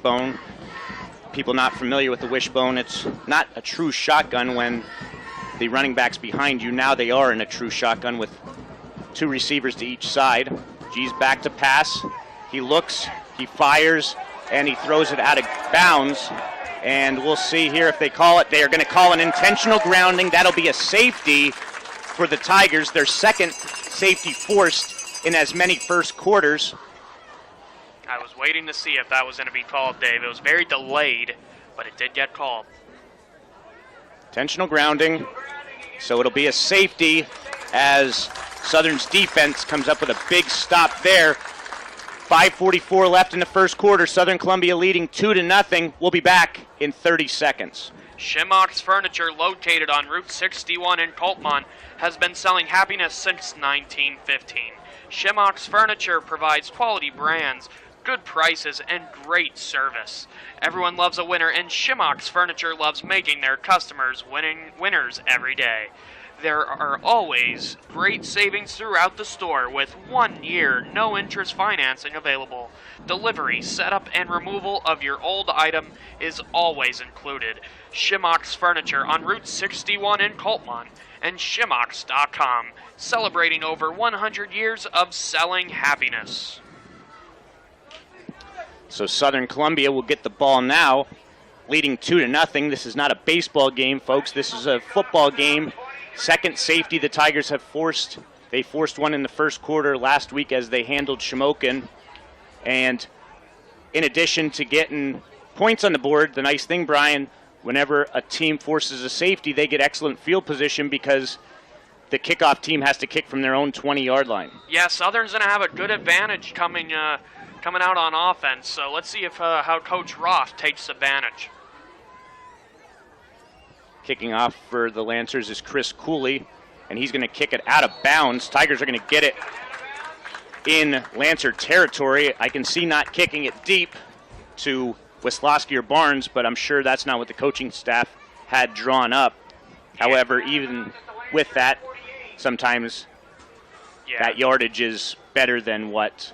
wishbone. People not familiar with the wishbone, it's not a true shotgun when the running back's behind you. Now they are in a true shotgun with two receivers to each side. G's back to pass. He looks, he fires, and he throws it out of bounds. And we'll see here if they call it. They are going to call an intentional grounding. That'll be a safety for the Tigers, their second safety forced in as many first quarters. I was waiting to see if that was going to be called, Dave. It was very delayed, but it did get called. Intentional grounding, so it'll be a safety as Southern's defense comes up with a big stop there. 5:44 left in the first quarter. Southern Columbia leading 2-0. We'll be back in 30 seconds. Shimmock's Furniture, located on Route 61 in Coltmont, has been selling happiness since 1915. Shimmock's Furniture provides quality brands, good prices, and great service. Everyone loves a winner, and Shimmock's Furniture loves making their customers winners every day. There are always great savings throughout the store with 1 year no-interest financing available. Delivery, setup, and removal of your old item is always included. Shimmock's Furniture on Route 61 in Coltmont and Shimmocks.com, celebrating over 100 years of selling happiness. So Southern Columbia will get the ball now, leading 2-0. This is not a baseball game, folks. This is a football game. Second safety the Tigers have forced. They forced one in the first quarter last week as they handled Shamokin. And in addition to getting points on the board, the nice thing, Brian, whenever a team forces a safety, they get excellent field position because the kickoff team has to kick from their own 20-yard line. Yeah, Southern's going to have a good advantage coming out on offense. So let's see if how Coach Roth takes advantage. Kicking off for the Lancers is Chris Cooley, and he's going to kick it out of bounds. Tigers are going to get it in Lancer territory. I can see not kicking it deep to Wisłowski or Barnes, but I'm sure that's not what the coaching staff had drawn up. However, even with that, sometimes that yardage is better than what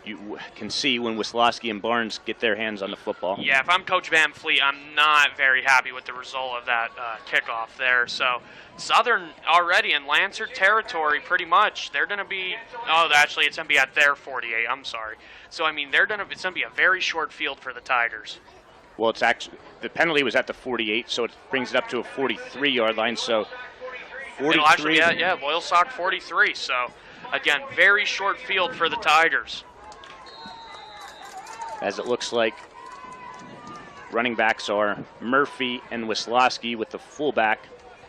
you can see when Wisłowski and Barnes get their hands on the football. Yeah, if I'm Coach Van Fleet, I'm not very happy with the result of that kickoff there. So Southern already in Lancer territory pretty much. They're going to be, actually it's going to be at their 48. I'm sorry. So, I mean, it's going to be a very short field for the Tigers. Well, it's actually, the penalty was at the 48, so it brings it up to a 43-yard line. So 43. It'll actually, Loyalsock 43. So, again, very short field for the Tigers. As it looks like running backs are Murphy and Wisłowski, with the fullback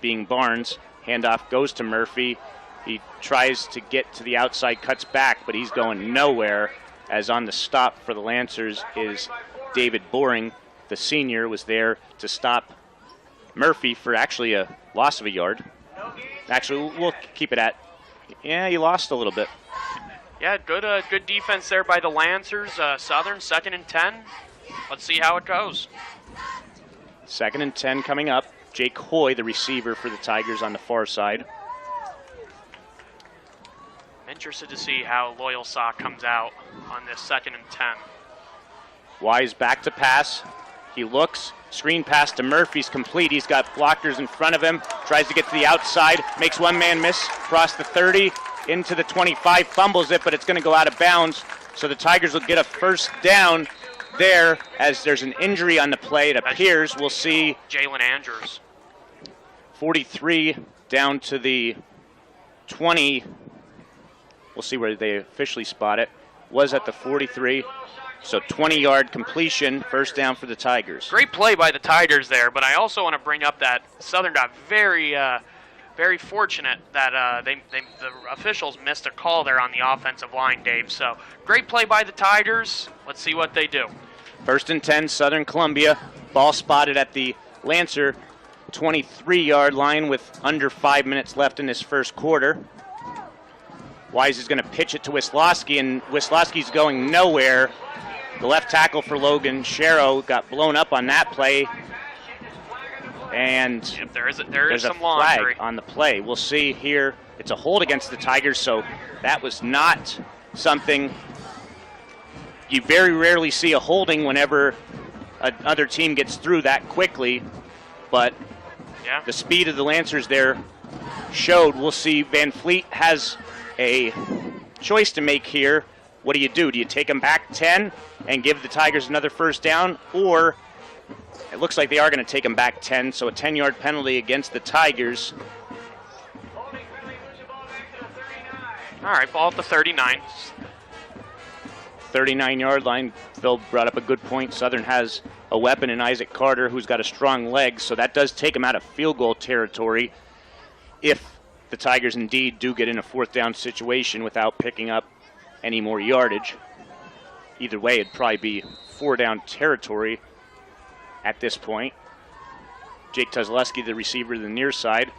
being Barnes. Handoff goes to Murphy. He tries to get to the outside, cuts back, but he's going nowhere, as on the stop for the Lancers is David Boring. The senior was there to stop Murphy for actually a loss of a yard. Actually, we'll keep it at, he lost a little bit. Yeah, good defense there by the Lancers. Southern, 2nd and 10. Let's see how it goes. 2nd and 10 coming up. Jake Hoy, the receiver for the Tigers, on the far side. Interested to see how Loyalsock comes out on this 2nd and 10. Wise back to pass. He looks. Screen pass to Murphy's complete. He's got blockers in front of him. Tries to get to the outside. Makes one man miss. Across the 30. Into the 25, fumbles it, but it's going to go out of bounds. So the Tigers will get a first down there as there's an injury on the play. It appears. We'll see. Jalen Andrews. 43 down to the 20. We'll see where they officially spot it. Was at the 43. So 20-yard completion, first down for the Tigers. Great play by the Tigers there, but I also want to bring up that Southern got very fortunate that the officials missed a call there on the offensive line, Dave. So great play by the Tigers. Let's see what they do. 1st and 10, Southern Columbia. Ball spotted at the Lancer 23-yard line with under 5 minutes left in this first quarter. Wise is going to pitch it to Wisłowski, and Wisłowski's going nowhere. The left tackle for Logan Sharrow got blown up on that play. And there's a some flag laundry on the play. We'll see here. It's a hold against the Tigers, so that was not something. You very rarely see a holding whenever another team gets through that quickly, but Yeah. the speed of the Lancers there showed. We'll see. Van Fleet has a choice to make here. What do? Do you take them back 10 and give the Tigers another first down, or it looks like they are going to take them back 10, so a 10-yard penalty against the Tigers. All right, ball at the 39. 39-yard line. Phil brought up a good point. Southern has a weapon in Isaac Carter, who's got a strong leg, so that does take him out of field goal territory if the Tigers indeed do get in a fourth down situation without picking up any more yardage. Either way, it'd probably be 4-down territory at this point. Jake Tuzleski, the receiver to the near side.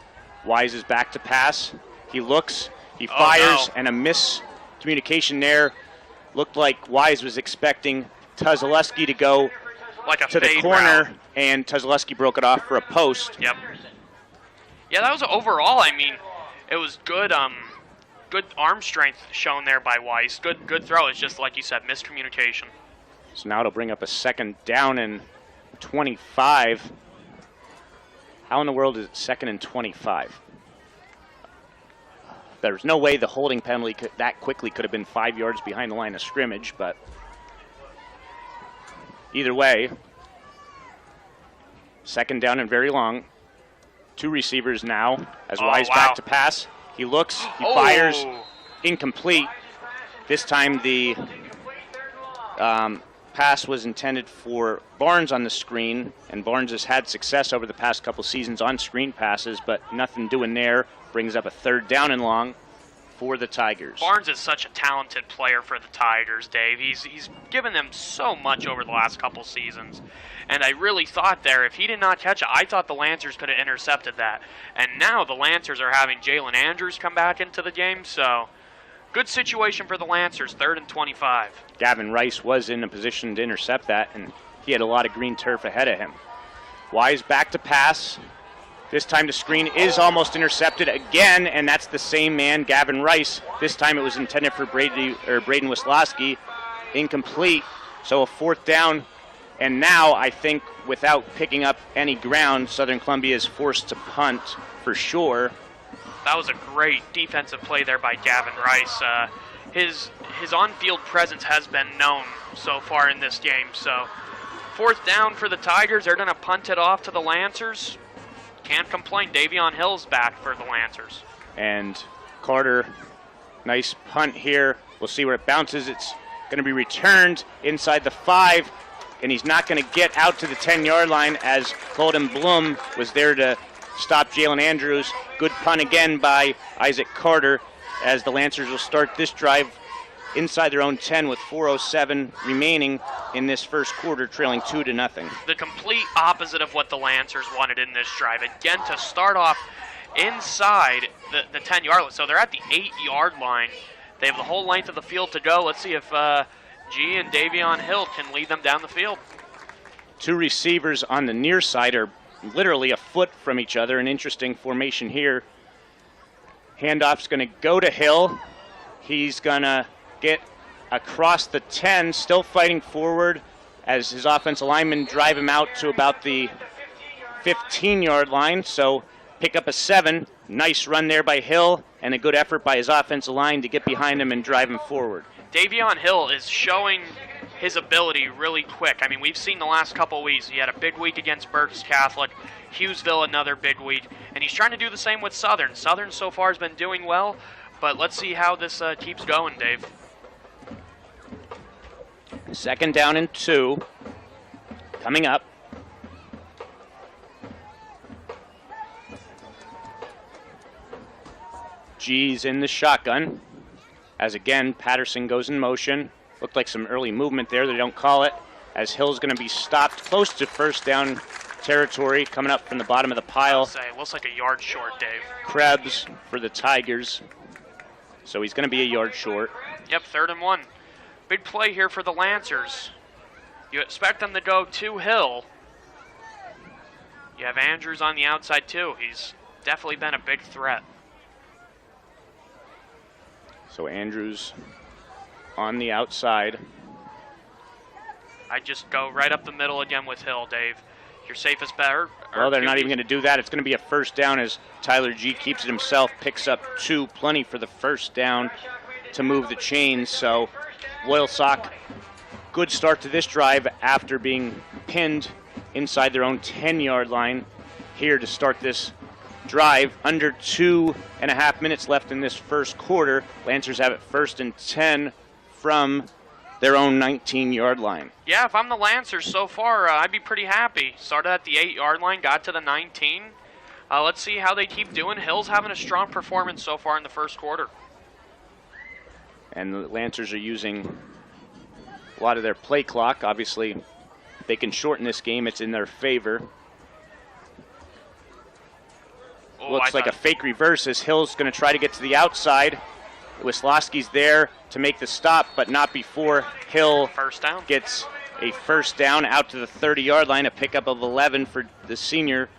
Wise is back to pass. He looks, he fires, and a miscommunication there. Looked like Wise was expecting Tuzleski to go like to the corner, route. And Tuzleski broke it off for a post. Yep. Yeah, that was overall, I mean, it was good good arm strength shown there by Wise. Good throw. It's just like you said, miscommunication. So now it'll bring up a 2nd down and 25. How in the world is it 2nd and 25? There's no way the holding penalty that quickly could have been 5 yards behind the line of scrimmage, but either way, 2nd down and very long. 2 receivers now as Wise back to pass. He looks, he fires, incomplete. This time the pass was intended for Barnes on the screen, and Barnes has had success over the past couple seasons on screen passes, but nothing doing there. Brings up a 3rd down and long for the Tigers. Barnes is such a talented player for the Tigers, Dave. He's given them so much over the last couple seasons. And I really thought there, if he did not catch it, I thought the Lancers could have intercepted that. And now the Lancers are having Jalen Andrews come back into the game, so good situation for the Lancers, 3rd and 25. Gavin Rice was in a position to intercept that, and he had a lot of green turf ahead of him. Wise back to pass. This time the screen is almost intercepted again, and that's the same man, Gavin Rice. This time it was intended for Braden Wisłowski. Incomplete, so a 4th down. And now I think without picking up any ground, Southern Columbia is forced to punt for sure. That was a great defensive play there by Gavin Rice. His on-field presence has been known so far in this game. So 4th down for the Tigers. They're going to punt it off to the Lancers. Can't complain. Davion Hill's back for the Lancers. And Carter, nice punt here. We'll see where it bounces. It's going to be returned inside the 5, and he's not going to get out to the 10-yard line as Colton Bloom was there to stop Jalen Andrews. Good punt again by Isaac Carter as the Lancers will start this drive inside their own 10 with 4:07 remaining in this first quarter, trailing 2-0. The complete opposite of what the Lancers wanted in this drive. Again, to start off inside the 10-yard line. So they're at the 8-yard line. They have the whole length of the field to go. Let's see if G and Davion Hill can lead them down the field. 2 receivers on the near side are literally a foot from each other. An interesting formation here. Handoff's going to go to Hill. He's going to get across the 10, still fighting forward as his offensive linemen drive him out to about the 15-yard line. So pick up a 7. Nice run there by Hill and a good effort by his offensive line to get behind him and drive him forward. Davion Hill is showing his ability really quick. I mean, we've seen the last couple weeks. He had a big week against Berks Catholic, Hughesville another big week, and he's trying to do the same with Southern. Southern so far has been doing well, but let's see how this keeps going, Dave. 2nd down and 2 coming up. G's in the shotgun as again Patterson goes in motion. Looked like some early movement there. They don't call it as Hill's going to be stopped close to 1st down territory coming up from the bottom of the pile. It looks like a yard short, Dave. Krebs for the Tigers. So he's going to be a yard short. Yep, 3rd and 1. Big play here for the Lancers. You expect them to go to Hill. You have Andrews on the outside too. He's definitely been a big threat. So Andrews on the outside. I just go right up the middle again with Hill, Dave. Your safest bet. Well, they're not even going to do that. It's going to be a first down as Tyler G keeps it himself, picks up 2, plenty for the first down to move the chains. So Loyalsock, good start to this drive after being pinned inside their own 10-yard line here to start this drive. Under 2.5 minutes left in this first quarter. Lancers have it 1st and 10 from their own 19-yard line. Yeah, if I'm the Lancers so far, I'd be pretty happy. Started at the 8-yard line, got to the 19. Let's see how they keep doing. Hill's having a strong performance so far in the first quarter. And the Lancers are using a lot of their play clock. Obviously, if they can shorten this game, it's in their favor. Looks like a fake reverse as Hill's going to try to get to the outside. Wisłowski's there to make the stop, but not before Hill first down. Gets a first down out to the 30-yard line, a pickup of 11 for the senior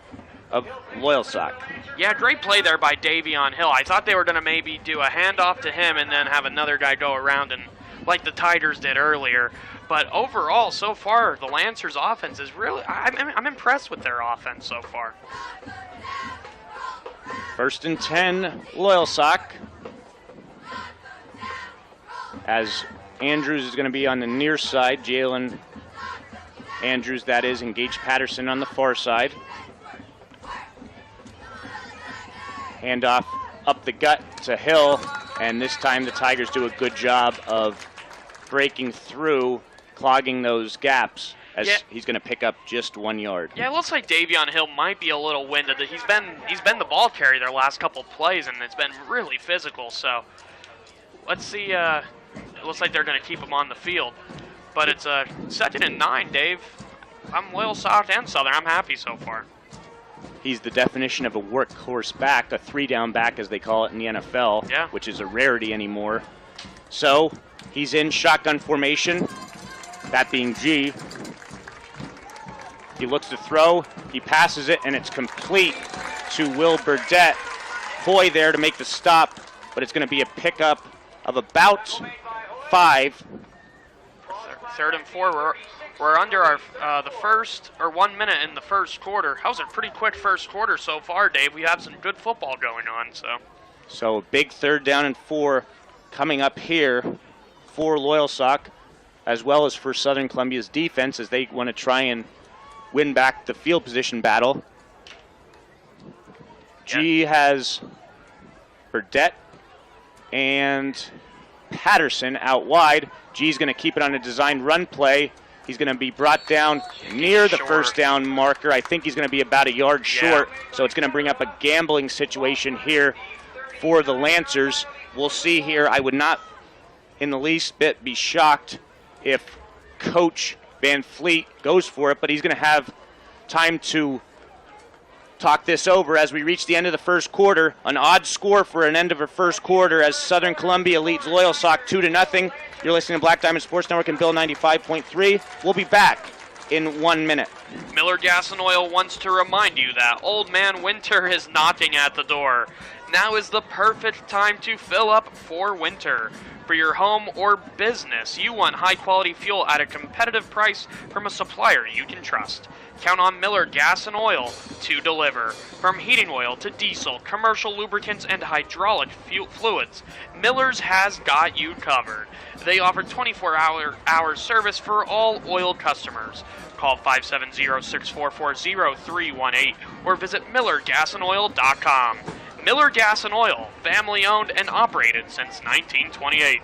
of Loyalsock. Yeah, great play there by Davion Hill. I thought they were going to maybe do a handoff to him and then have another guy go around and like the Tigers did earlier. But overall, so far, the Lancers' offense is really, I'm impressed with their offense so far. 1st and 10, Loyalsock. As Andrews is going to be on the near side, Jalen Andrews, that is, and Gage Patterson on the far side. Handoff up the gut to Hill, and this time the Tigers do a good job of breaking through, clogging those gaps, as he's going to pick up just 1 yard. Yeah, it looks like Davion Hill might be a little winded. He's been the ball carrier their last couple plays, and it's been really physical. So let's see. It looks like they're going to keep him on the field. But it's 2nd and 9, Dave. I'm Loyalsock and Southern. I'm happy so far. He's the definition of a workhorse back, a 3-down back as they call it in the NFL, which is a rarity anymore. So he's in shotgun formation, that being G. He looks to throw, he passes it, and it's complete to Will Burdett. Hoy there to make the stop, but it's going to be a pickup of about 5. 3rd and 4. We're under our the first, or 1 minute in the first quarter. That was a pretty quick first quarter so far, Dave. We have some good football going on. So a big 3rd down and 4 coming up here for Loyalsock, as well as for Southern Columbia's defense as they want to try and win back the field position battle. G has Burdett and Patterson out wide. G's going to keep it on a designed run play. He's going to be brought down near the first down marker. I think he's going to be about a yard short, so it's going to bring up a gambling situation here for the Lancers. We'll see here. I would not in the least bit be shocked if Coach Van Fleet goes for it, but he's going to have time to talk this over as we reach the end of the first quarter. An odd score for an end of a first quarter as Southern Columbia leads Loyalsock 2-0. You're listening to Black Diamond Sports Network and Bill 95.3. We'll be back in 1 minute. Miller Gas and Oil wants to remind you that Old Man Winter is knocking at the door. Now is the perfect time to fill up for winter. For your home or business, you want high-quality fuel at a competitive price from a supplier you can trust. Count on Miller Gas and Oil to deliver. From heating oil to diesel, commercial lubricants, and hydraulic fluids, Miller's has got you covered. They offer 24-hour service for all oil customers. Call 570-644-0318 or visit MillerGasandOil.com. Miller Gas and Oil, family owned and operated since 1928.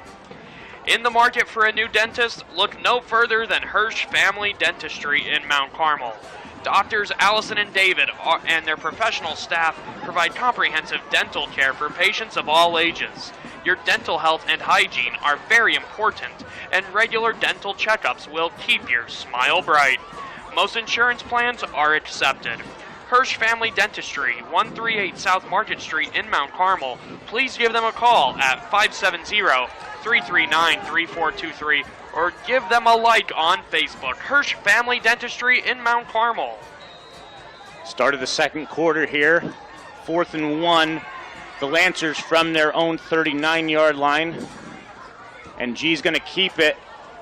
In the market for a new dentist, look no further than Hersch Family Dentistry in Mount Carmel. Doctors Allison and David and their professional staff provide comprehensive dental care for patients of all ages. Your dental health and hygiene are very important, and regular dental checkups will keep your smile bright. Most insurance plans are accepted. Hersch Family Dentistry, 138 South Market Street in Mount Carmel. Please give them a call at 570-339-3423 or give them a like on Facebook. Hersch Family Dentistry in Mount Carmel. Start of the second quarter here. 4th and 1. The Lancers from their own 39-yard line. And G's going to keep it.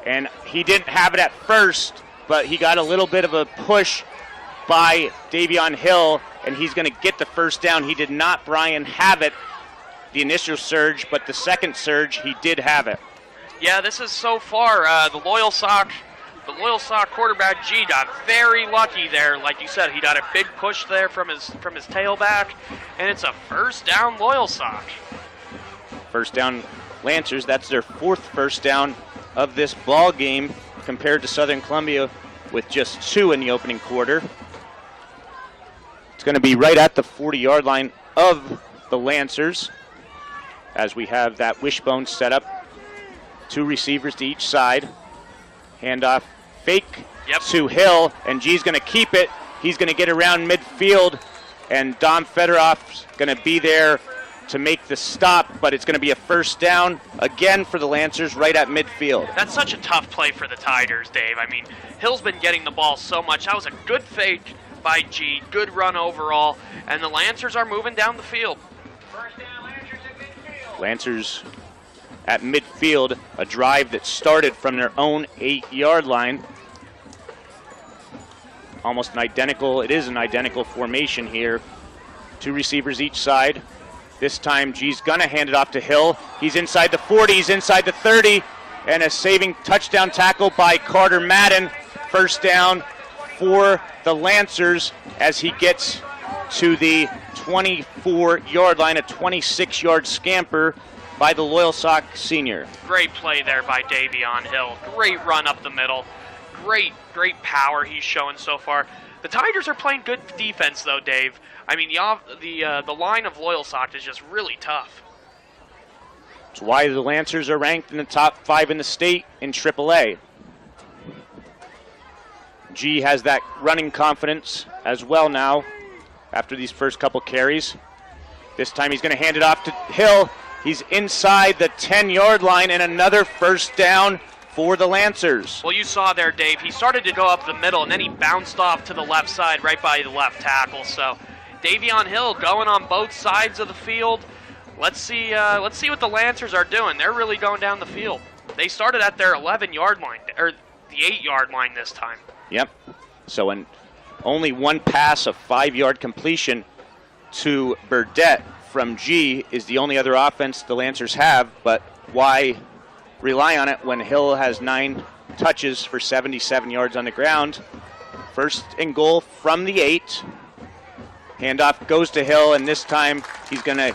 And he didn't have it at first, but he got a little bit of a push by Davion Hill, and he's going to get the first down. He did not, Brian, have it the initial surge, but the second surge, he did have it. Yeah, this is so far the Loyal Sock quarterback G got very lucky there. Like you said, he got a big push there from his tailback, and it's a first down Loyal Sock. First down Lancers. That's their 4th first down of this ball game compared to Southern Columbia with just 2 in the opening quarter. It's going to be right at the 40-yard line of the Lancers as we have that wishbone set up. 2 receivers to each side. Handoff fake to Hill, and G's going to keep it. He's going to get around midfield, and Dom Fedoroff's going to be there to make the stop, but it's going to be a first down again for the Lancers right at midfield. That's such a tough play for the Tigers, Dave. I mean, Hill's been getting the ball so much. That was a good fake by G, good run overall, and the Lancers are moving down the field. First down, Lancers at midfield. Lancers at midfield, a drive that started from their own 8-yard line. Almost an identical, it is an identical formation here. 2 receivers each side. This time G's gonna hand it off to Hill. He's inside the 40, he's inside the 30, and a saving touchdown tackle by Carter Madden. First down for the Lancers as he gets to the 24-yard line, a 26-yard scamper by the Loyal Sock senior. Great play there by Davion Hill. Great run up the middle. Great power he's showing so far. The Tigers are playing good defense, though, Dave. I mean, the line of Loyal Sock is just really tough. That's why the Lancers are ranked in the top 5 in the state in AAA. G has that running confidence as well now after these first couple carries. This time he's going to hand it off to Hill. He's inside the 10-yard line, and another first down for the Lancers. Well, you saw there, Dave, he started to go up the middle, and then he bounced off to the left side right by the left tackle. So Davion Hill going on both sides of the field. Let's see what the Lancers are doing. They're really going down the field. They started at their 11-yard line, or the 8-yard line this time. Yep. So only one pass of 5-yard completion to Burdette from G is the only other offense the Lancers have, but why rely on it when Hill has 9 touches for 77 yards on the ground? First and goal from the 8. Handoff goes to Hill, and this time he's going to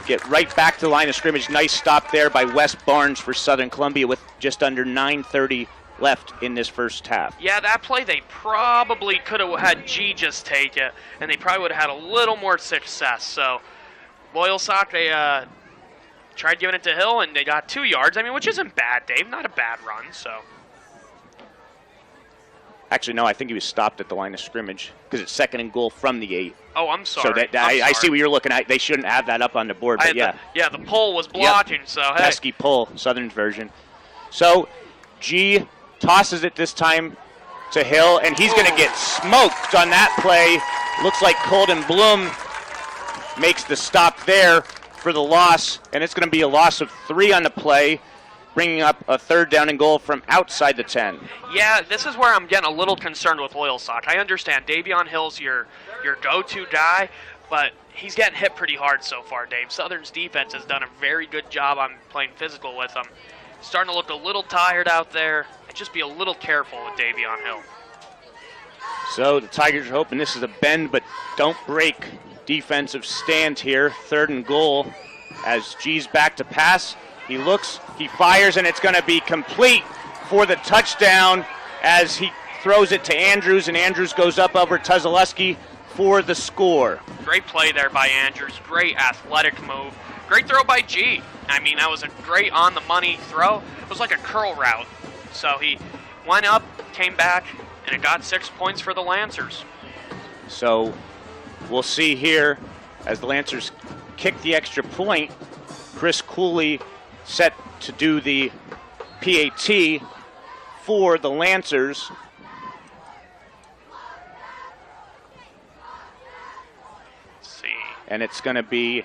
get right back to the line of scrimmage. Nice stop there by Wes Barnes for Southern Columbia with just under 9:30 left in this first half. Yeah, that play they probably could have had G just take it, and they probably would have had a little more success. So Loyal Sock, they tried giving it to Hill, and they got 2 yards. I mean, which isn't bad, Dave. Not a bad run. So actually, no, I think he was stopped at the line of scrimmage because it's second and goal from the 8. Oh, I'm sorry. So I see what you're looking at. They shouldn't have that up on the board, but yeah. The pull was blocking, so hey. Pesky pull, Southern's version. So G tosses it this time to Hill, and he's going to get smoked on that play. Looks like Colton Bloom makes the stop there for the loss, and it's going to be a loss of 3 on the play, bringing up a third down and goal from outside the 10. Yeah, this is where I'm getting a little concerned with Loyal Sock. I understand Davion Hill's your go-to guy, but he's getting hit pretty hard so far, Dave. Southern's defense has done a very good job on playing physical with him. Starting to look a little tired out there. Just be a little careful with Davion Hill. So the Tigers are hoping this is a bend but don't break defensive stand here. Third and goal as G's back to pass. He looks, he fires, and it's going to be complete for the touchdown as he throws it to Andrews, and Andrews goes up over Tuzaleski for the score. Great play there by Andrews. Great athletic move. Great throw by G. I mean, that was a great on-the-money throw. It was like a curl route. So he went up, came back, and it got 6 points for the Lancers. So we'll see here as the Lancers kick the extra point. Chris Cooley set to do the PAT for the Lancers. Let's see. And it's going to be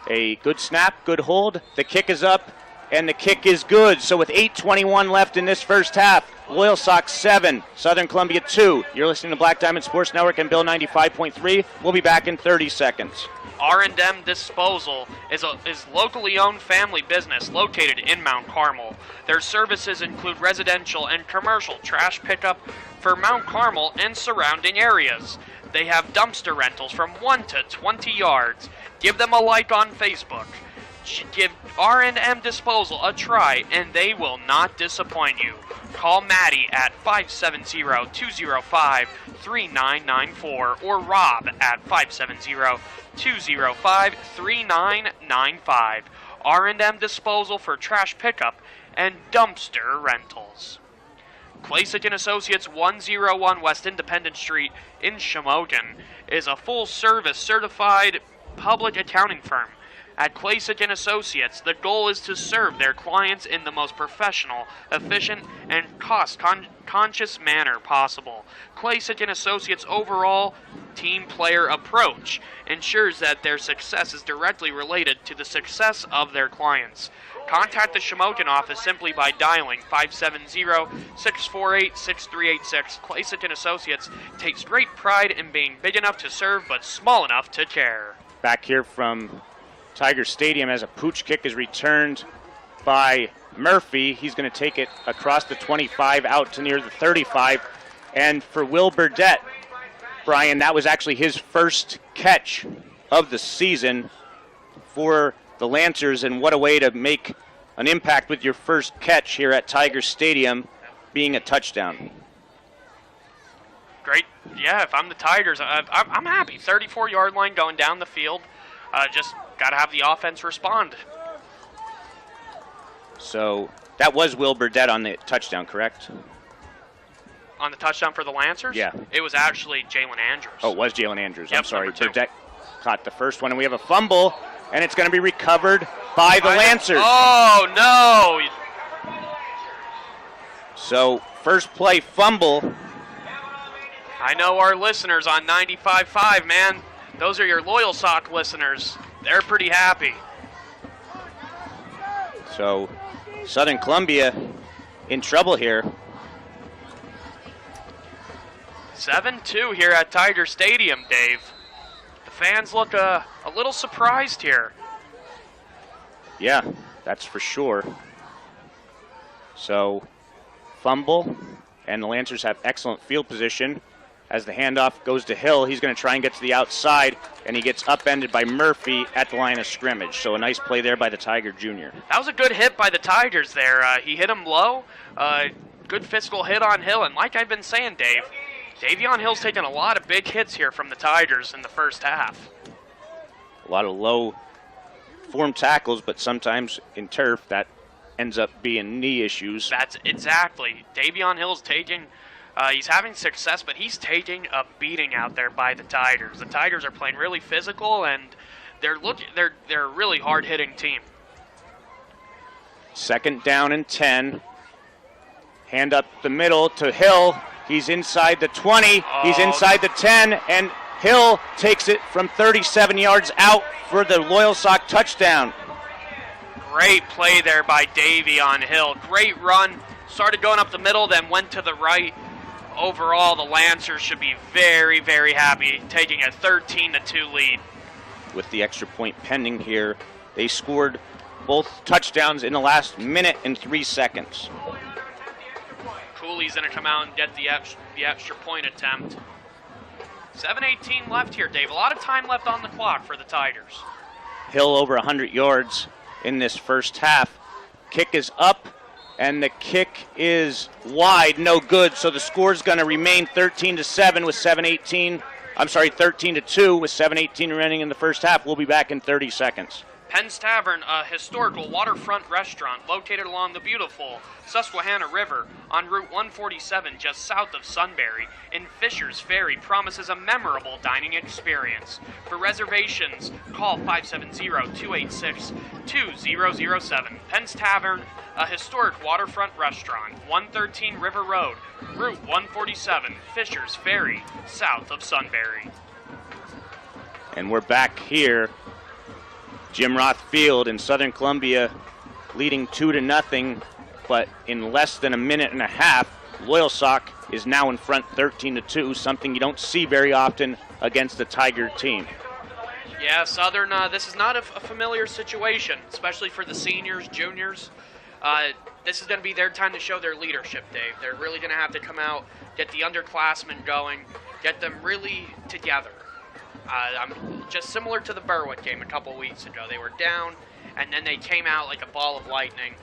a good snap, good hold. The kick is up, and the kick is good. So with 8:21 left in this first half, Loyal Sox 7, Southern Columbia 2. You're listening to Black Diamond Sports Network and Bill 95.3. We'll be back in 30 seconds. R&M Disposal is locally owned family business located in Mount Carmel. Their services include residential and commercial trash pickup for Mount Carmel and surrounding areas. They have dumpster rentals from 1 to 20 yards. Give them a like on Facebook. Give R&M Disposal a try, and they will not disappoint you. Call Maddie at 570-205-3994 or Rob at 570-205-3995. R&M Disposal for trash pickup and dumpster rentals. Klasick & Associates, 101 West Independence Street in Shamokin, is a full-service certified public accounting firm. At Klasick & Associates, the goal is to serve their clients in the most professional, efficient, and cost-conscious manner possible. Klasick & Associates' overall team-player approach ensures that their success is directly related to the success of their clients. Contact the Shamokin office simply by dialing 570-648-6386. Klasick & Associates takes great pride in being big enough to serve but small enough to care. Back here from Tiger Stadium as a pooch kick is returned by Murphy. He's going to take it across the 25 out to near the 35. And for Will Burdett, Brian, that was actually his first catch of the season for the Lancers, and what a way to make an impact with your first catch here at Tiger Stadium being a touchdown. Great. Yeah, if I'm the Tigers, I'm happy. 34-yard line going down the field. Just got to have the offense respond. So that was Will Burdett on the touchdown, correct? On the touchdown for the Lancers? Yeah. It was actually Jalen Andrews. Oh, it was Jalen Andrews. Yep, I'm sorry. number 2. Burdett caught the first one, and we have a fumble, and it's going to be recovered by the Lancers. Oh, no. So first play fumble. I know our listeners on 95.5, man. Those are your Loyal Sock listeners. They're pretty happy. So Southern Columbia in trouble here. 7-2 here at Tiger Stadium, Dave. The fans look a little surprised here. Yeah, that's for sure. So fumble, and the Lancers have excellent field position. As the handoff goes to Hill, he's going to try and get to the outside, and he gets upended by Murphy at the line of scrimmage. So a nice play there by the Tiger Jr. That was a good hit by the Tigers there. He hit him low. Good physical hit on Hill. And like I've been saying, Dave, Davion Hill's taken a lot of big hits here from the Tigers in the first half. A lot of low form tackles, but sometimes in turf that ends up being knee issues. That's exactly. Davion Hill's taking... he's having success, but he's taking a beating out there by the Tigers. The Tigers are playing really physical, and they're a really hard-hitting team. 2nd down and 10. Hand up the middle to Hill. He's inside the 20. He's inside the 10, and Hill takes it from 37 yards out for the Loyal Sock touchdown. Great play there by Davion Hill. Great run. Started going up the middle, then went to the right. Overall, the Lancers should be very, very happy, taking a 13-2 lead. With the extra point pending here, they scored both touchdowns in the last minute and 3 seconds. Cooley's going to come out and get the extra point attempt. 7:18 left here, Dave. A lot of time left on the clock for the Tigers. Hill over 100 yards in this first half. Kick is up, and the kick is wide, no good. So the score's going to remain 13-7 with 7:18. I'm sorry, 13-2 with 7:18 remaining in the first half. We'll be back in 30 seconds. Penn's Tavern, a historical waterfront restaurant located along the beautiful Susquehanna River on Route 147 just south of Sunbury in Fisher's Ferry, promises a memorable dining experience. For reservations, call 570-286-2007. Penn's Tavern, a historic waterfront restaurant, 113 River Road, Route 147, Fisher's Ferry, south of Sunbury. And we're back here. Jim Roth Field in Southern Columbia leading 2-0, but in less than a minute and a half, Loyalsock is now in front 13-2, something you don't see very often against the Tiger team. Yeah, Southern, this is not a familiar situation, especially for the seniors, juniors. This is going to be their time to show their leadership, Dave. They're really going to have to come out, get the underclassmen going, get them really together. I'm just similar to the Berwick game a couple weeks ago. They were down, and then they came out like a ball of lightning,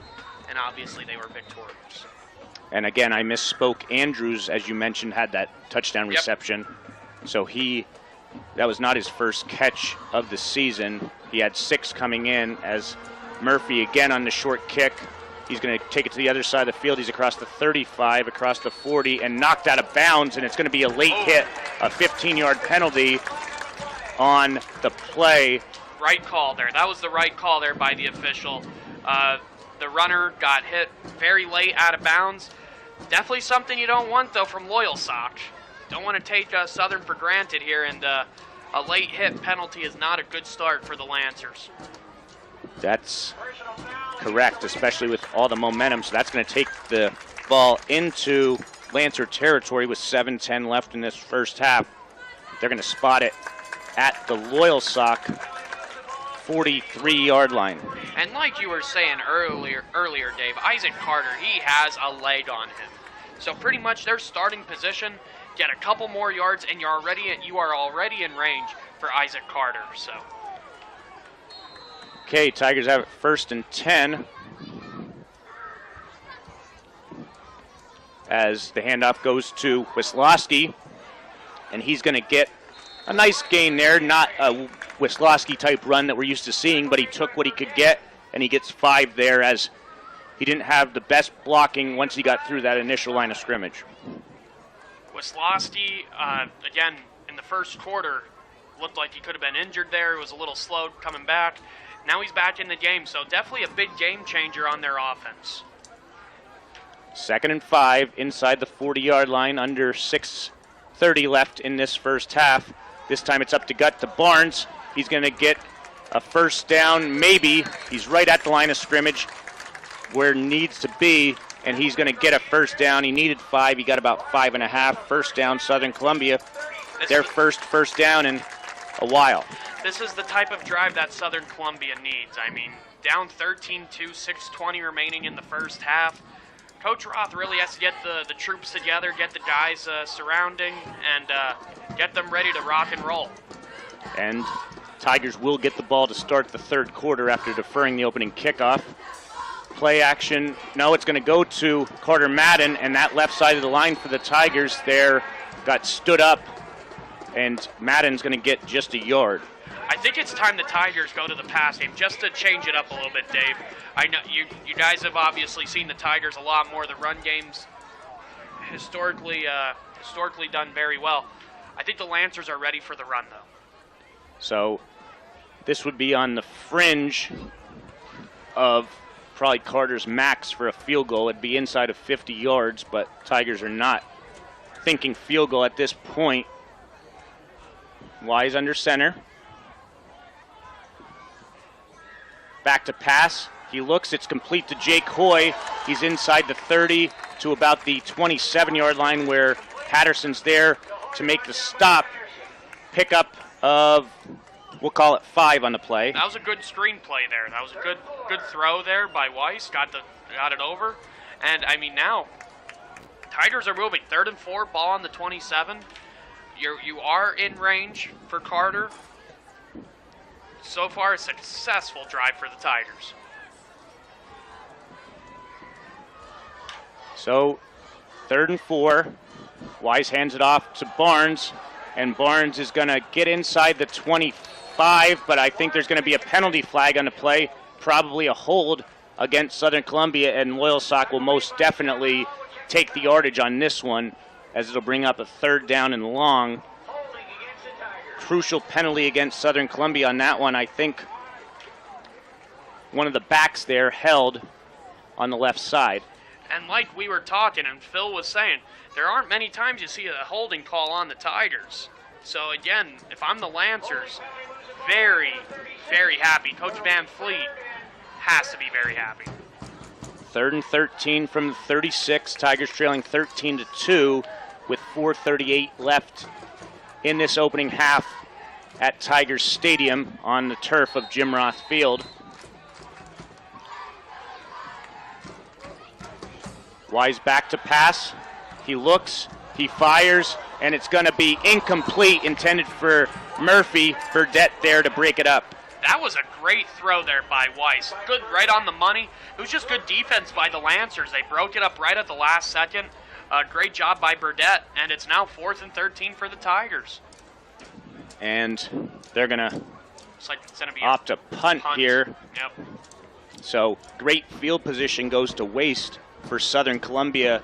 and obviously they were victorious. And again, I misspoke. Andrews, as you mentioned, had that touchdown reception. So that was not his first catch of the season. He had 6 coming in as Murphy again on the short kick. He's going to take it to the other side of the field. He's across the 35, across the 40, and knocked out of bounds, and it's going to be a late hit, a 15-yard penalty on the play. Right call there. That was the right call there by the official. The runner got hit very late out of bounds. Definitely something you don't want, though, from Loyalsock. Don't want to take Southern for granted here, and a late hit penalty is not a good start for the Lancers. That's correct, especially with all the momentum. So that's going to take the ball into Lancer territory with 7:10 left in this first half. They're going to spot it at the Loyalsock 43-yard line. And like you were saying earlier, Dave, Isaac Carter, he has a leg on him. So pretty much their starting position, get a couple more yards, and you are already in range for Isaac Carter. So. Okay, Tigers have it 1st and 10. As the handoff goes to Wisłowski, and he's going to get a nice gain there. Not a Wisłowski-type run that we're used to seeing, but he took what he could get, and he gets 5 there as he didn't have the best blocking once he got through that initial line of scrimmage. Wisłowski, again, in the first quarter, looked like he could have been injured there. He was a little slow coming back. Now he's back in the game, so definitely a big game changer on their offense. 2nd and 5 inside the 40-yard line, under 6:30 left in this first half. This time it's up to gut to Barnes. He's going to get a first down, maybe. He's right at the line of scrimmage where it needs to be, and he's going to get a first down. He needed 5. He got about 5.5. First down, Southern Columbia. Their first down in a while. This is the type of drive that Southern Columbia needs. I mean, down 13-2, 6:20 remaining in the first half. Coach Roth really has to get the troops together, get the guys surrounding, and get them ready to rock and roll. And Tigers will get the ball to start the third quarter after deferring the opening kickoff. Play action. No, it's going to go to Carter Madden, and that left side of the line for the Tigers there got stood up, and Madden's going to get just a yard. I think it's time the Tigers go to the pass game just to change it up a little bit, Dave. I know you guys have obviously seen the Tigers a lot more. The run game's historically done very well. I think the Lancers are ready for the run, though. So this would be on the fringe of probably Carter's max for a field goal. It'd be inside of 50 yards, but Tigers are not thinking field goal at this point. Wise under center. Back to pass. He looks. It's complete to Jake Hoy. He's inside the 30 to about the 27-yard line where Patterson's there to make the stop. Pickup of, we'll call it 5 on the play. That was a good screen play there. That was a good throw there by Weiss. Got it over. And, I mean, now Tigers are moving. 3rd and 4, ball on the 27. You are in range for Carter. So far, a successful drive for the Tigers. So, 3rd and 4. Wise hands it off to Barnes, and Barnes is going to get inside the 25, but I think there's going to be a penalty flag on the play, probably a hold against Southern Columbia, and Loyalsock will most definitely take the yardage on this one, as it'll bring up a 3rd down and long. Crucial penalty against Southern Columbia on that one. I think one of the backs there held on the left side. And like we were talking and Phil was saying, there aren't many times you see a holding call on the Tigers. So again, if I'm the Lancers, very, very happy. Coach Van Fleet has to be very happy. 3rd and 13 from the 36. Tigers trailing 13-2 with 4:38 left in this opening half at Tigers Stadium on the turf of Jim Roth Field. Wise back to pass. He looks, he fires, and it's going to be incomplete, intended for Murphy. Burdett there to break it up. That was a great throw there by Weiss. Good, right on the money. It was just good defense by the Lancers. They broke it up right at the last second. Great job by Burdett, and it's now 4th and 13 for the Tigers. And they're going to like opt a punt here. Yep. So great field position goes to waste for Southern Columbia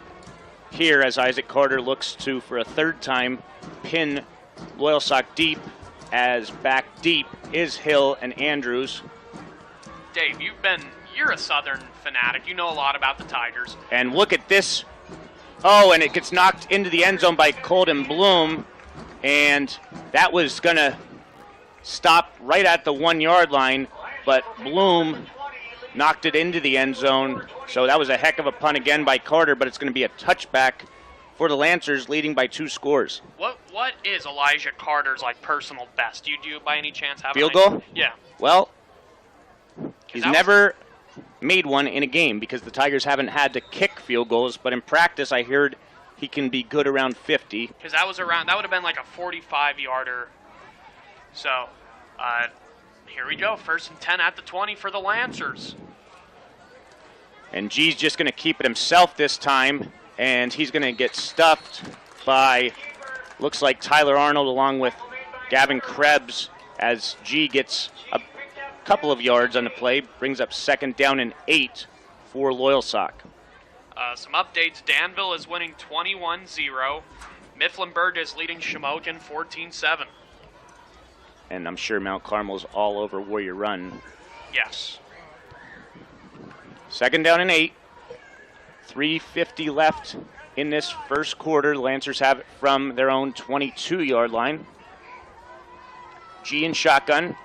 here as Isaac Carter looks to, for a 3rd time, pin Loyalsock deep, as back deep is Hill and Andrews. Dave, you're a Southern fanatic. You know a lot about the Tigers. And look at this. Oh, and it gets knocked into the end zone by Colton Bloom, and that was going to stop right at the 1-yard line, but Bloom knocked it into the end zone. So that was a heck of a punt again by Carter, but it's going to be a touchback for the Lancers, leading by 2 scores. What is Elijah Carter's personal best? Do you by any chance have field goal? Yeah. Well, he's never made one in a game because the Tigers haven't had to kick field goals, but in practice I heard he can be good around 50. Because that would have been like a 45-yarder. So, here we go. 1st and 10 at the 20 for the Lancers. And G's just going to keep it himself this time, and he's going to get stuffed by, looks like Tyler Arnold along with Gavin Krebs, as G gets a couple of yards on the play, brings up 2nd down and 8 for Loyalsock. Some updates. Danville is winning 21-0. Mifflinburg is leading Shamokin 14-7. And I'm sure Mount Carmel's all over Warrior Run. Yes. 2nd down and 8. 3:50 left in this first quarter. Lancers have it from their own 22-yard line. G in shotgun.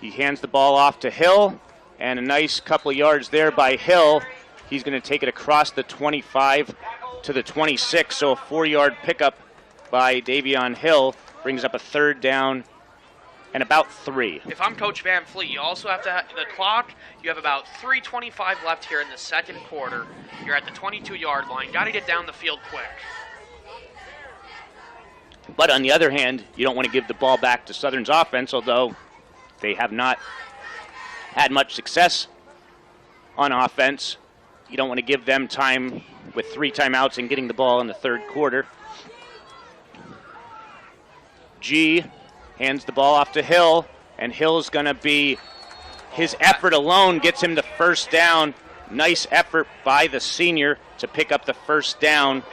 He hands the ball off to Hill, and a nice couple of yards there by Hill. He's going to take it across the 25 to the 26, so a 4-yard pickup by Davion Hill brings up a 3rd down and about 3. If I'm Coach Van Fleet, you also have to have the clock. You have about 3:25 left here in the 2nd quarter. You're at the 22-yard line. Got to get down the field quick. But on the other hand, you don't want to give the ball back to Southern's offense, although they have not had much success on offense. You don't want to give them time with 3 timeouts and getting the ball in the 3rd quarter. G hands the ball off to Hill, and Hill's going to be, his effort alone gets him the 1st down. Nice effort by the senior to pick up the 1st down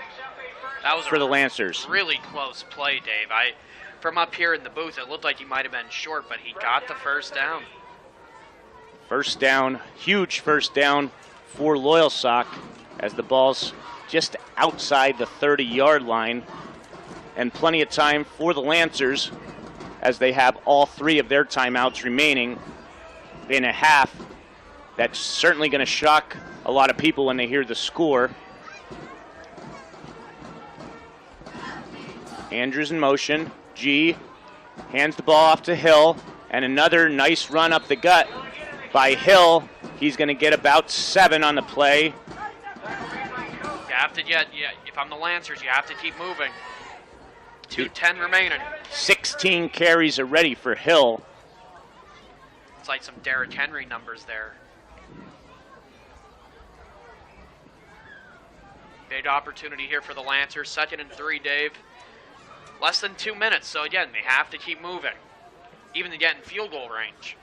for the Lancers. Really close play, Dave. From up here in the booth, it looked like he might have been short, but he got the 1st down. 1st down, huge 1st down for Loyalsock as the ball's just outside the 30-yard line, and plenty of time for the Lancers as they have all 3 of their timeouts remaining in a half. That's certainly going to shock a lot of people when they hear the score. Andrews in motion. G hands the ball off to Hill, and another nice run up the gut by Hill. He's going to get about 7 on the play. You have to if I'm the Lancers, you have to keep moving. 2:10 remaining. 16 carries already for Hill. It's like some Derrick Henry numbers there. Big opportunity here for the Lancers. 2nd and 3, Dave. Less than 2 minutes, so again, they have to keep moving, even to get in field goal range.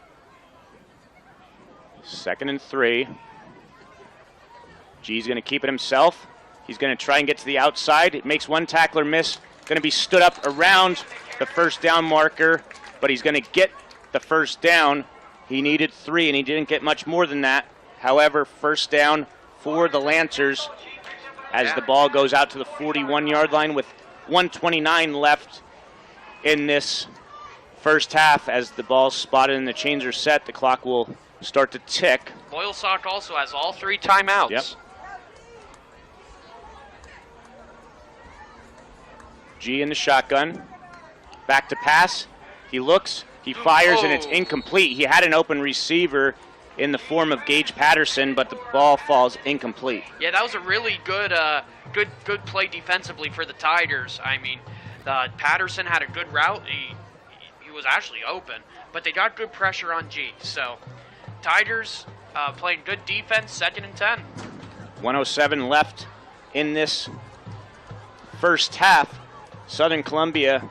2nd and 3. G's going to keep it himself. He's going to try and get to the outside. It makes one tackler miss. Going to be stood up around the 1st down marker, but he's going to get the 1st down. He needed 3, and he didn't get much more than that. However, 1st down for the Lancers as the ball goes out to the 41-yard line with 1:29 left in this first half. As the ball's spotted and the chains are set, the clock will start to tick. Loyalsock also has all 3 timeouts. Yep. G in the shotgun. Back to pass. He looks, he fires, and it's incomplete. He had an open receiver in the form of Gage Patterson, but the ball falls incomplete. Yeah, that was a really good good play defensively for the Tigers. I mean, Patterson had a good route. He was actually open, but they got good pressure on G. So, Tigers playing good defense, 2nd and 10. 1:07 left in this first half. Southern Columbia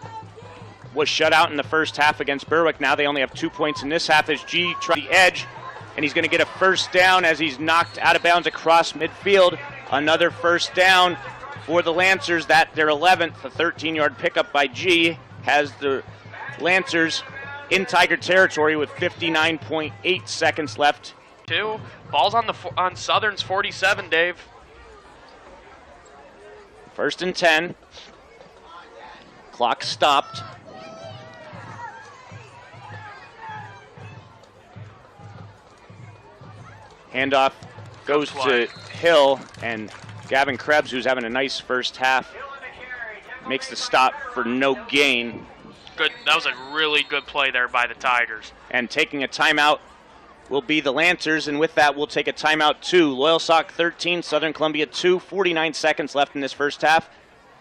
was shut out in the first half against Berwick. Now they only have 2 points in this half as G tries the edge, and he's going to get a first down as he's knocked out of bounds across midfield. Another first down for the Lancers. That their 11th, a 13-yard pickup by G, has the Lancers in Tiger territory with 59.8 seconds left. Ball's on Southern's 47, Dave. 1st and 10. Clock stopped. Handoff goes to Hill, and Gavin Krebs, who's having a nice first half, makes the stop for no gain. Good. That was a really good play there by the Tigers. And taking a timeout will be the Lancers, and with that, we'll take a timeout too. Loyalsock 13, Southern Columbia 2, 49 seconds left in this first half.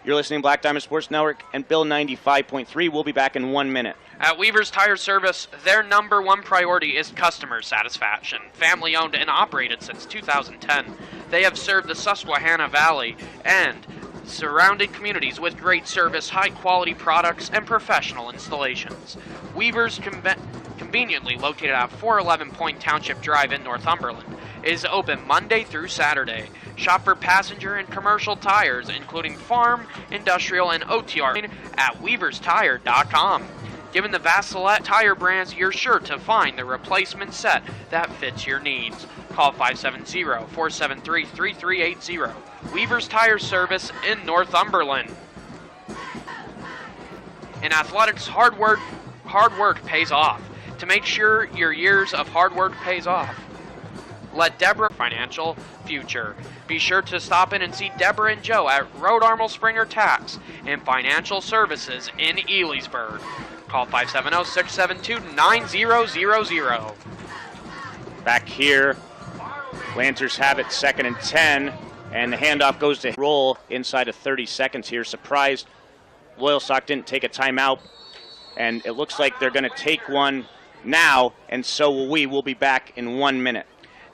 You're listening to Black Diamond Sports Network and Bill 95.3. We'll be back in 1 minute. At Weaver's Tire Service, their number one priority is customer satisfaction. Family owned and operated since 2010. They have served the Susquehanna Valley and surrounding communities with great service, high quality products, and professional installations. Weaver's conveniently located at 411 Point Township Drive in Northumberland. It is open Monday through Saturday. Shop for passenger and commercial tires, including farm, industrial, and OTR at weaverstire.com. Given the vast select tire brands, you're sure to find the replacement set that fits your needs. Call 570-473-3380. Weaver's Tire Service in Northumberland. In athletics, hard work pays off. To make sure your years of hard work pays off, let Deborah financial future. Be sure to stop in and see Deborah and Joe at Road Armel Springer Tax and Financial Services in Elysburg. Call 570-672-9000. Back here, Lancers have it 2nd and 10, and the handoff goes to roll inside of 30 seconds here. Surprised Loyalsock didn't take a timeout, and it looks like they're going to take one now, and so will we. We'll be back in 1 minute.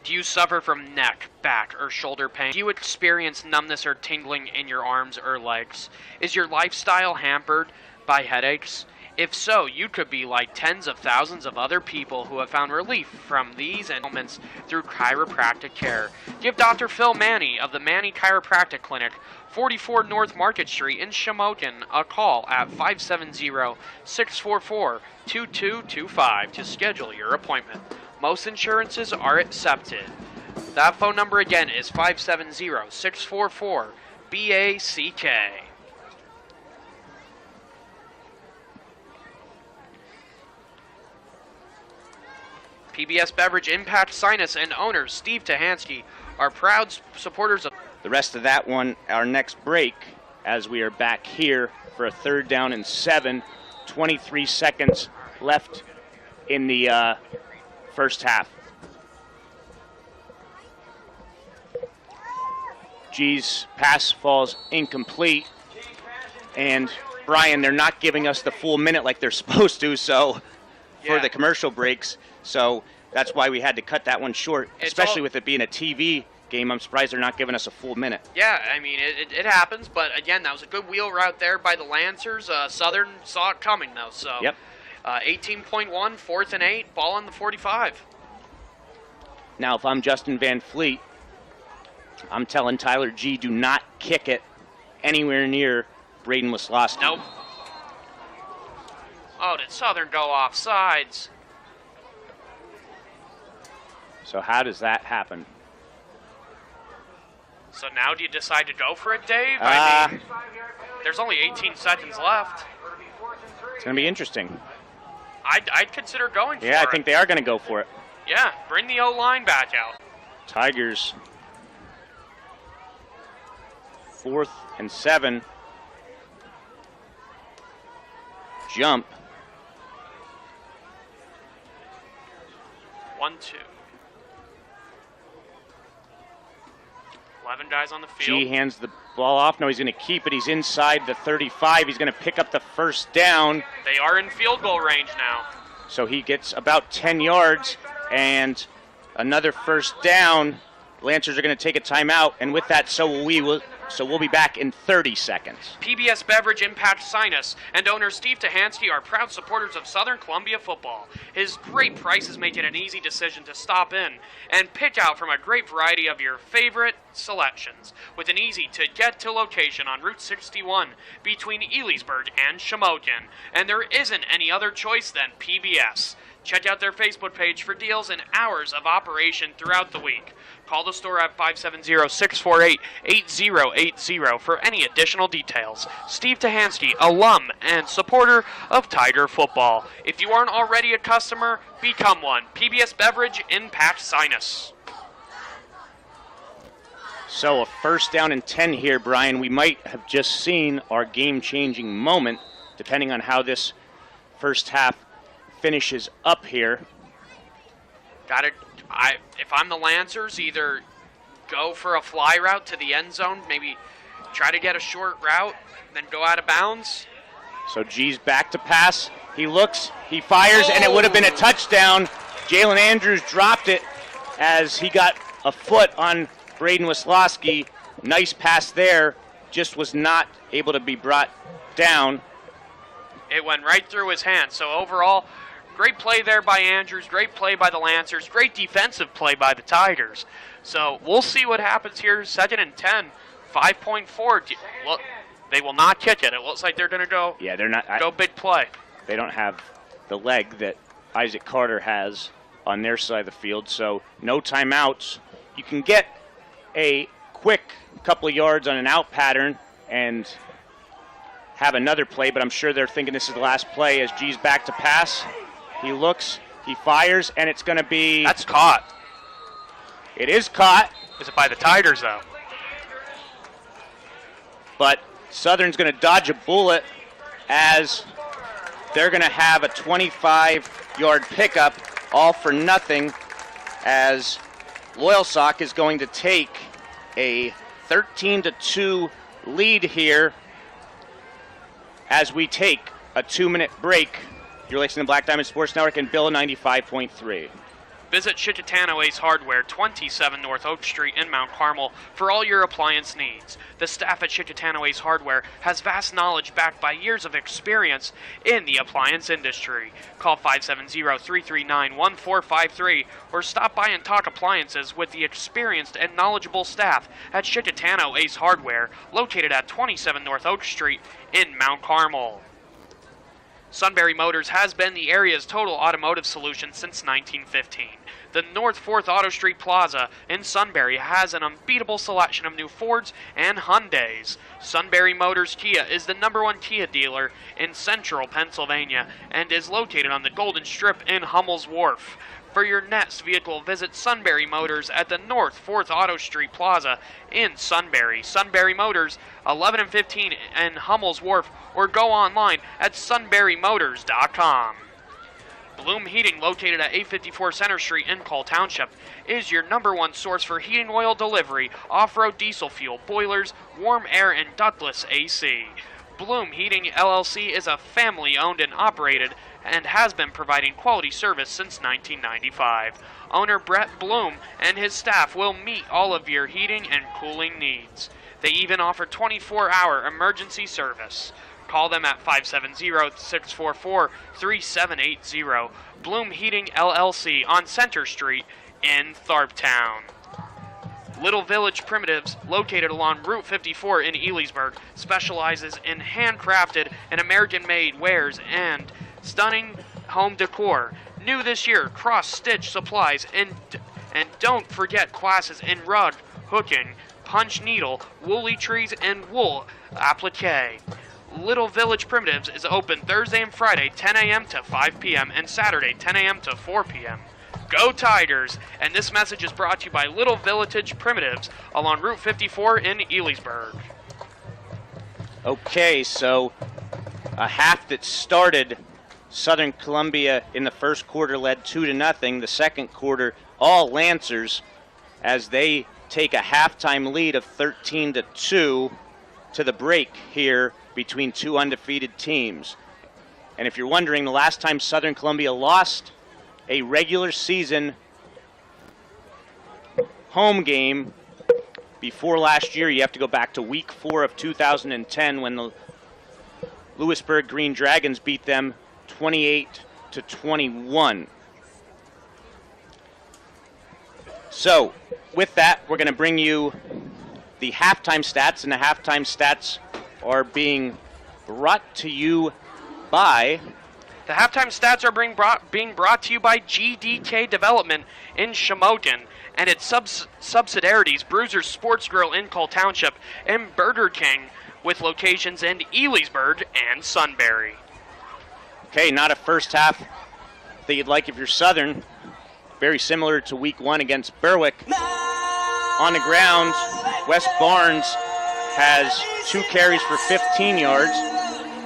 Do you suffer from neck, back, or shoulder pain? Do you experience numbness or tingling in your arms or legs? Is your lifestyle hampered by headaches? If so, you could be like tens of thousands of other people who have found relief from these ailments through chiropractic care. Give Dr. Phil Manny of the Manny Chiropractic Clinic, 44 North Market Street in Shamokin, a call at 570-644-2225 to schedule your appointment. Most insurances are accepted. That phone number again is 570-644-BACK. PBS Beverage Impact Sinus and owner Steve Tahansky are proud supporters of the rest of that one, our next break, as we are back here for a 3rd down and 7, 23 seconds left in the first half. G's pass falls incomplete, and Brian, they're not giving us the full minute like they're supposed to, so for the commercial breaks, so that's why we had to cut that one short, especially with it being a TV game. I'm surprised they're not giving us a full minute. Yeah, I mean, it happens, but again, that was a good wheel route there by the Lancers. Southern saw it coming, though, so 18.1, 4th and 8, ball on the 45. Now, if I'm Justin Van Fleet, I'm telling Tyler G, do not kick it anywhere near Braden Wisloski. Nope. Oh, did Southern go off sides? So how does that happen? So now do you decide to go for it, Dave? I mean, there's only 18 seconds left. It's going to be interesting. I'd consider going for it. Yeah, I think they are going to go for it. Yeah, bring the O-line back out. Tigers 4th and 7. Jump. 1-2. 11 guys on the field. G hands the ball off. No, he's going to keep it. He's inside the 35. He's going to pick up the first down. They are in field goal range now. So he gets about 10 yards and another first down. Lancers are going to take a timeout, and with that, so will we. So we'll be back in 30 seconds. PBS Beverage Impact Sinus and owner Steve Tahansky are proud supporters of Southern Columbia football. His great prices make it an easy decision to stop in and pick out from a great variety of your favorite selections with an easy-to-get-to location on Route 61 between Elysburg and Shamokin. And there isn't any other choice than PBS. Check out their Facebook page for deals and hours of operation throughout the week. Call the store at 570-648-8080 for any additional details. Steve Tahansky, alum and supporter of Tiger football. If you aren't already a customer, become one. PBS Beverage Impact Sinus. So a first down and 10 here, Brian. We might have just seen our game-changing moment, depending on how this first half finishes up here. If I'm the Lancers, either go for a fly route to the end zone, maybe try to get a short route, then go out of bounds. So G's back to pass. He looks, he fires, and it would have been a touchdown. Jalen Andrews dropped it as he got a foot on Braden Wislowski. Nice pass there, just was not able to be brought down. It went right through his hands. So overall, great play there by Andrews, great play by the Lancers, great defensive play by the Tigers. So we'll see what happens here. 2nd and 10, 5.4. Well, they will not kick it. It looks like they're going to go. Yeah, they're not. Go big play. They don't have the leg that Isaac Carter has on their side of the field. So no timeouts. You can get a quick couple of yards on an out pattern and have another play, but I'm sure they're thinking this is the last play as G's back to pass. He looks, he fires, and it's going to be... That's caught. It is caught. Is it by the Tigers, though? But Southern's going to dodge a bullet as they're going to have a 25-yard pickup, all for nothing, as Loyalsock is going to take a 13-2 lead here as we take a 2-minute break. You're listening to Black Diamond Sports Network and Bill 95.3. Visit Chickatano Ace Hardware, 27 North Oak Street in Mount Carmel for all your appliance needs. The staff at Chickatano Ace Hardware has vast knowledge backed by years of experience in the appliance industry. Call 570-339-1453 or stop by and talk appliances with the experienced and knowledgeable staff at Chickatano Ace Hardware, located at 27 North Oak Street in Mount Carmel. Sunbury Motors has been the area's total automotive solution since 1915. The North 4th Auto Street Plaza in Sunbury has an unbeatable selection of new Fords and Hyundais. Sunbury Motors Kia is the #1 Kia dealer in central Pennsylvania and is located on the Golden Strip in Hummel's Wharf. For your next vehicle, visit Sunbury Motors at the North 4th Auto Street Plaza in Sunbury. Sunbury Motors, 11 and 15 in Hummel's Wharf, or go online at sunburymotors.com. Bloom Heating, located at 854 Center Street in Cole Township, is your #1 source for heating oil delivery, off-road diesel fuel, boilers, warm air, and ductless AC. Bloom Heating LLC is a family-owned and operated and has been providing quality service since 1995. Owner Brett Bloom and his staff will meet all of your heating and cooling needs. They even offer 24-hour emergency service. Call them at 570-644-3780. Bloom Heating LLC on Center Street in Tharptown. Little Village Primitives, located along Route 54 in Elysburg, specializes in handcrafted and American-made wares and stunning home decor. New this year, cross-stitch supplies, and don't forget classes in rug, hooking, punch needle, woolly trees, and wool applique. Little Village Primitives is open Thursday and Friday, 10 a.m. to 5 p.m., and Saturday, 10 a.m. to 4 p.m. Go Tigers! And this message is brought to you by Little Village Primitives along Route 54 in Elysburg. Okay, so a half that started Southern Columbia in the first quarter led 2-0. The second quarter, all Lancers, as they take a halftime lead of 13-2 to the break here between two undefeated teams. And if you're wondering, the last time Southern Columbia lost a regular season home game before last year, you have to go back to week 4 of 2010 when the Lewisburg Green Dragons beat them 28-21. So, with that, we're going to bring you the halftime stats, and the halftime stats are being brought to you by... The halftime stats are being brought to you by GDK Development in Shamokin and its subsidiaries, Bruiser's Sports Grill in Cole Township and Burger King with locations in Elysburg and Sunbury. Okay, not a first half that you'd like if you're Southern. Very similar to week 1 against Berwick. On the ground, Wes Barnes has 2 carries for 15 yards.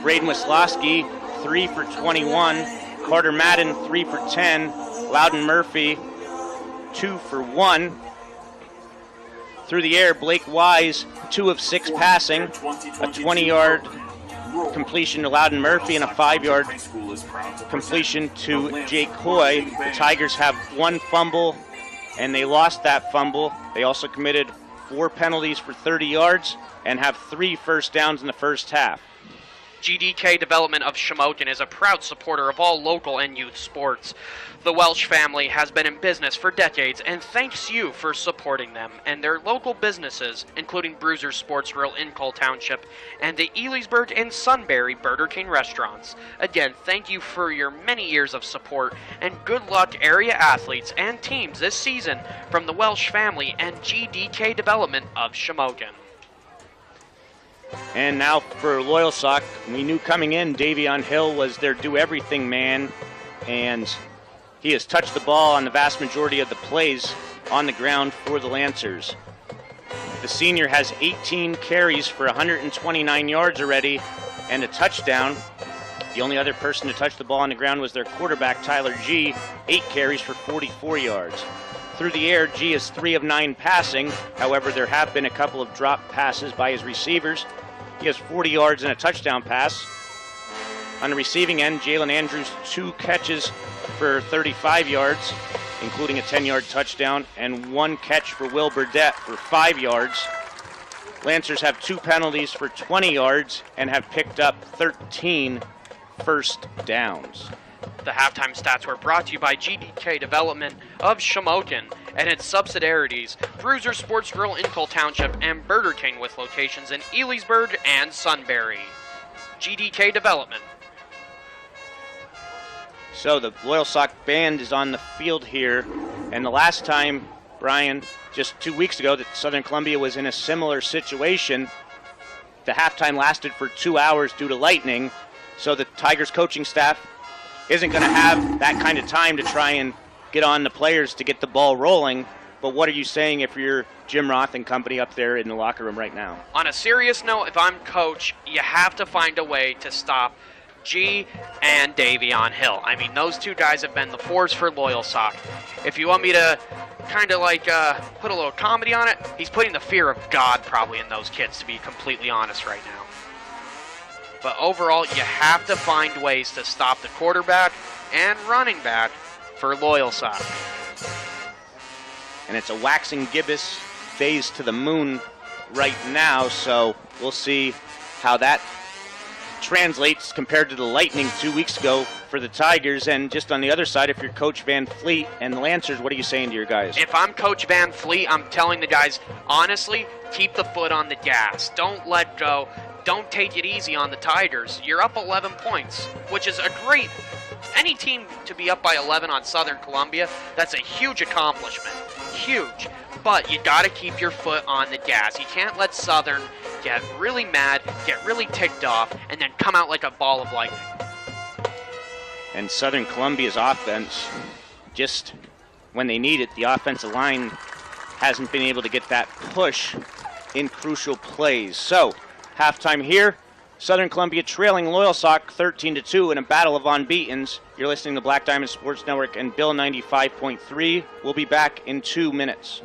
Braden Wisloski, 3 for 21. Carter Madden, 3 for 10. Loudon Murphy, 2 for 1. Through the air, Blake Wise, 2 of 6 passing. A 20-yard completion to Loudon Murphy and a 5-yard completion to Jake Coy. The Tigers have 1 fumble, and they lost that fumble. They also committed 4 penalties for 30 yards and have 3 first downs in the first half. GDK Development of Shamokin is a proud supporter of all local and youth sports. The Welsh family has been in business for decades and thanks you for supporting them and their local businesses, including Bruiser's Sports Grill in Cole Township and the Elysburg and Sunbury Burger King restaurants. Again, thank you for your many years of support and good luck area athletes and teams this season from the Welsh family and GDK Development of Shamokin. And now for Loyal Sock, we knew coming in Davion Hill was their do-everything man, and he has touched the ball on the vast majority of the plays on the ground for the Lancers. The senior has 18 carries for 129 yards already and a touchdown. The only other person to touch the ball on the ground was their quarterback, Tyler G., 8 carries for 44 yards. Through the air, G is 3 of 9 passing. However, there have been a couple of drop passes by his receivers. He has 40 yards and a touchdown pass. On the receiving end, Jalen Andrews, 2 catches for 35 yards, including a 10-yard touchdown, and 1 catch for Will Burdett for 5 yards. Lancers have 2 penalties for 20 yards and have picked up 13 first downs. The halftime stats were brought to you by GDK Development of Shamokin and its subsidiaries, Bruiser Sports Grill in Cole Township and Burger King with locations in Elysburg and Sunbury. GDK Development. So the Loyal Sock band is on the field here, and the last time, Brian, just 2 weeks ago, that Southern Columbia was in a similar situation, the halftime lasted for 2 hours due to lightning, so the Tigers coaching staff isn't going to have that kind of time to try and get on the players to get the ball rolling. But what are you saying if you're Jim Roth and company up there in the locker room right now? On a serious note, if I'm coach, you have to find a way to stop G and Davion Hill. I mean, those 2 guys have been the force for Loyal Sock. If you want me to kind of like put a little comedy on it, he's putting the fear of God probably in those kids, to be completely honest right now. But overall, you have to find ways to stop the quarterback and running back for Loyal Sock. And it's a waxing gibbous phase to the moon right now, so we'll see how that translates compared to the lightning 2 weeks ago for the Tigers. And just on the other side, if you're Coach Van Fleet and the Lancers, what are you saying to your guys? If I'm Coach Van Fleet, I'm telling the guys, honestly, keep the foot on the gas. Don't let go. Don't take it easy on the Tigers. You're up 11 points, which is a great... Any team to be up by 11 on Southern Columbia, that's a huge accomplishment. Huge. But you got to keep your foot on the gas. You can't let Southern get really mad, get really ticked off, and then come out like a ball of lightning. And Southern Columbia's offense just when they need it. The offensive line hasn't been able to get that push in crucial plays. So, halftime here. Southern Columbia trailing Loyalsock 13-2 in a battle of unbeatens. You're listening to Black Diamond Sports Network and Bill 95.3. We'll be back in 2 minutes.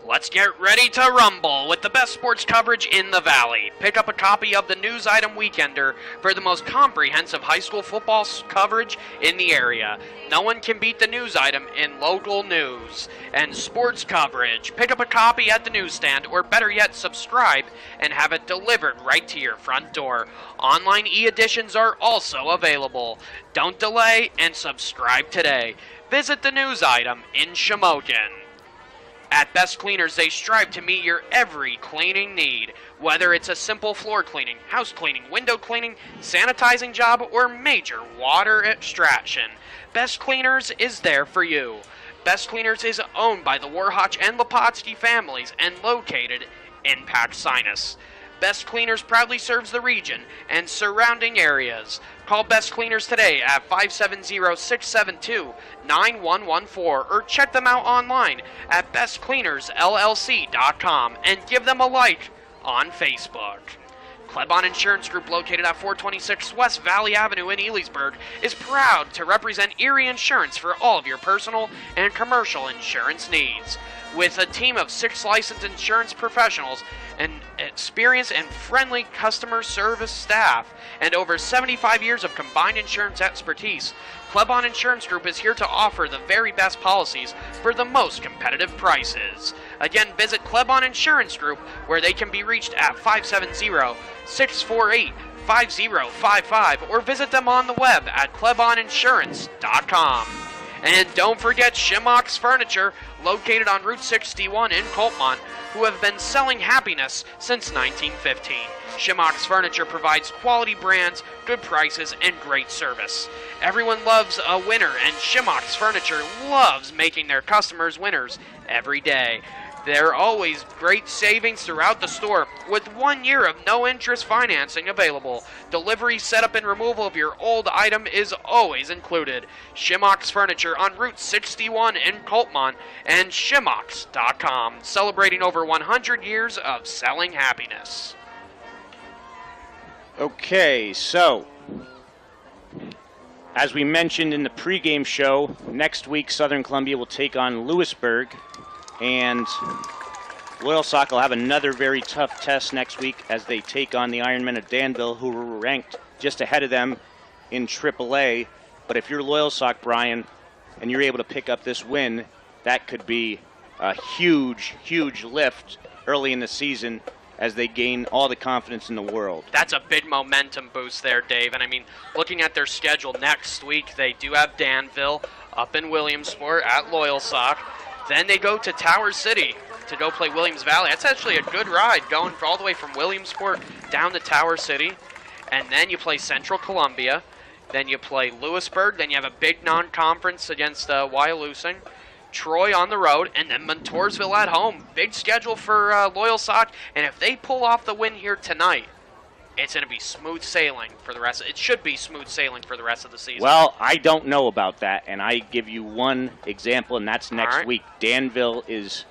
Let's get ready to rumble with the best sports coverage in the Valley. Pick up a copy of the News Item Weekender for the most comprehensive high school football coverage in the area. No one can beat the News Item in local news and sports coverage. Pick up a copy at the newsstand, or better yet, subscribe and have it delivered right to your front door. Online e-editions are also available. Don't delay and subscribe today. Visit the News Item in Shamokin. At Best Cleaners, they strive to meet your every cleaning need. Whether it's a simple floor cleaning, house cleaning, window cleaning, sanitizing job, or major water extraction, Best Cleaners is there for you. Best Cleaners is owned by the Warhotch and Lepotsky families and located in Pax-Sinus. Best Cleaners proudly serves the region and surrounding areas. Call Best Cleaners today at 570-672-9114 or check them out online at bestcleanersllc.com and give them a like on Facebook. Klebon Insurance Group, located at 426 West Valley Avenue in Elysburg, is proud to represent Erie Insurance for all of your personal and commercial insurance needs. With a team of 6 licensed insurance professionals, an experienced and friendly customer service staff, and over 75 years of combined insurance expertise, Klebon Insurance Group is here to offer the very best policies for the most competitive prices. Again, visit Klebon Insurance Group, where they can be reached at 570-648-5055, or visit them on the web at KlebonInsurance.com. And don't forget Shimock's Furniture, located on Route 61 in Coltmont, who have been selling happiness since 1915. Shimock's Furniture provides quality brands, good prices, and great service. Everyone loves a winner, and Shimock's Furniture loves making their customers winners every day. There are always great savings throughout the store, with 1 year of no-interest financing available. Delivery, setup, and removal of your old item is always included. Shimock's Furniture on Route 61 in Coltmont and Shimocks.com, celebrating over 100 years of selling happiness. Okay, so as we mentioned in the pregame show, next week Southern Columbia will take on Lewisburg. And Loyalsock will have another very tough test next week as they take on the Ironmen of Danville, who were ranked just ahead of them in AAA. But if you're Loyalsock, Brian, and you're able to pick up this win, that could be a huge, huge lift early in the season as they gain all the confidence in the world. That's a big momentum boost there, Dave. And I mean, looking at their schedule next week, they do have Danville up in Williamsport at Loyalsock. Then they go to Tower City to go play Williams Valley. That's actually a good ride, going all the way from Williamsport down to Tower City. And then you play Central Columbia. Then you play Lewisburg. Then you have a big non-conference against Wyalusing. Troy on the road, and then Montoursville at home. Big schedule for Loyalsock. And if they pull off the win here tonight, it's going to be smooth sailing for the rest. It should be smooth sailing for the rest of the season. Well, I don't know about that, and I give you one example, and that's next week. Danville is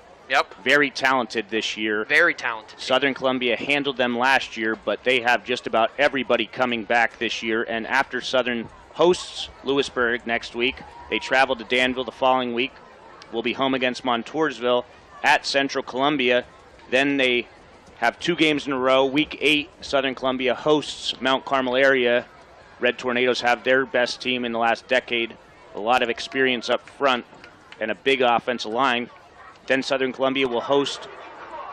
very talented this year. Very talented. Southern Columbia handled them last year, but they have just about everybody coming back this year. And after Southern hosts Lewisburg next week, they travel to Danville the following week. We'll be home against Montoursville at Central Columbia. Then they have 2 games in a row. Week 8, Southern Columbia hosts Mount Carmel area. Red Tornadoes have their best team in the last decade. A lot of experience up front and a big offensive line. Then Southern Columbia will host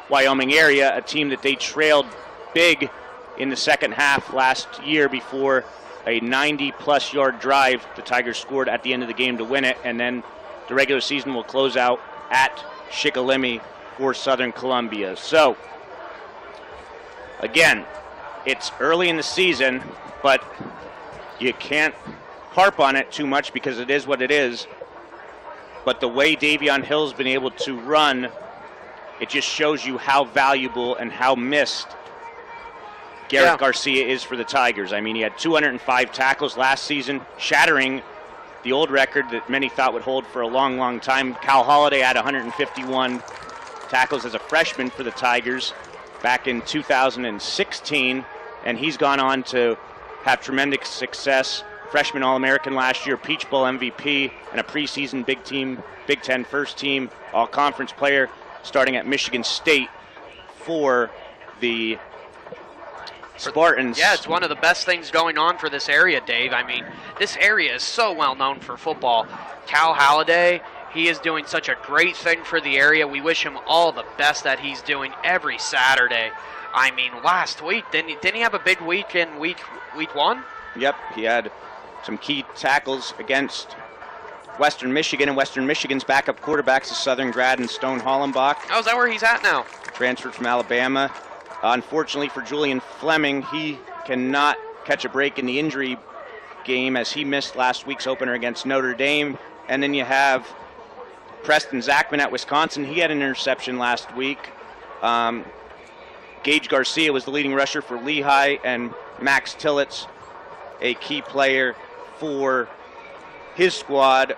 Wyoming area, a team that they trailed big in the second half last year before a 90-plus yard drive the Tigers scored at the end of the game to win it. And then the regular season will close out at Shikellamy for Southern Columbia. So, again, it's early in the season, but you can't harp on it too much because it is what it is. But the way Davion Hill's been able to run, it just shows you how valuable and how missed Garrett Garcia is for the Tigers. I mean, he had 205 tackles last season, shattering the old record that many thought would hold for a long, long time. Cal Holiday had 151 tackles as a freshman for the Tigers back in 2016, and he's gone on to have tremendous success. Freshman All-American last year, Peach Bowl MVP, and a preseason Big Ten first team All-Conference player, starting at Michigan State for the Spartans. Yeah, it's one of the best things going on for this area, Dave. I mean, this area is so well known for football. Cal Holiday, he is doing such a great thing for the area. We wish him all the best that he's doing every Saturday. I mean, last week, didn't he have a big week in week one? Yep, he had some key tackles against Western Michigan, and Western Michigan's backup quarterbacks is Southern grad and Stone Hollenbach. Oh, is that where he's at now? Transferred from Alabama. Unfortunately for Julian Fleming, he cannot catch a break in the injury game as he missed last week's opener against Notre Dame. And then you have Preston Zachman at Wisconsin. He had an interception last week. Gage Garcia was the leading rusher for Lehigh, and Max Tillett, a key player for his squad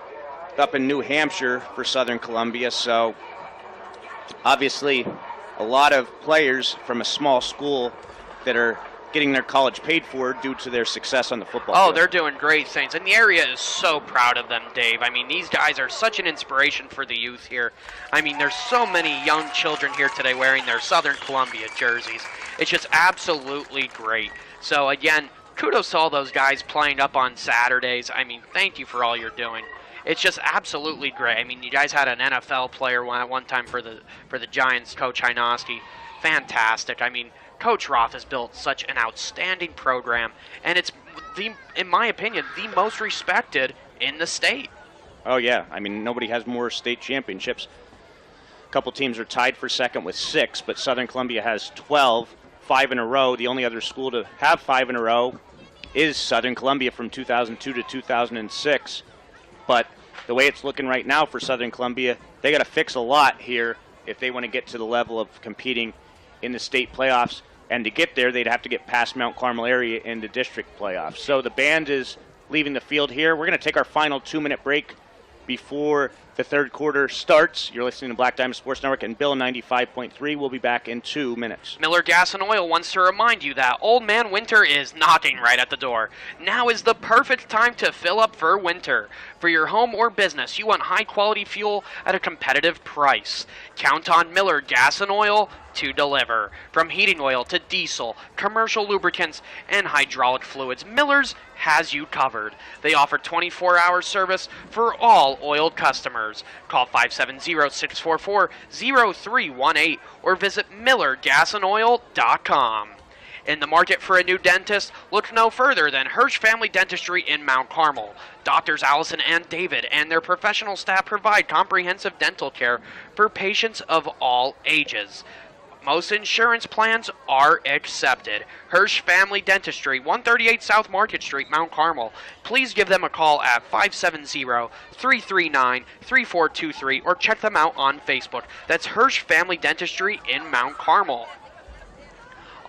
up in New Hampshire for Southern Columbia. So obviously a lot of players from a small school that are getting their college paid for due to their success on the football field. They're doing great things, and the area is so proud of them, Dave. I mean, these guys are such an inspiration for the youth here. I mean, there's so many young children here today wearing their Southern Columbia jerseys. It's just absolutely great. So again, kudos to all those guys playing up on Saturdays. I mean, thank you for all you're doing. It's just absolutely great. I mean, you guys had an NFL player at one time for the Giants, Coach Hynoski. Fantastic. I mean, Coach Roth has built such an outstanding program, and it's, in my opinion, the most respected in the state. Oh, yeah. I mean, nobody has more state championships. A couple teams are tied for second with 6, but Southern Columbia has 12, 5 in a row. The only other school to have 5 in a row is Southern Columbia from 2002 to 2006. But the way it's looking right now for Southern Columbia, they got to fix a lot here if they want to get to the level of competing in the state playoffs. And to get there, they'd have to get past Mount Carmel area in the district playoffs. So the band is leaving the field here. We're going to take our final 2-minute break before the third quarter starts. You're listening to Black Diamond Sports Network and Bill 95.3. We'll be back in 2 minutes. Miller Gas and Oil wants to remind you that Old Man Winter is knocking right at the door. Now is the perfect time to fill up for winter. For your home or business, you want high-quality fuel at a competitive price. Count on Miller Gas and Oil to deliver. From heating oil to diesel, commercial lubricants, and hydraulic fluids, Miller's has you covered. They offer 24-hour service for all oiled customers. Call 570-644-0318 or visit MillerGasandOil.com. In the market for a new dentist, look no further than Hersch Family Dentistry in Mount Carmel. Doctors Allison and David and their professional staff provide comprehensive dental care for patients of all ages. Most insurance plans are accepted. Hersch Family Dentistry, 138 South Market Street, Mount Carmel. Please give them a call at 570-339-3423 or check them out on Facebook. That's Hersch Family Dentistry in Mount Carmel.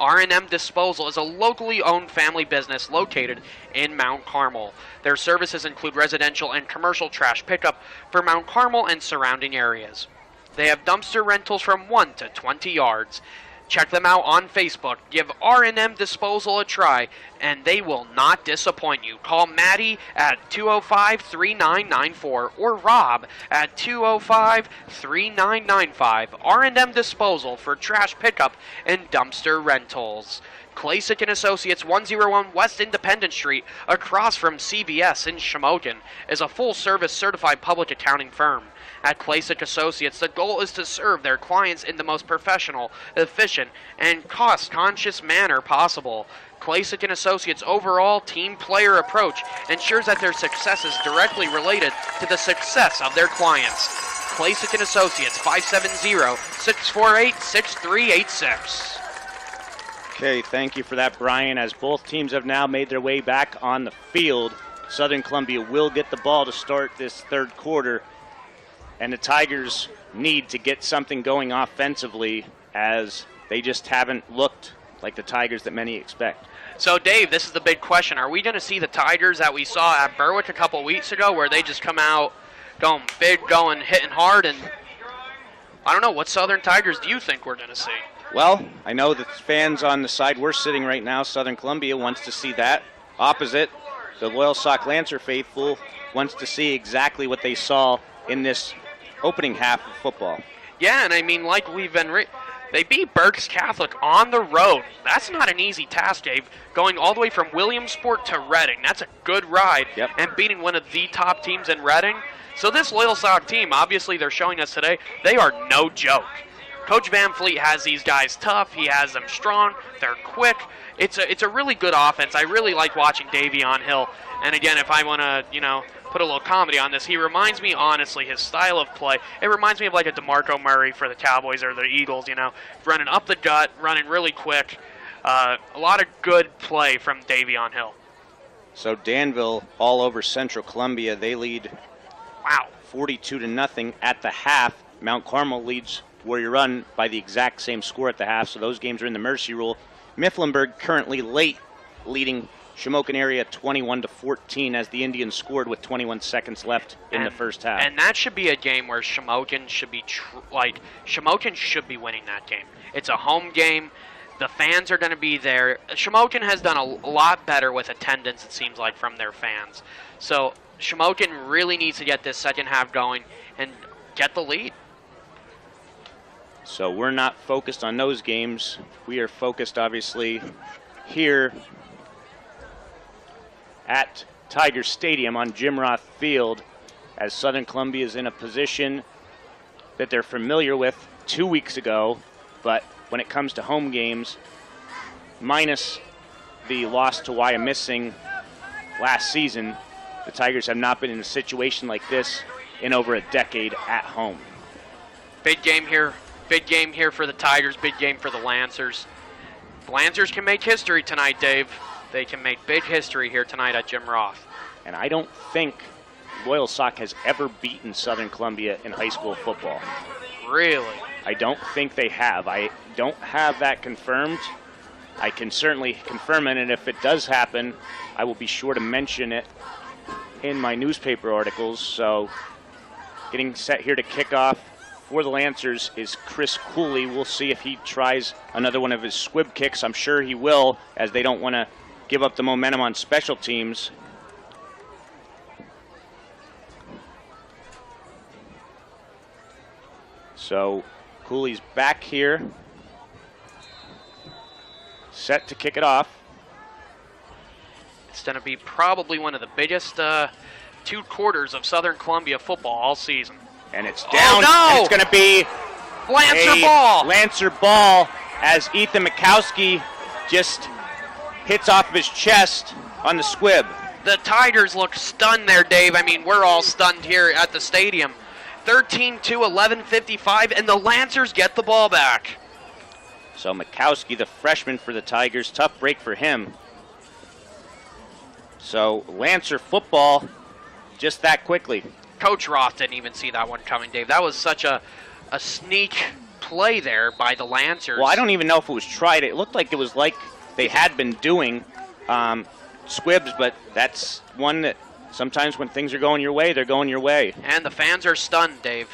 R&M Disposal is a locally owned family business located in Mount Carmel. Their services include residential and commercial trash pickup for Mount Carmel and surrounding areas. They have dumpster rentals from 1 to 20 yards. Check them out on Facebook. Give R&M Disposal a try, and they will not disappoint you. Call Maddie at 205-3994 or Rob at 205-3995. R&M Disposal for trash pickup and dumpster rentals. Klasick & Associates, 101 West Independent Street, across from CVS in Shamokin, is a full-service certified public accounting firm. At Klasick Associates, the goal is to serve their clients in the most professional, efficient, and cost-conscious manner possible. Klasick & Associates' overall team player approach ensures that their success is directly related to the success of their clients. Klasick & Associates, 570-648-6386. Okay, thank you for that, Brian. As both teams have now made their way back on the field, Southern Columbia will get the ball to start this third quarter, and the Tigers need to get something going offensively as they just haven't looked like the Tigers that many expect. So, Dave, this is the big question. Are we going to see the Tigers that we saw at Berwick a couple weeks ago where they just come out going big, going hitting hard? And I don't know, what Southern Tigers do you think we're going to see? Well, I know the fans on the side we're sitting right now, Southern Columbia, wants to see that. Opposite, the Loyal Sock Lancer faithful wants to see exactly what they saw in this opening half of football. Yeah, and I mean, like we've been... They beat Berks Catholic on the road. That's not an easy task, Dave. Going all the way from Williamsport to Reading. That's a good ride. Yep. And beating one of the top teams in Reading. So this Loyal Sock team, obviously they're showing us today, they are no joke. Coach Van Fleet has these guys tough. He has them strong. They're quick. It's a really good offense. I really like watching Davion Hill. And again, if I want to, put a little comedy on this, he reminds me, honestly, his style of play, it reminds me of like a DeMarco Murray for the Cowboys or the Eagles, running up the gut, running really quick. A lot of good play from Davion Hill. So Danville all over Central Columbia. They lead 42-0 at the half. Mount Carmel leads Warrior Run by the exact same score at the half, so those games are in the Mercy Rule. Mifflinburg currently late, leading Shamokin area 21-14 as the Indians scored with 21 seconds left in the first half. And that should be a game where Shamokin should be Shamokin should be winning that game. It's a home game. The fans are going to be there. Shamokin has done a lot better with attendance, it seems like, from their fans. So Shamokin really needs to get this second half going and get the lead. So we're not focused on those games. We are focused, obviously, here at Tiger Stadium on Jim Roth Field, as Southern Columbia is in a position that they're familiar with 2 weeks ago, but when it comes to home games, minus the loss to Wyomissing last season, the Tigers have not been in a situation like this in over a decade at home. Big game here. Big game here for the Tigers. Big game for the Lancers. The Lancers can make history tonight, Dave. They can make big history here tonight at Jim Roth. And I don't think Loyal Sock has ever beaten Southern Columbia in high school football. Really? I don't think they have. I don't have that confirmed. I can certainly confirm it, and if it does happen, I will be sure to mention it in my newspaper articles. So getting set here to kick off for the Lancers is Chris Cooley. We'll see if he tries another one of his squib kicks. I'm sure he will, as they don't want to give up the momentum on special teams. So Cooley's back here, set to kick it off. It's going to be probably one of the biggest 2 quarters of Southern Columbia football all season. And it's down. Oh, no! And it's going to be Lancer ball. Lancer ball as Ethan Mikowski just hits off of his chest on the squib. The Tigers look stunned there, Dave. I mean, we're all stunned here at the stadium. 13-2, 11:55, and the Lancers get the ball back. So Mikowski, the freshman for the Tigers, tough break for him. So Lancer football just that quickly. Coach Roth didn't even see that one coming, Dave. That was such a sneak play there by the Lancers. Well, I don't even know if it was tried. It looked like it was like they had been doing squibs, but that's one that sometimes when things are going your way, they're going your way. And the fans are stunned, Dave.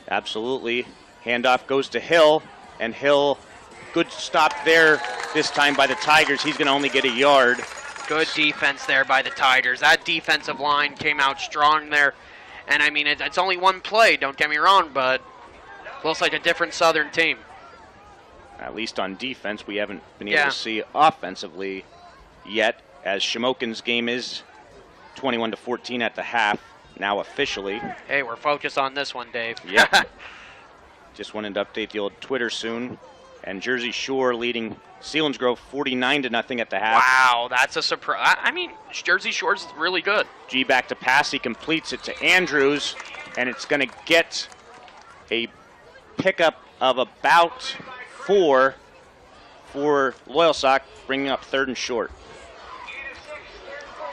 Absolutely. Handoff goes to Hill, and Hill, good stop there this time by the Tigers. He's going to only get a yard. Good defense there by the Tigers. That defensive line came out strong there. And, I mean, it's only one play, don't get me wrong, but looks like a different Southern team. At least on defense, we haven't been able to see offensively yet, as Shamokin's game is 21-14 at the half, now officially. Hey, we're focused on this one, Dave. Yep. Just wanted to update the old Twitter soon. And Jersey Shore leading Selinsgrove 49-0 at the half. Wow, that's a surprise. I mean, Jersey Shore's really good. G back to pass. He completes it to Andrews, and it's going to get a pickup of about 4 for Loyal Sock, bringing up 3rd and short.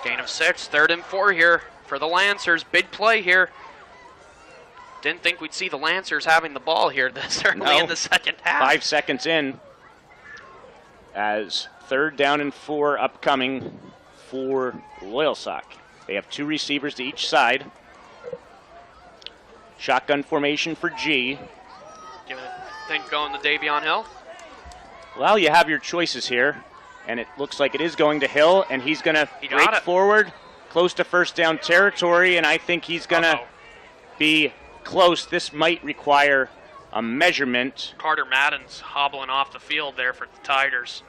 Gain of 6, 3rd and 4 here for the Lancers. Big play here. Didn't think we'd see the Lancers having the ball here this early in the second half. 5 seconds in. as 3rd down and 4 upcoming for Loyalsock. They have 2 receivers to each side. Shotgun formation for G. You think going to Davion Hill? Well, you have your choices here, and it looks like it is going to Hill, and he's going to break forward, close to 1st down territory, and I think he's going to be close. This might require a measurement. Carter Madden's hobbling off the field there for the Tigers.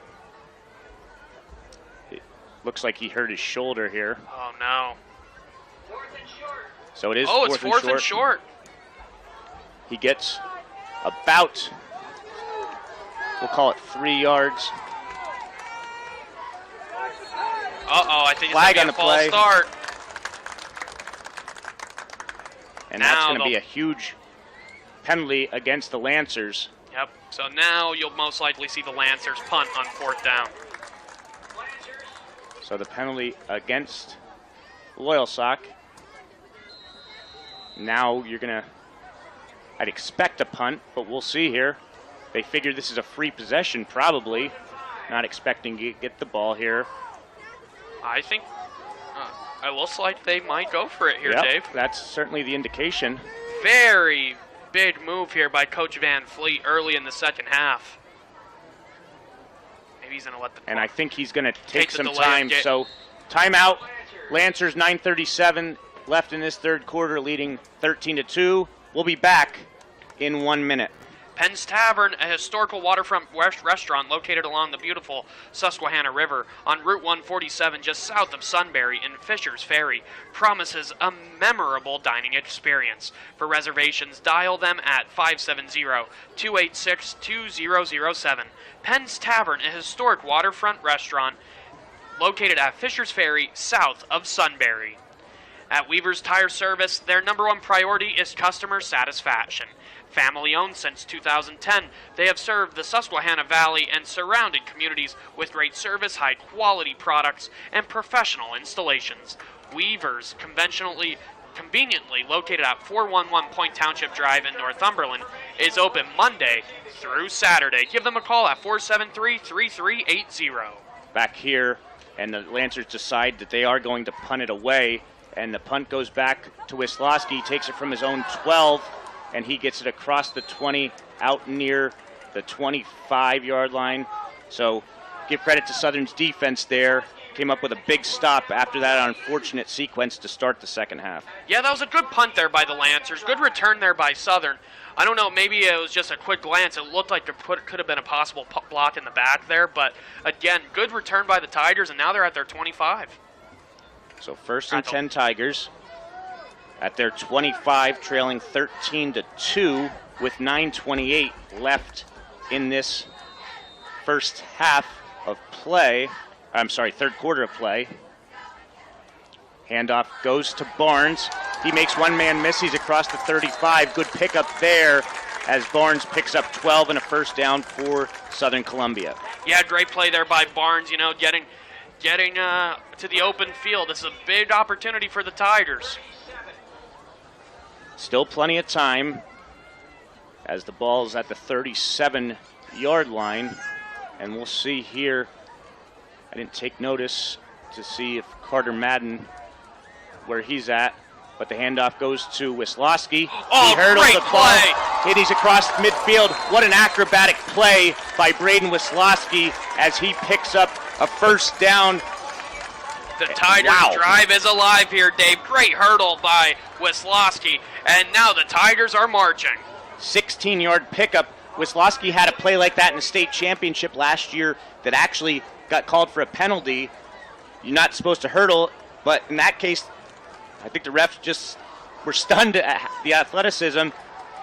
It looks like he hurt his shoulder here. Oh, no. 4th and short. So it is it's 4th and short. He gets about, we'll call it 3 yards. I think flag it's on the a false play. Start. And now that's going to be a huge penalty against the Lancers. Yep. So now you'll most likely see the Lancers punt on 4th down. So the penalty against Loyalsock. Now you're going to, I'd expect a punt, but we'll see here. They figure this is a free possession, probably. Not expecting to get the ball here. I think it looks like they might go for it here, Yep, Dave. That's certainly the indication. Very big move here by Coach Van Fleet early in the second half. Maybe he's going to let the And I think he's going to take some delay time. So timeout. Lancers 9:37 left in this 3rd quarter, leading 13-2. We'll be back in 1 minute. Penn's Tavern, a historical waterfront restaurant located along the beautiful Susquehanna River on Route 147 just south of Sunbury in Fisher's Ferry, promises a memorable dining experience. For reservations, dial them at 570-286-2007. Penn's Tavern, a historic waterfront restaurant located at Fisher's Ferry south of Sunbury. At Weaver's Tire Service, their #1 priority is customer satisfaction. Family owned since 2010, they have served the Susquehanna Valley and surrounding communities with great service, high quality products, and professional installations. Weaver's, conveniently located at 411 Point Township Drive in Northumberland, is open Monday through Saturday. Give them a call at 473-3380. Back here, and the Lancers decide that they are going to punt it away, and the punt goes back to Wisłowski. He takes it from his own 12, and he gets it across the 20 out near the 25-yard line. So give credit to Southern's defense there. Came up with a big stop after that unfortunate sequence to start the second half. Yeah, that was a good punt there by the Lancers. Good return there by Southern. I don't know, maybe it was just a quick glance. It looked like there could have been a possible block in the back there. But, again, good return by the Tigers, and now they're at their 25. So 1st and 10 Tigers at their 25, trailing 13-2 with 9:28 left in this first half of play. I'm sorry, 3rd quarter of play. Handoff goes to Barnes. He makes one man miss. He's across the 35. Good pickup there as Barnes picks up 12 and a 1st down for Southern Columbia. Yeah, great play there by Barnes, getting to the open field. This is a big opportunity for the Tigers. Still plenty of time as the ball is at the 37-yard line. And we'll see here. I didn't take notice to see if Carter Madden, where he's at. But the handoff goes to Wisłowski. Oh, he hurdles great the ball. play. And he's across midfield. What an acrobatic play by Braden Wisłowski as he picks up a 1st down. The Tigers' drive is alive here, Dave. Great hurdle by Wisłowski. And now the Tigers are marching. 16-yard pickup. Wisłowski had a play like that in the state championship last year that actually got called for a penalty. You're not supposed to hurdle, but in that case, I think the refs just were stunned at the athleticism,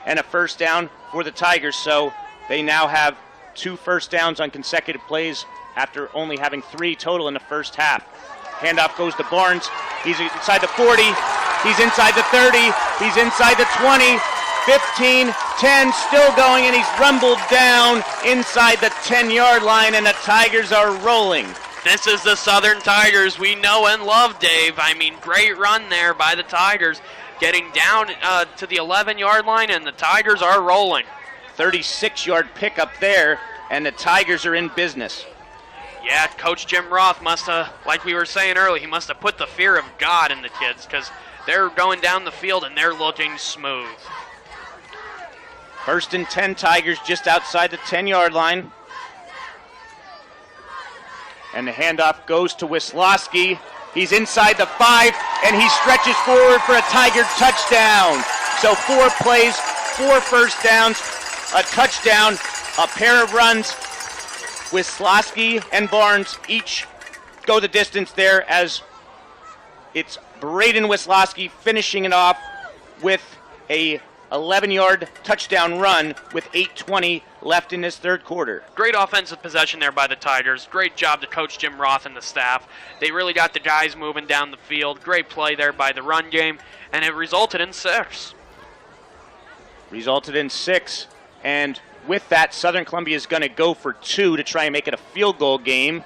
and a 1st down for the Tigers. So they now have 2 1st downs on consecutive plays after only having 3 total in the first half. Handoff goes to Barnes. He's inside the 40. He's inside the 30. He's inside the 20. 15, 10, still going, and he's rumbled down inside the 10-yard line, and the Tigers are rolling. This is the Southern Tigers we know and love, Dave. I mean, great run there by the Tigers, getting down to the 11-yard line, and the Tigers are rolling. 36-yard pickup there, and the Tigers are in business. Yeah, Coach Jim Roth must have, like we were saying earlier, he must have put the fear of God in the kids because they're going down the field and they're looking smooth. 1st and 10 Tigers just outside the 10-yard line. And the handoff goes to Wisłowski. He's inside the 5, and he stretches forward for a Tiger touchdown. So 4 plays, 4 first downs, a touchdown, a pair of runs. Wisłowski and Barnes each go the distance there as it's Braden Wisłowski finishing it off with a 11-yard touchdown run with 8:20 left in this third quarter. Great offensive possession there by the Tigers. Great job to Coach Jim Roth and the staff. They really got the guys moving down the field. Great play there by the run game, and it resulted in 6. Resulted in 6, and with that, Southern Columbia is going to go for 2 to try and make it a field goal game.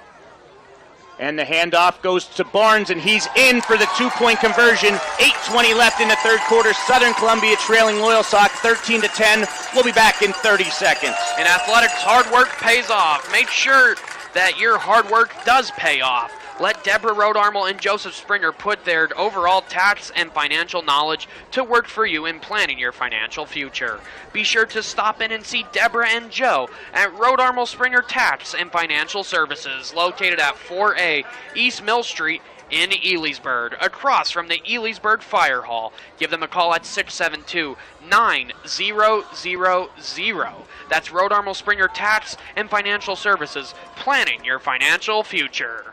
And the handoff goes to Barnes, and he's in for the 2-point conversion. 8:20 left in the third quarter. Southern Columbia trailing Loyalsock 13-10. We'll be back in 30 seconds. In athletics, hard work pays off. Make sure that your hard work does pay off. Let Deborah Rodarmel and Joseph Springer put their overall tax and financial knowledge to work for you in planning your financial future. Be sure to stop in and see Deborah and Joe at Rodarmel Springer Tax and Financial Services, located at 4A East Mill Street in Elysburg, across from the Elysburg Fire Hall. Give them a call at 672-9000. That's Rodarmel Springer Tax and Financial Services, planning your financial future.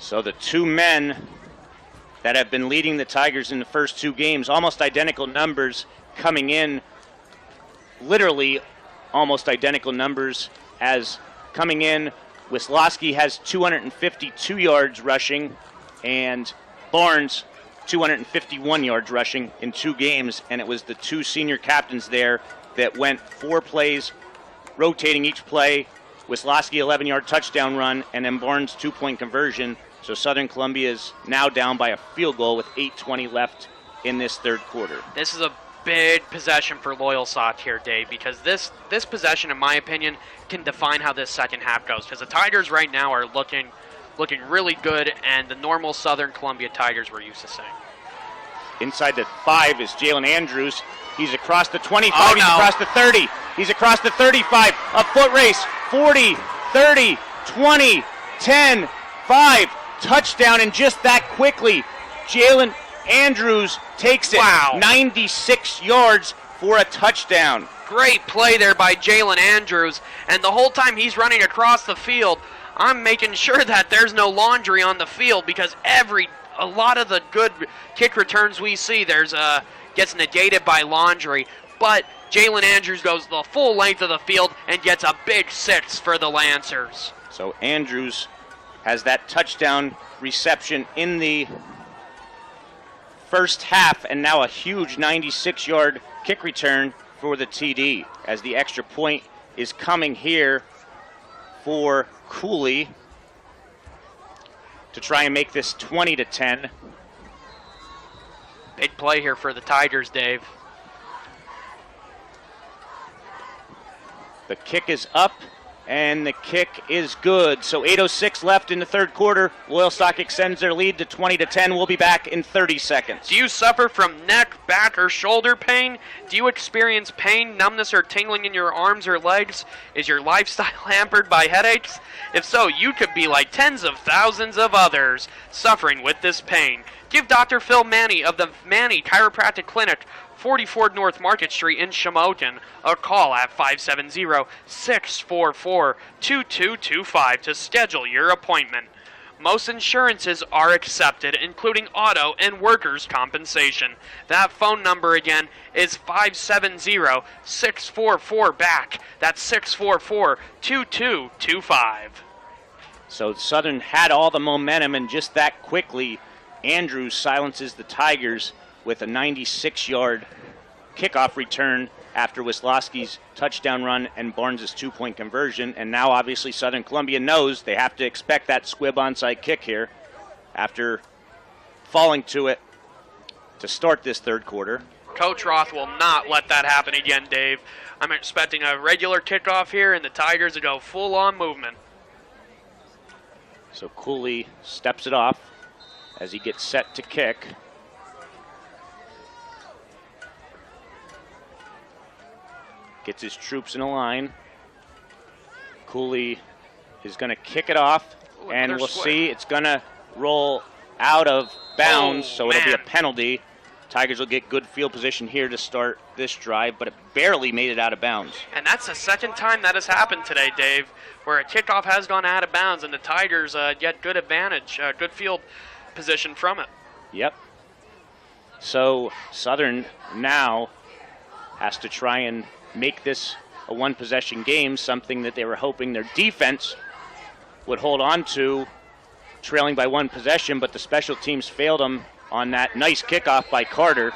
So the 2 men that have been leading the Tigers in the first 2 games, almost identical numbers coming in, literally almost identical numbers as coming in. Wisłowski has 252 yards rushing, and Barnes 251 yards rushing in 2 games, and it was the 2 senior captains there that went 4 plays, rotating each play. Wisłowski 11-yard touchdown run, and then Barnes 2-point conversion. So Southern Columbia is now down by a field goal with 8:20 left in this third quarter. This is a big possession for Loyalsock here, Dave, because this possession, in my opinion, can define how this second half goes. Because the Tigers right now are looking really good, and the normal Southern Columbia Tigers we're used to seeing. Inside the 5 is Jalen Andrews. He's across the 25. Oh, He's no. across the 30. He's across the 35. A foot race. 40, 30, 20, 10, 5. Touchdown, and just that quickly, Jalen Andrews takes it. Wow. 96 yards for a touchdown. Great play there by Jalen Andrews, and the whole time he's running across the field, I'm making sure that there's no laundry on the field, because a lot of the good kick returns we see, gets negated by laundry, but Jalen Andrews goes the full length of the field and gets a big 6 for the Lancers. So Andrews has that touchdown reception in the first half, and now a huge 96-yard kick return for the TD, as the extra point is coming here for Cooley to try and make this 20-10. Big play here for the Tigers, Dave. The kick is up, and the kick is good. So 8:06 left in the third quarter. Loyalsock extends their lead to 20-10. We'll be back in 30 seconds. Do you suffer from neck, back, or shoulder pain? Do you experience pain, numbness, or tingling in your arms or legs? Is your lifestyle hampered by headaches? If so, you could be like tens of thousands of others suffering with this pain. Give Dr. Phil Manny of the Manny Chiropractic Clinic, 44 North Market Street in Shamokin, a call at 570-644-2225 to schedule your appointment. Most insurances are accepted, including auto and workers' compensation. That phone number again is 570-644-BACK. That's 644-2225. So Southern had all the momentum, and just that quickly, Andrews silences the Tigers with a 96-yard kickoff return after Wisłowski's touchdown run and Barnes' 2-point conversion. And now obviously Southern Columbia knows they have to expect that squib onside kick here after falling to it to start this third quarter. Coach Roth will not let that happen again, Dave. I'm expecting a regular kickoff here and the Tigers to go full-on movement. So Cooley steps it off as he gets set to kick. Gets his troops in a line. Cooley is going to kick it off, and we'll see it's going to roll out of bounds, so it'll be a penalty. Tigers will get good field position here to start this drive, but it barely made it out of bounds. And that's the second time that has happened today, Dave, where a kickoff has gone out of bounds, and the Tigers get good advantage, good field position from it. Yep. So Southern now has to try and make this a one-possession game, something that they were hoping their defense would hold on to, trailing by one possession, but the special teams failed them on that nice kickoff by Carter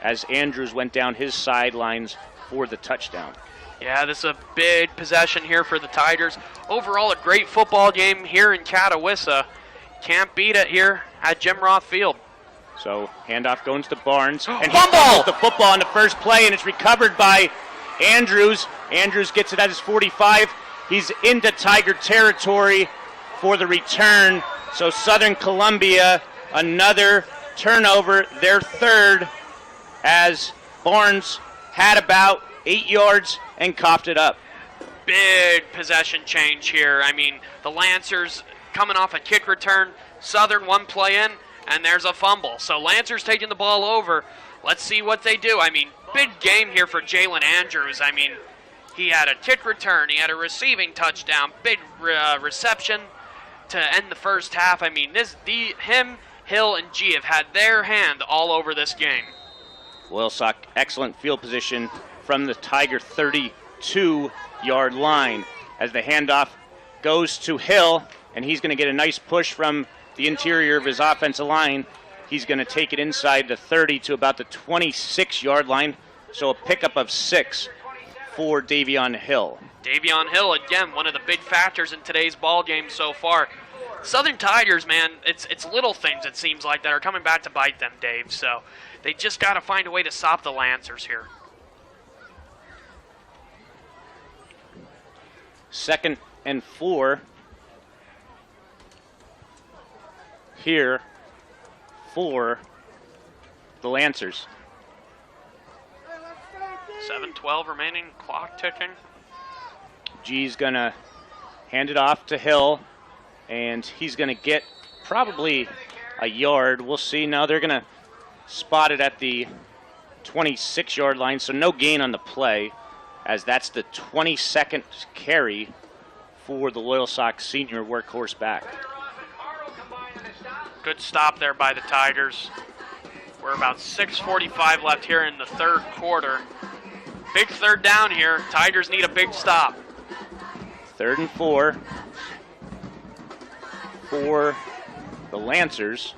as Andrews went down his sidelines for the touchdown. Yeah, this is a big possession here for the Tigers. Overall, a great football game here in Catawissa. Can't beat it here at Jim Roth Field. So handoff goes to Barnes, and he Fumble! fumbles the football on the first play, and it's recovered by Andrews. Andrews gets it at his 45. He's into Tiger territory for the return. So Southern Columbia, another turnover, their third, as Barnes had about 8 yards and coughed it up. Big possession change here. I mean, the Lancers coming off a kick return, Southern one play in, and there's a fumble. So Lancers taking the ball over. Let's see what they do. I mean, big game here for Jalen Andrews. I mean, he had a kick return, he had a receiving touchdown, big reception to end the first half. I mean, him, Hill, and G have had their hand all over this game. Loyalsock, excellent field position from the Tiger 32-yard line as the handoff goes to Hill, and he's going to get a nice push from the interior of his offensive line. He's going to take it inside the 30 to about the 26-yard line, so a pickup of 6 for Davion Hill. Davion Hill, again, one of the big factors in today's ball game so far. Southern Tigers, man, it's little things, it seems like, that are coming back to bite them, Dave. So they just got to find a way to stop the Lancers here. 2nd and 4 here for the Lancers. 7:12 remaining, clock ticking. G's going to hand it off to Hill, and he's going to get probably a yard. We'll see. Now they're going to spot it at the 26-yard line, so no gain on the play, as that's the 22nd carry for the Loyalsock senior workhorse back. Good stop there by the Tigers. We're about 6:45 left here in the third quarter. Big third down here. Tigers need a big stop. 3rd and 4 for the Lancers.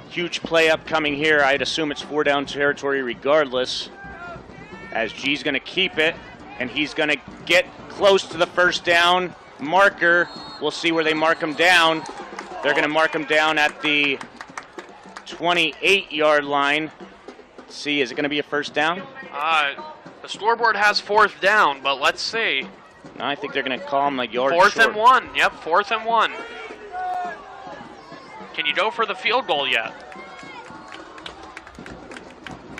Huge play upcoming here. I'd assume it's 4-down territory regardless, as G's going to keep it, and he's going to get close to the first down marker. We'll see where they mark him down. They're going to mark him down at the 28-yard line. Let's see, is it going to be a first down? The scoreboard has 4th down, but let's see. No, I think they're going to call him a yard 4th short. and 1. Yep, 4th and 1. Can you go for the field goal yet?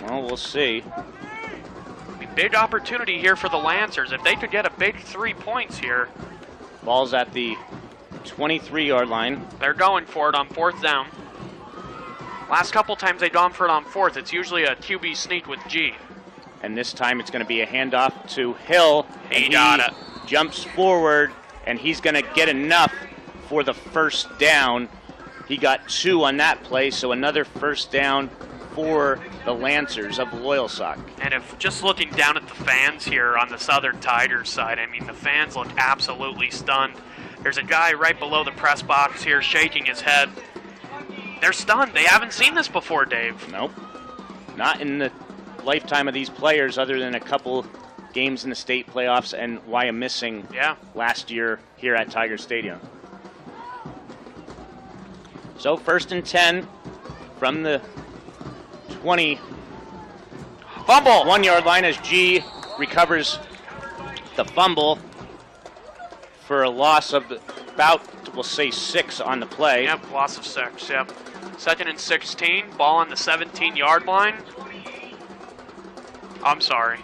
Well, we'll see. Big opportunity here for the Lancers. If they could get a big 3 points here. Ball's at the 23-yard line. They're going for it on 4th down. Last couple times they've gone for it on 4th. It's usually a QB sneak with G. And this time it's going to be a handoff to Hill. He and got it. Jumps forward, and he's going to get enough for the first down. He got 2 on that play, so another first down for the Lancers of Loyalsock. And if just looking down at the fans here on the Southern Tigers side, I mean, the fans look absolutely stunned. There's a guy right below the press box here shaking his head. They're stunned. They haven't seen this before, Dave. Nope. Not in the lifetime of these players, other than a couple games in the state playoffs and Waya missing last year here at Tiger Stadium. So 1st and 10 from the 20. Fumble! 1-yard line as G recovers the fumble. for a loss of about, we'll say, 6 on the play. Yep, loss of 6, yep. 2nd and 16, ball on the 17-yard line. I'm sorry.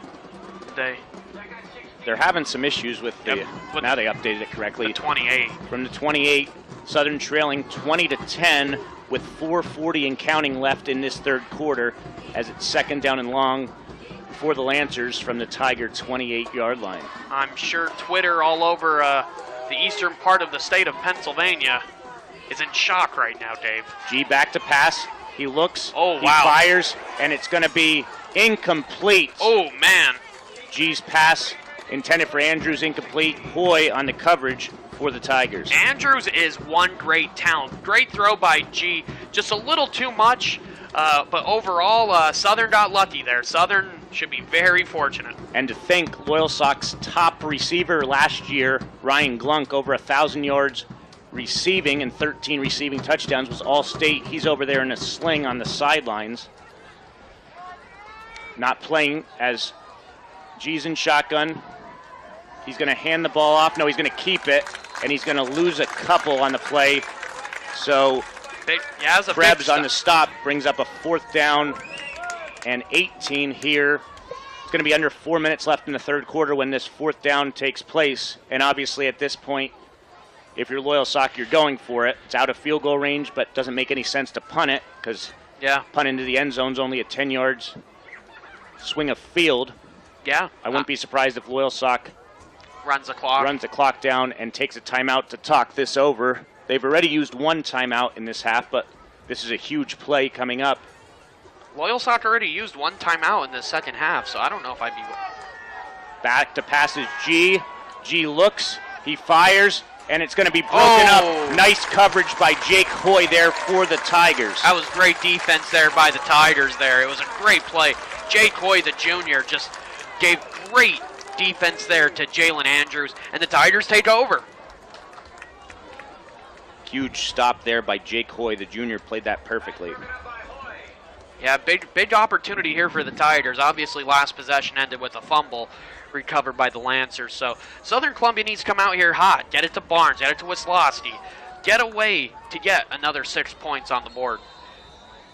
They're having some issues with the, now they updated it correctly. The 28. From the 28, Southern trailing 20-10 with 4:40 and counting left in this third quarter as it's 2nd down and long for the Lancers from the Tiger 28-yard line. I'm sure Twitter all over the eastern part of the state of Pennsylvania is in shock right now, Dave. G back to pass. He looks. Oh, he wow. fires, and it's going to be incomplete. Oh, man. G's pass intended for Andrews, incomplete. Hoy on the coverage for the Tigers. Andrews is one great talent. Great throw by G. Just a little too much, but overall, Southern got lucky there. Southern should be very fortunate. And to think, Loyal Sox top receiver last year, Ryan Glunk, over 1,000 yards receiving and 13 receiving touchdowns, was All-State. He's over there in a sling on the sidelines. Not playing as G's in shotgun. He's going to hand the ball off. No, he's going to keep it, and he's going to lose a couple on the play. So Krebs on the stop brings up a 4th down and 18 here. It's going to be under 4 minutes left in the third quarter when this 4th down takes place. And obviously at this point, if you're Loyal Sox, you're going for it. It's out of field goal range, but doesn't make any sense to punt it because punt into the end zone's only at 10 yards swing of field. Yeah. I wouldn't be surprised if Loyal Sox runs the clock down and takes a timeout to talk this over. They've already used one timeout in this half, but this is a huge play coming up. Loyal Sox already used one timeout in the second half, so I don't know if I'd be... Back to passes G. G looks, he fires, and it's going to be broken up. Nice coverage by Jake Hoy there for the Tigers. That was great defense there by the Tigers there. It was a great play. Jake Hoy, the junior, just gave great defense there to Jalen Andrews, and the Tigers take over. Huge stop there by Jake Hoy. The junior played that perfectly. Yeah, big opportunity here for the Tigers. Obviously, last possession ended with a fumble recovered by the Lancers. So Southern Columbia needs to come out here hot. Get it to Barnes. Get it to Wisloski. Get away to get another 6 points on the board.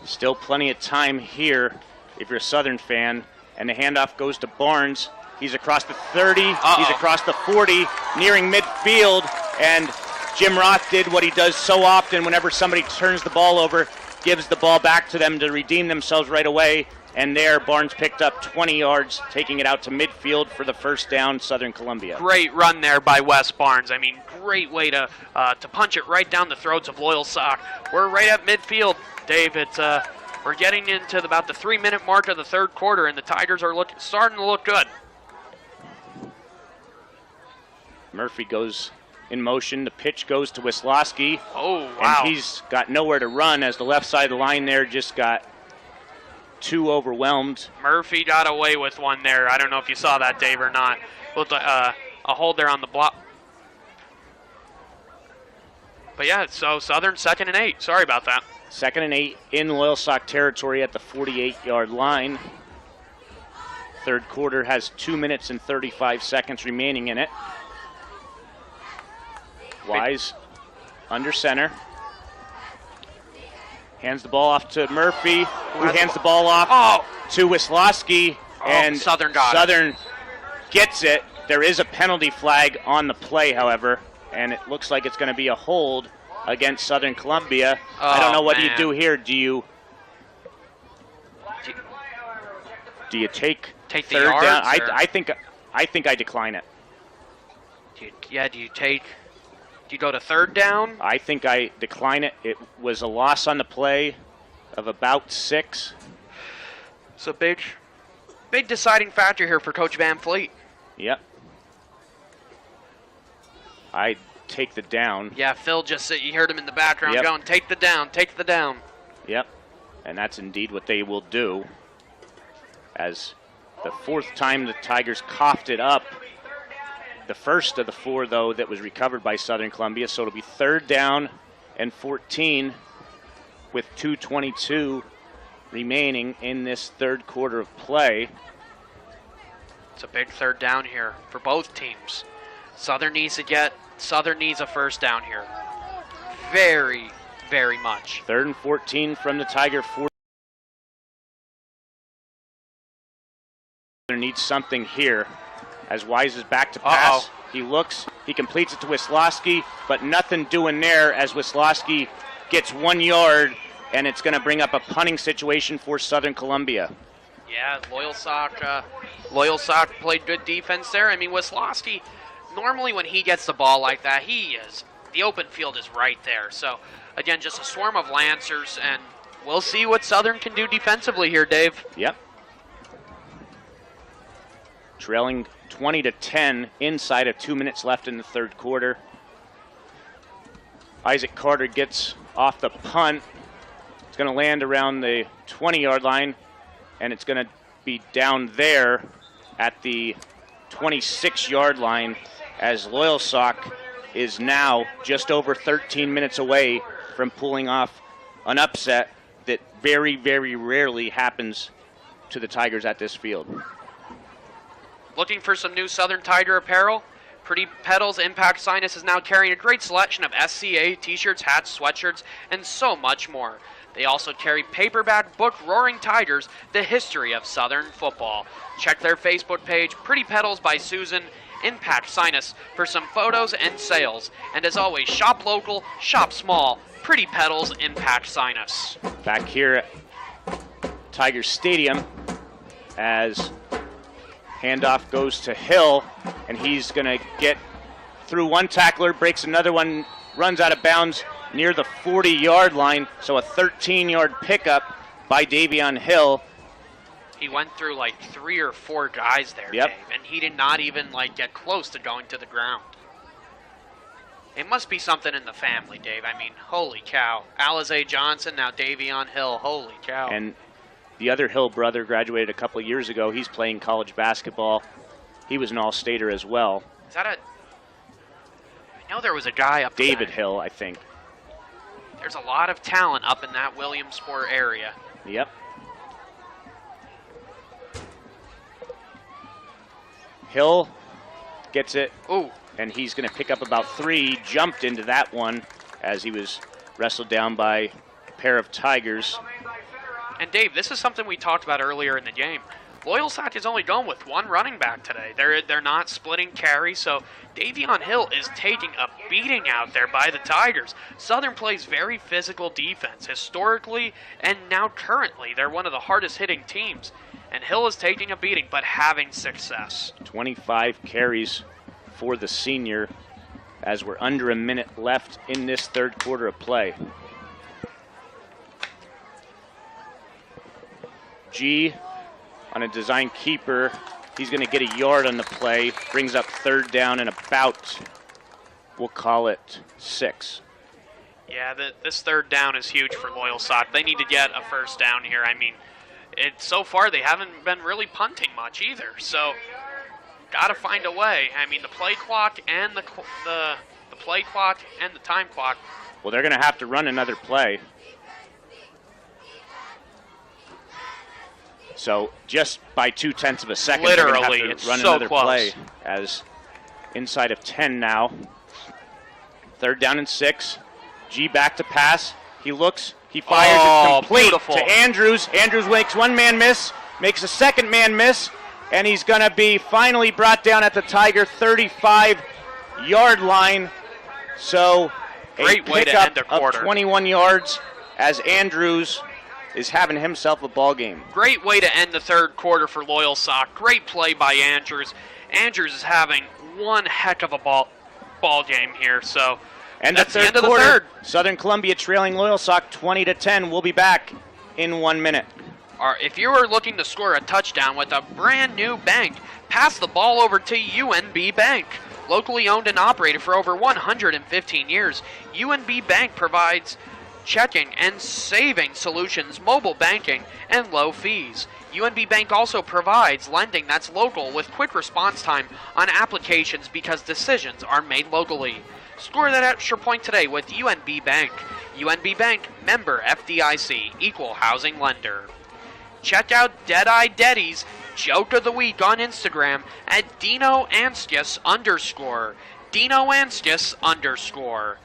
Still plenty of time here if you're a Southern fan. And the handoff goes to Barnes. He's across the 30. He's across the 40, nearing midfield. And Jim Roth did what he does so often whenever somebody turns the ball over, gives the ball back to them to redeem themselves right away. And there, Barnes picked up 20 yards, taking it out to midfield for the 1st down, Southern Columbia. Great run there by Wes Barnes. I mean, great way to punch it right down the throats of Loyal Sox. We're right at midfield, Dave. We're getting into about the 3-minute mark of the third quarter, and the Tigers are starting to look good. Murphy goes in motion. The pitch goes to Wisloski. Oh, wow. And he's got nowhere to run as the left side of the line there just got too overwhelmed. Murphy got away with one there. I don't know if you saw that, Dave, or not. With a hold there on the block. But yeah, so Southern 2nd and 8. Sorry about that. 2nd and 8 in Loyal Sox territory at the 48-yard line. Third quarter has 2 minutes and 35 seconds remaining in it. Wise under center. Hands the ball off to Murphy, who hands the ball off to Wisloski, and Southern gets it. There is a penalty flag on the play, however, and it looks like it's going to be a hold against Southern Columbia. I don't know what you do here. Do you take the third yards, down? or? I think I decline it. Do you go to 3rd down? I think I decline it. It was a loss on the play of about 6. It's a big deciding factor here for Coach Van Fleet. Yep. I take the down. Yeah, Phil you heard him in the background going, take the down. Yep. And that's indeed what they will do. As the 4th time the Tigers coughed it up. The first of the 4, though, that was recovered by Southern Columbia. So it'll be 3rd down and 14 with 2:22 remaining in this third quarter of play. It's a big 3rd down here for both teams. Southern needs to get Southern needs a first down here. Very, very much. 3rd and 14 from the Tiger 40. Needs something here as Wise is back to pass. He looks, he completes it to Wisłowski, but nothing doing there as Wisłowski gets 1 yard, and it's going to bring up a punting situation for Southern Columbia. Yeah, Loyal Sock played good defense there. I mean, Wisłowski, normally when he gets the ball like that, the open field is right there. So, again, just a swarm of Lancers, and we'll see what Southern can do defensively here, Dave. Yep. Trailing 20-10 inside of 2 minutes left in the 3rd quarter. Isaac Carter gets off the punt. It's going to land around the 20-yard line, and it's going to be down there at the 26-yard line as Loyal Sock is now just over 13 minutes away from pulling off an upset that very, very rarely happens to the Tigers at this field. Looking for some new Southern Tiger apparel? Pretty Petals Impact Sinus is now carrying a great selection of SCA t-shirts, hats, sweatshirts, and so much more. They also carry paperback book Roaring Tigers, The History of Southern Football. Check their Facebook page, Pretty Petals by Susan, Impact Sinus, for some photos and sales. And as always, shop local, shop small, Pretty Petals Impact Sinus. Back here at Tiger Stadium as handoff goes to Hill, and he's going to get through one tackler, breaks another one, runs out of bounds near the 40-yard line, so a 13-yard pickup by Davion Hill. He went through like 3 or 4 guys there, Yep. Dave, and he did not even get close to going to the ground. It must be something in the family, Dave. I mean, holy cow. Alize Johnson, now Davion Hill, holy cow. And the other Hill brother graduated a couple of years ago. He's playing college basketball. He was an All-Stater as well. Is that I know there was a guy up David there. Hill, I think. There's a lot of talent up in that Williamsport area. Yep. Hill gets it. Ooh. And he's going to pick up about 3. Jumped into that one as he was wrestled down by a pair of Tigers. And Dave, this is something we talked about earlier in the game. Loyal Sock is only going with 1 running back today. They're not splitting carry, so Davion Hill is taking a beating out there by the Tigers. Southern plays very physical defense. Historically and now currently, they're one of the hardest hitting teams. And Hill is taking a beating, but having success. 25 carries for the senior as we're under a minute left in this 3rd quarter of play. G on a design keeper. He's going to get a yard on the play. Brings up 3rd down and about, we'll call it 6. Yeah, this 3rd down is huge for Loyal Sock. They need to get a first down here. I mean, so far they haven't been really punting much either. So, got to find a way. I mean, the play clock and the play clock and the time clock. Well, they're going to have to run another play. So just by 0.2 of a second, literally, they're going to have it's to run so another close. play as inside of 10 now. 3rd down and 6. G back to pass. He looks. He fires it complete beautiful. to Andrews. Andrews makes 1 man miss, makes a 2nd man miss, and he's going to be finally brought down at the Tiger 35-yard line. So great a way to pickup end a quarter. of 21 yards as Andrews is having himself a ball game. Great way to end the 3rd quarter for Loyal Sock. Great play by Andrews. Andrews is having one heck of a ball game here. So and that's the the end third of the quarter, 3rd. Southern Columbia trailing Loyal Sock 20-10. We'll be back in 1 minute. If you are looking to score a touchdown with a brand new bank, pass the ball over to UNB Bank. Locally owned and operated for over 115 years, UNB Bank provides checking and saving solutions, mobile banking, and low fees. UNB Bank also provides lending that's local with quick response time on applications because decisions are made locally. Score that extra point today with UNB Bank. UNB Bank, member FDIC, equal housing lender. Check out Deadeye Deddy's Joke of the Week on Instagram at Dino Anskius _. Dinoanskis _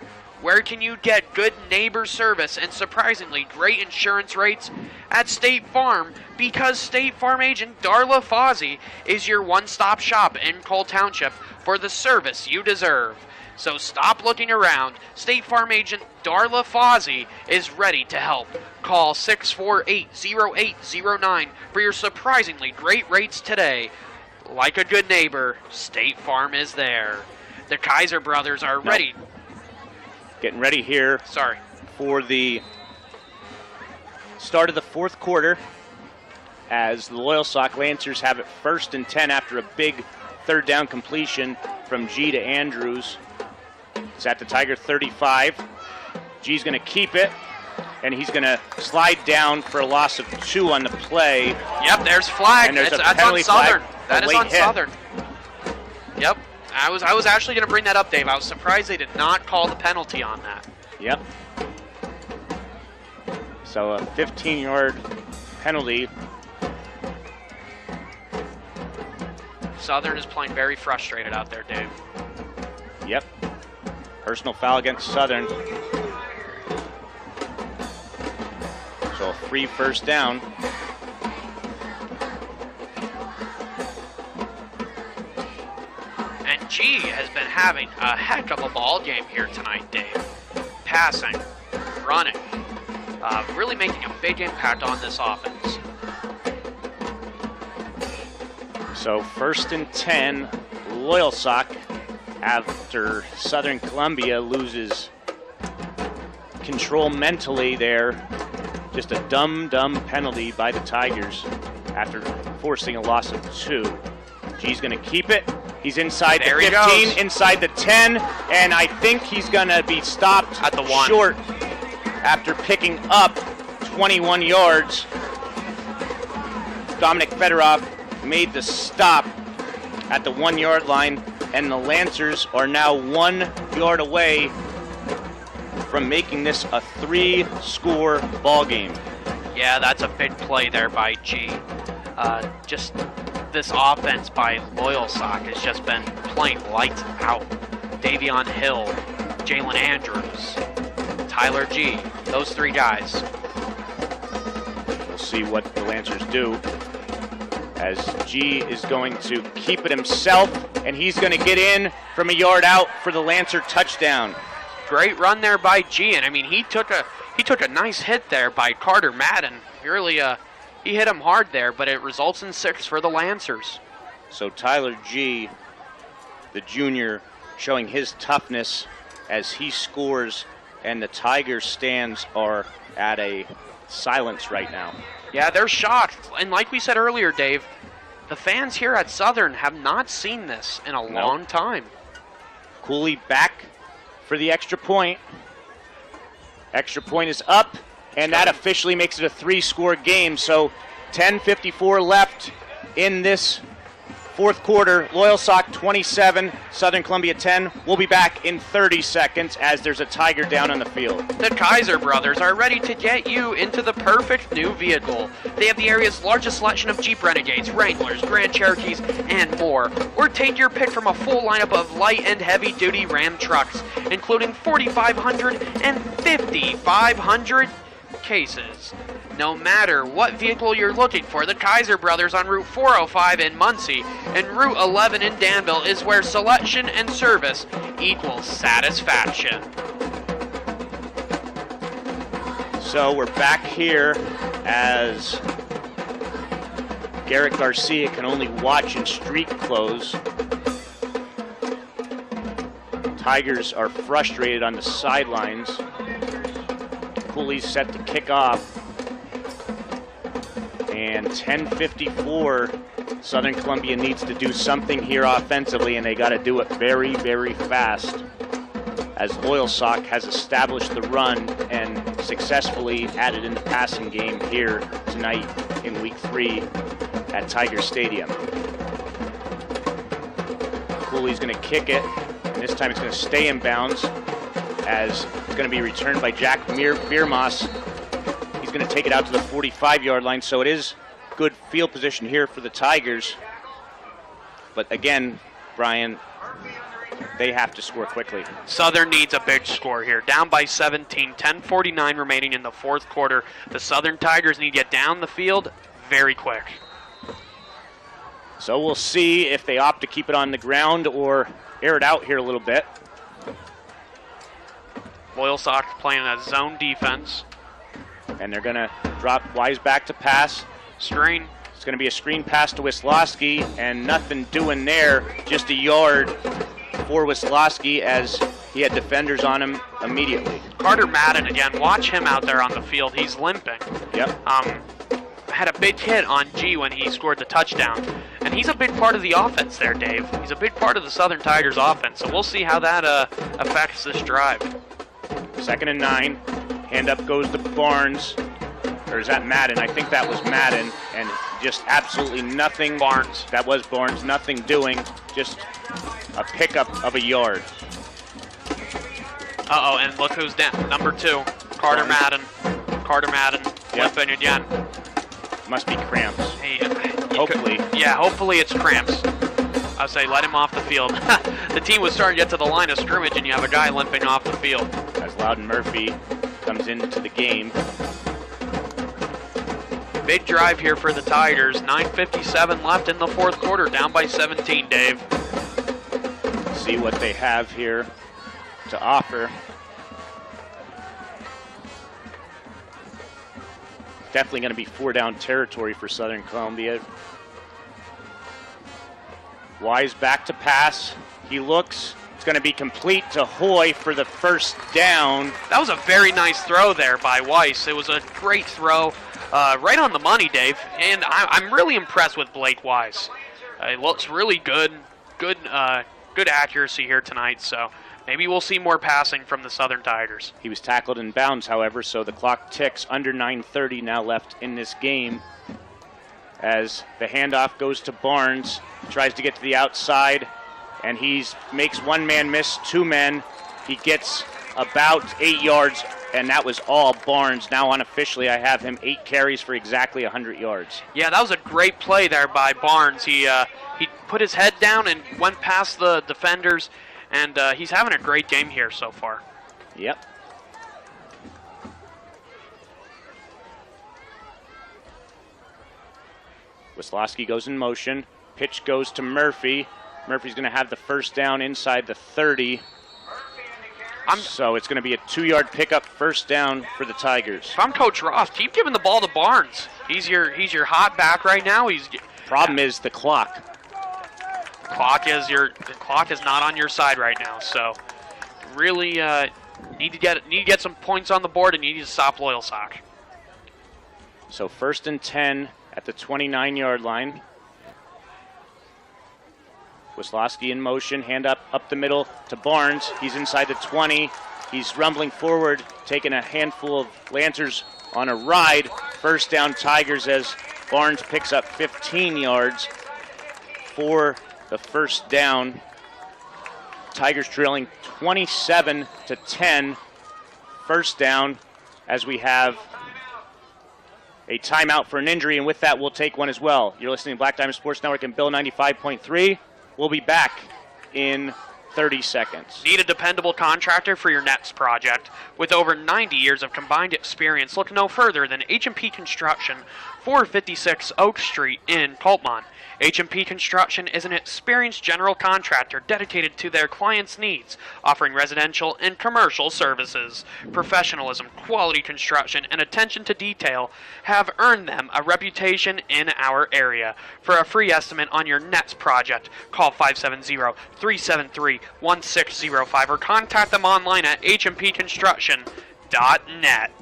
Where can you get good neighbor service and surprisingly great insurance rates? At State Farm, because State Farm agent Darla Fozzie is your one-stop shop in Cole Township for the service you deserve. So stop looking around. State Farm agent Darla Fozzie is ready to help. Call 648-0809 for your surprisingly great rates today. Like a good neighbor, State Farm is there. The Kaiser brothers are ready. Getting ready here. Sorry. For the start of the fourth quarter, as the Loyal Sock Lancers have it 1st and 10 after a big third down completion from G to Andrews. It's at the Tiger 35. G's going to keep it, and he's going to slide down for a loss of 2 on the play. Yep, there's flag. And there's a that's penalty on Southern. flag, That is late on hit. Southern. Yep. I was actually going to bring that up, Dave. I was surprised they did not call the penalty on that. Yep. So a 15-yard penalty. Southern is playing very frustrated out there, Dave. Yep. Personal foul against Southern. So a free first down. And G has been having a heck of a ball game here tonight, Dave. Passing, running, really making a big impact on this offense. So 1st and 10, Loyal Sock, after Southern Columbia loses control mentally there. Just a dumb penalty by the Tigers after forcing a loss of 2. G's going to keep it. He's inside There the he 15, goes. inside the 10, and I think he's going to be stopped At the 1. short after picking up 21 yards. Dominic Fedorov made the stop at the 1-yard line, and the Lancers are now 1 yard away from making this a 3-score ball game. Yeah, that's a big play there by G. Just this offense by Loyal Sock has just been playing lights out. Davion Hill, Jalen Andrews, Tyler G, those 3 guys. We'll see what the Lancers do, as G is going to keep it himself, and he's going to get in from a yard out for the Lancer touchdown. Great run there by G, and I mean he took a nice hit there by Carter Madden. Really, he hit him hard there, but it results in 6 for the Lancers. So Tyler G, the junior, showing his toughness as he scores, and the Tigers stands are at a silence right now. Yeah, they're shocked, and like we said earlier, Dave, the fans here at Southern have not seen this in a long time. Cooley back for the extra point. Extra point is up, and that officially makes it a 3-score game. So 10:54 left in this fourth quarter. Loyal Sock 27, Southern Columbia 10. We'll be back in 30 seconds as there's a Tiger down on the field. The Kaiser brothers are ready to get you into the perfect new vehicle. They have the area's largest selection of Jeep Renegades, Wranglers, Grand Cherokees, and more. Or take your pick from a full lineup of light and heavy-duty Ram trucks, including 4,500 and 5,500 cases. No matter what vehicle you're looking for, the Kaiser brothers on Route 405 in Muncie and Route 11 in Danville is where selection and service equals satisfaction. So we're back here as Garrett Garcia can only watch in street clothes. Tigers are frustrated on the sidelines. Cooley's set to kick off. And 10:54, Southern Columbia needs to do something here offensively, and they got to do it very, very fast, as Loyal Sock has established the run and successfully added in the passing game here tonight in Week 3 at Tiger Stadium. Cooley's going to kick it, and this time it's going to stay in bounds, as it's going to be returned by Jack Biermas. He's going to take it out to the 45-yard line, so it is good field position here for the Tigers. But again, Brian, they have to score quickly. Southern needs a big score here. Down by 17, 10:49 remaining in the fourth quarter. The Southern Tigers need to get down the field very quick. So we'll see if they opt to keep it on the ground or air it out here a little bit. Loyal Sox playing a zone defense. And they're going to drop Wise back to pass. Screen. It's going to be a screen pass to Wisłowski, and nothing doing there. Just a yard for Wisłowski as he had defenders on him immediately. Carter Madden again. Watch him out there on the field. He's limping. Yep. Had a big hit on G when he scored the touchdown. And he's a big part of the offense there, Dave. He's a big part of the Southern Tigers offense. So we'll see how that affects this drive. 2nd and 9. Hand up goes to Barnes. Or is that Madden? I think that was Madden. And just absolutely nothing. Barnes. That was Barnes. Nothing doing. Just a pickup of a yard. Uh-oh, and look who's down. Number 2, Carter Madden. Carter Madden. Yep. Limping again. Must be cramps. Hey, Hopefully. Hopefully it's cramps. I say let him off the field. The team was starting to get to the line of scrimmage, and you have a guy limping off the field. As Loudon Murphy comes into the game. Big drive here for the Tigers. 9:57 left in the fourth quarter, down by 17, Dave. See what they have here to offer. Definitely going to be 4-down territory for Southern Columbia. Wise back to pass. He looks. It's going to be complete to Hoy for the first down. That was a very nice throw there by Weiss. It was a great throw, right on the money, Dave. And I'm really impressed with Blake Wise. It looks really good. Good accuracy here tonight. So maybe we'll see more passing from the Southern Tigers. He was tackled in bounds, however, so the clock ticks. Under 9:30 now left in this game. As the handoff goes to Barnes, tries to get to the outside, and he makes one man miss, 2 men. He gets about 8 yards, and that was all Barnes. Now unofficially, I have him 8 carries for exactly 100 yards. Yeah, that was a great play there by Barnes. He put his head down and went past the defenders, and he's having a great game here so far. Yep. Wisłowski goes in motion. Pitch goes to Murphy. Murphy's going to have the first down inside the 30. So it's going to be a 2-yard pickup, first down for the Tigers. If I'm Coach Ross, keep giving the ball to Barnes. He's your hot back right now. Problem is the clock. The clock is not on your side right now. So really need to get some points on the board, and you need to stop Loyal Sox. So 1st and 10 at the 29-yard line. Wisłowski in motion, hand up the middle to Barnes. He's inside the 20. He's rumbling forward, taking a handful of Lancers on a ride. First down Tigers as Barnes picks up 15 yards for the first down. Tigers trailing 27-10. First down as we have a timeout for an injury, and with that, we'll take one as well. You're listening to Black Diamond Sports Network and Bill 95.3. We'll be back in 30 seconds. Need a dependable contractor for your next project? With over 90 years of combined experience, look no further than H&P Construction, 456 Oak Street in Coltmont. H&P Construction is an experienced general contractor dedicated to their clients' needs, offering residential and commercial services. Professionalism, quality construction, and attention to detail have earned them a reputation in our area. For a free estimate on your next project, call 570-373-1605 or contact them online at hmpconstruction.net.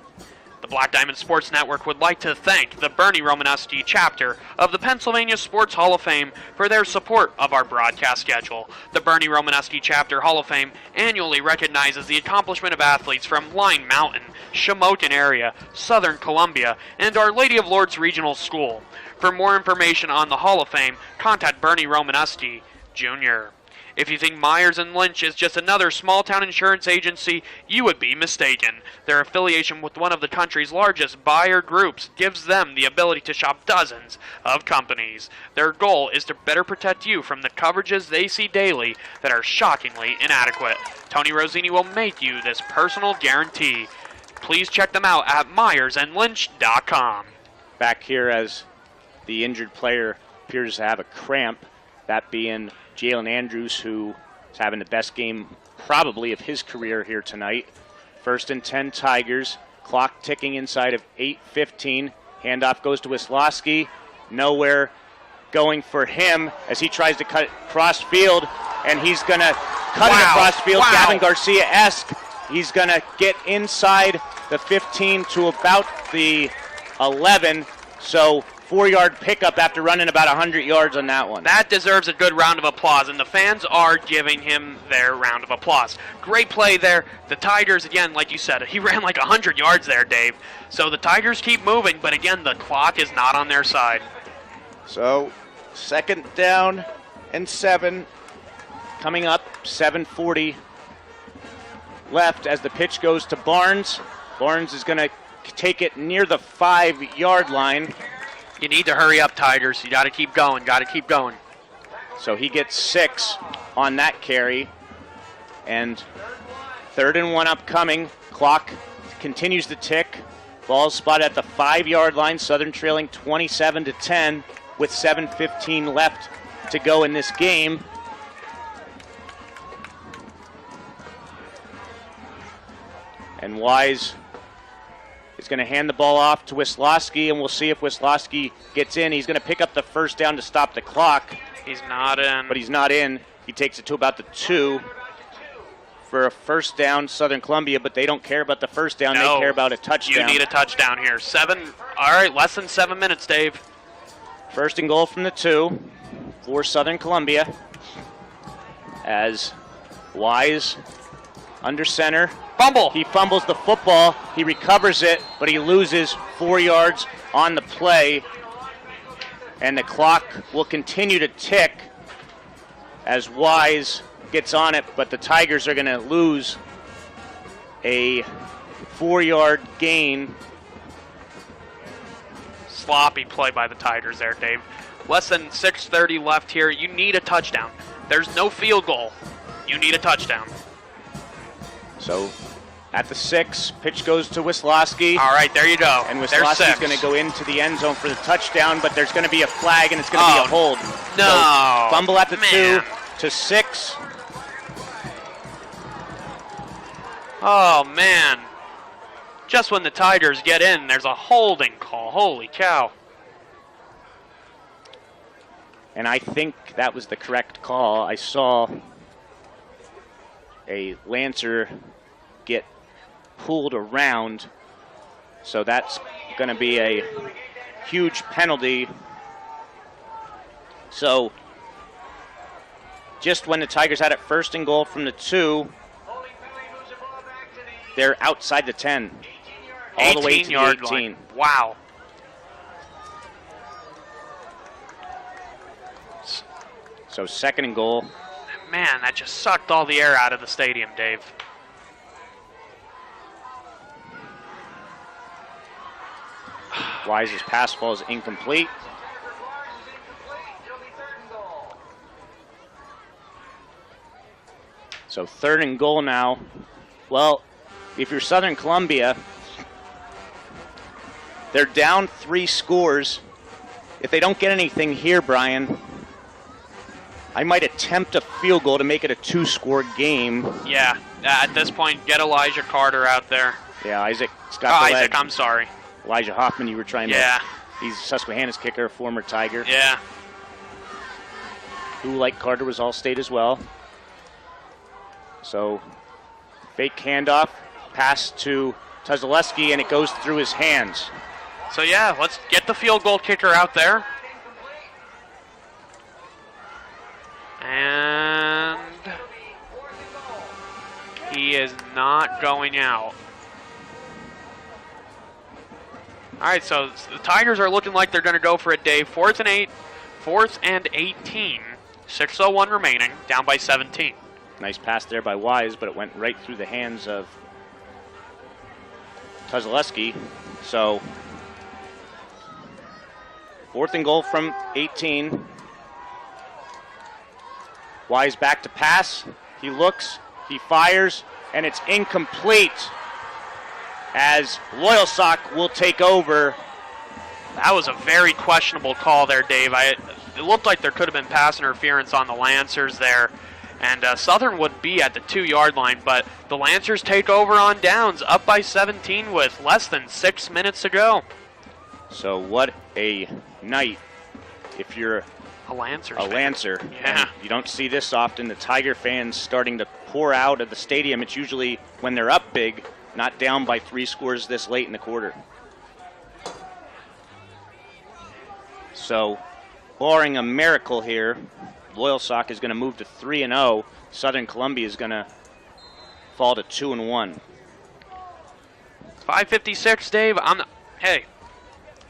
The Black Diamond Sports Network would like to thank the Bernie Romaneschi chapter of the Pennsylvania Sports Hall of Fame for their support of our broadcast schedule. The Bernie Romaneschi chapter Hall of Fame annually recognizes the accomplishment of athletes from Line Mountain, Shamokin area, Southern Columbia, and Our Lady of Lourdes Regional School. For more information on the Hall of Fame, contact Bernie Romaneschi Jr. If you think Myers and Lynch is just another small-town insurance agency, you would be mistaken. Their affiliation with one of the country's largest buyer groups gives them the ability to shop dozens of companies. Their goal is to better protect you from the coverages they see daily that are shockingly inadequate. Tony Rosini will make you this personal guarantee. Please check them out at MyersandLynch.com. Back here as the injured player appears to have a cramp, that being Jalen Andrews, who is having the best game probably of his career here tonight. 1st and 10 Tigers. Clock ticking inside of 8:15. Handoff goes to Wisłowski. Nowhere going for him as he tries to cut cross field, and he's going to cut it across field. Wow. Gavin Garcia-esque. He's going to get inside the 15 to about the 11. So 4-yard pickup after running about 100 yards on that one. That deserves a good round of applause, and the fans are giving him their round of applause. Great play there. The Tigers, again, like you said, he ran like 100 yards there, Dave. So the Tigers keep moving, but again, the clock is not on their side. So 2nd down and 7 coming up, 7:40 left as the pitch goes to Barnes. Barnes is going to take it near the 5-yard line. You need to hurry up, Tigers. You got to keep going. Got to keep going. So he gets 6 on that carry. And 3rd and 1 upcoming. Clock continues to tick. Ball's spotted at the 5-yard line. Southern trailing 27-10 with 7:15 left to go in this game. And Wise is going to hand the ball off to Wisłowski, and we'll see if Wisłowski gets in. He's going to pick up the 1st down to stop the clock. He's not in. But he's not in. He takes it to about the 2 for a 1st down, Southern Columbia, but they don't care about the 1st down. No. They care about a touchdown. You need a touchdown here. All right, less than 7 minutes, Dave. 1st and goal from the 2 for Southern Columbia as Wise under center. Fumble. He fumbles the football. He recovers it, but he loses 4 yards on the play. And the clock will continue to tick as Wise gets on it, but the Tigers are going to lose a 4-yard gain. Sloppy play by the Tigers there, Dave. Less than 6:30 left here. You need a touchdown. There's no field goal. You need a touchdown. So at the 6, pitch goes to Wisłowski. All right, there you go. And There's Wisłowski's 6. going to go into the end zone for the touchdown, but there's going to be a flag, and it's going to be a hold. No. So fumble at the Man. 2 to 6. Oh, man. Just when the Tigers get in, there's a holding call. Holy cow. And I think that was the correct call. I saw a Lancer get pulled around, so that's going to be a huge penalty. So just when the Tigers had it 1st and goal from the 2, they're outside the 10, all the way to the 18. Line. Wow. So 2nd and goal. Man, that just sucked all the air out of the stadium, Dave. Wise's pass ball is incomplete. So 3rd and goal now. Well, if you're Southern Columbia, they're down 3 scores. If they don't get anything here, Brian, I might attempt a field goal to make it a 2-score game. Yeah, at this point, get Elijah Carter out there. Yeah, Isaac's got the Isaac, leg. I'm sorry. Elijah Hoffman, you were trying to. Yeah. He's Susquehanna's kicker, former Tiger. Yeah. Who, like Carter, was All-State as well. So, fake handoff, pass to Tuzaleski, and it goes through his hands. So, yeah, let's get the field goal kicker out there. And he is not going out. All right, so the Tigers are looking like they're going to go for it, Dave. 4th and 18. 6:01 remaining, down by 17. Nice pass there by Wise, but it went right through the hands of Kozaleski. So 4th and goal from 18. Wise back to pass. He looks, he fires, and it's incomplete as Loyalsock will take over. That was a very questionable call there, Dave. It looked like there could have been pass interference on the Lancers there. And Southern would be at the 2-yard line, but the Lancers take over on downs, up by 17 with less than 6 minutes to go. So what a night if you're a Lancer. Yeah. You don't see this often. The Tiger fans starting to pour out of the stadium. It's usually when they're up big, not down by 3 scores this late in the quarter. So, barring a miracle here, Loyalsock is going to move to 3-0. Southern Columbia is going to fall to 2-1. 5:56, Dave. Hey,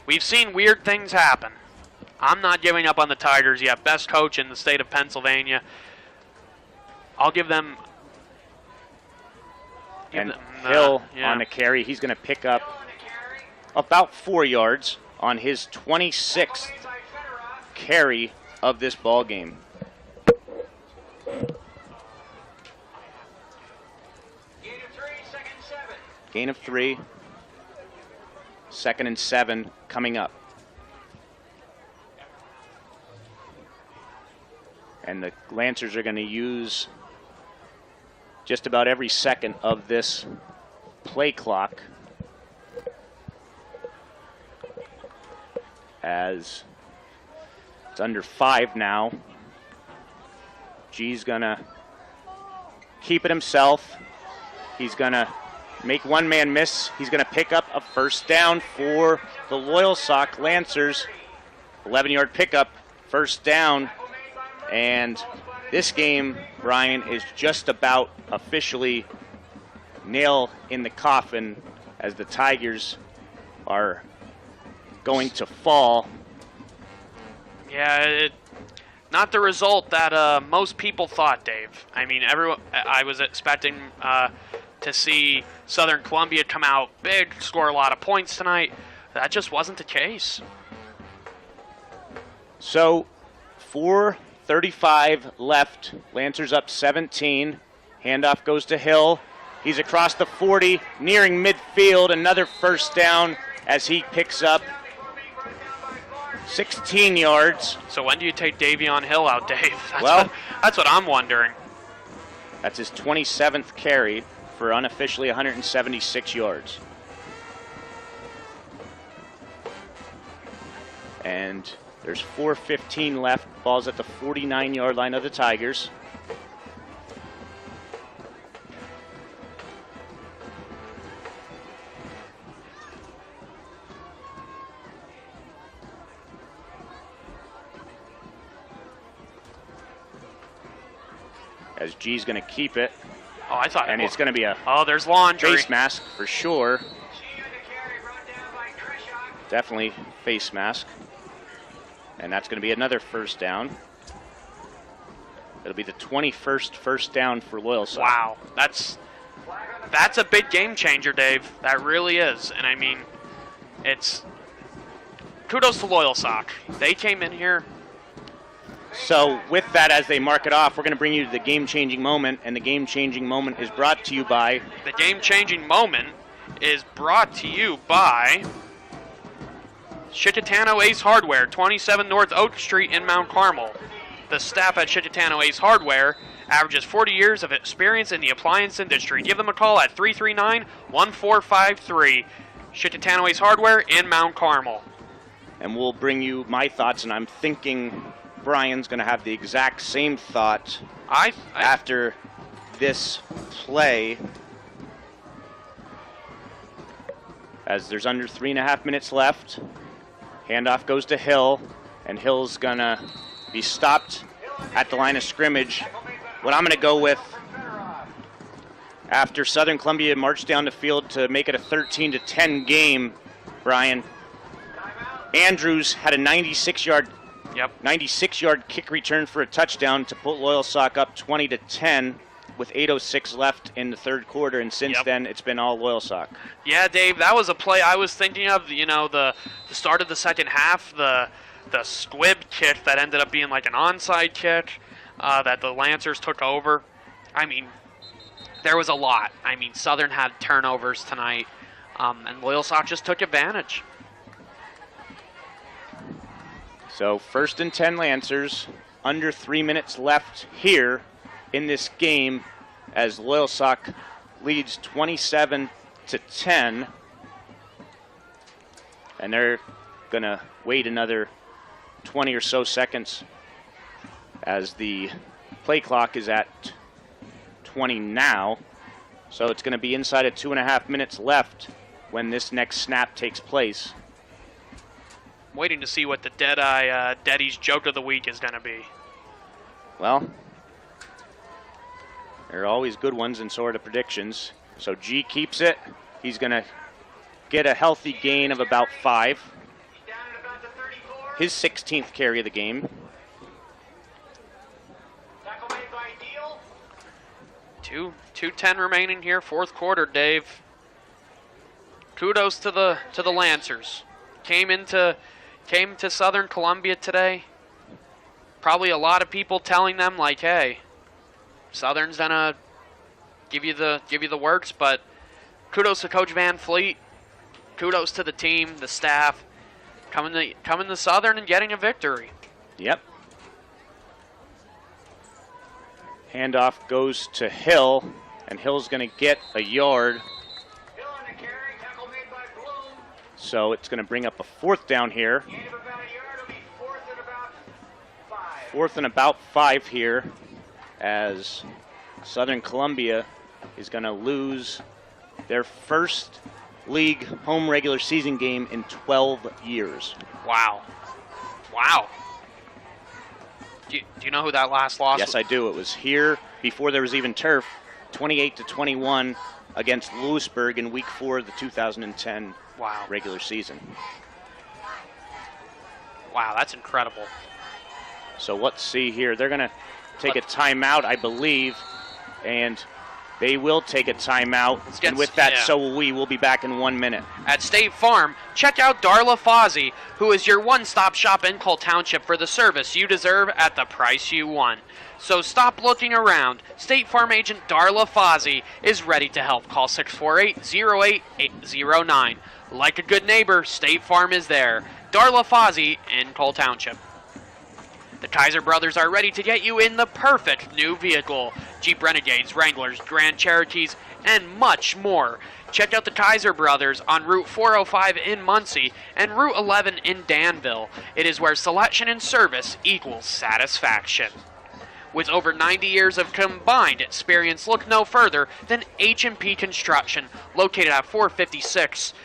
we've seen weird things happen. I'm not giving up on the Tigers yet. Best coach in the state of Pennsylvania. I'll give them. Hill on the carry. He's going to pick up about 4 yards on his 26th carry of this ball game. Gain of 3, 2nd and 7 coming up. And the Lancers are going to use just about every second of this play clock as it's under 5 now. G's going to keep it himself. He's going to make one man miss. He's going to pick up a 1st down for the Loyalsock Lancers. 11-yard pickup, 1st down. And this game, Brian, is just about officially nail in the coffin as the Tigers are going to fall. Yeah, not the result that most people thought, Dave. I mean, I was expecting to see Southern Columbia come out big, score a lot of points tonight. That just wasn't the case. So, 4:35 left. Lancers up 17. Handoff goes to Hill. He's across the 40, nearing midfield. Another 1st down as he picks up 16 yards. So when do you take Davion Hill out, Dave? That's what I'm wondering. That's his 27th carry for unofficially 176 yards. And there's 4:15 left. Ball's at the 49-yard line of the Tigers. As G's going to keep it. Oh, I thought. And it's going to be a there's laundry. Face mask for sure. Definitely face mask. And that's going to be another 1st down. It'll be the 21st 1st down for Loyalsock. Wow, that's a big game changer, Dave. That really is. And I mean, it's kudos to Loyalsock. They came in here. So with that, as they mark it off, we're going to bring you to the game-changing moment, and the game-changing moment is brought to you by... The game-changing moment is brought to you by Chittitano Ace Hardware, 27 North Oak Street in Mount Carmel. The staff at Chittitano Ace Hardware averages 40 years of experience in the appliance industry. Give them a call at 339-1453. Chittitano Ace Hardware in Mount Carmel. And we'll bring you my thoughts, and I'm thinking Brian's going to have the exact same thought after this play. As there's under 3.5 minutes left. Handoff goes to Hill, and Hill's going to be stopped at the line of scrimmage. What I'm going to go with, after Southern Columbia marched down the field to make it a 13-10 game, Brian, Andrews had a 96-yard Yep. 96-yard kick return for a touchdown to put Loyalsock up 20-10 with 8:06 left in the third quarter, and since then it's been all Loyalsock. Yeah, Dave, that was a play I was thinking of. You know, the start of the second half, the squib kick that ended up being like an onside kick that the Lancers took over. I mean, there was a lot. I mean, Southern had turnovers tonight, and Loyalsock just took advantage. So 1st and 10 Lancers, under 3 minutes left here in this game as Loyalsock leads 27-10. And they're going to wait another 20 or so seconds as the play clock is at 20 now. So it's going to be inside of 2.5 minutes left when this next snap takes place. Waiting to see what the Deadeye Daddy's joke of the week is going to be. Well, there are always good ones in sort of predictions. So G keeps it. He's going to get a healthy gain of about 5. His 16th carry of the game. 2:10 remaining here, fourth quarter, Dave. Kudos to the Lancers. Came to Southern Columbia today. Probably a lot of people telling them like, hey, Southern's gonna give you the works, but kudos to Coach Van Fleet. Kudos to the team, the staff, coming to Southern and getting a victory. Yep. Handoff goes to Hill, and Hill's going to get a yard. Hill on the carry, tackle made by Bloom. So it's going to bring up a 4th down here. Gain of about a yard, it'll be 4th and about 5. 4th and about 5 here as Southern Columbia is going to lose their first league home regular season game in 12 years. Wow. Do you know who that last loss Yes, was? I do. It was here before there was even turf, 28-21 against Lewisburg in week 4 of the 2010 regular season. Wow, that's incredible. So let's see here. They're going to take a timeout, I believe, and they will take a timeout. And with that, so will we. We'll be back in 1 minute. At State Farm, check out Darla Fozzie, who is your one-stop shop in Cole Township for the service you deserve at the price you want. So stop looking around. State Farm agent Darla Fozzie is ready to help. Call 648-0809. Like a good neighbor, State Farm is there. Darla Fozzie in Cole Township. The Kaiser brothers are ready to get you in the perfect new vehicle. Jeep Renegades, Wranglers, Grand Cherokees, and much more. Check out the Kaiser brothers on Route 405 in Muncie and Route 11 in Danville. It is where selection and service equals satisfaction. With over 90 years of combined experience, look no further than H&P Construction, located at 456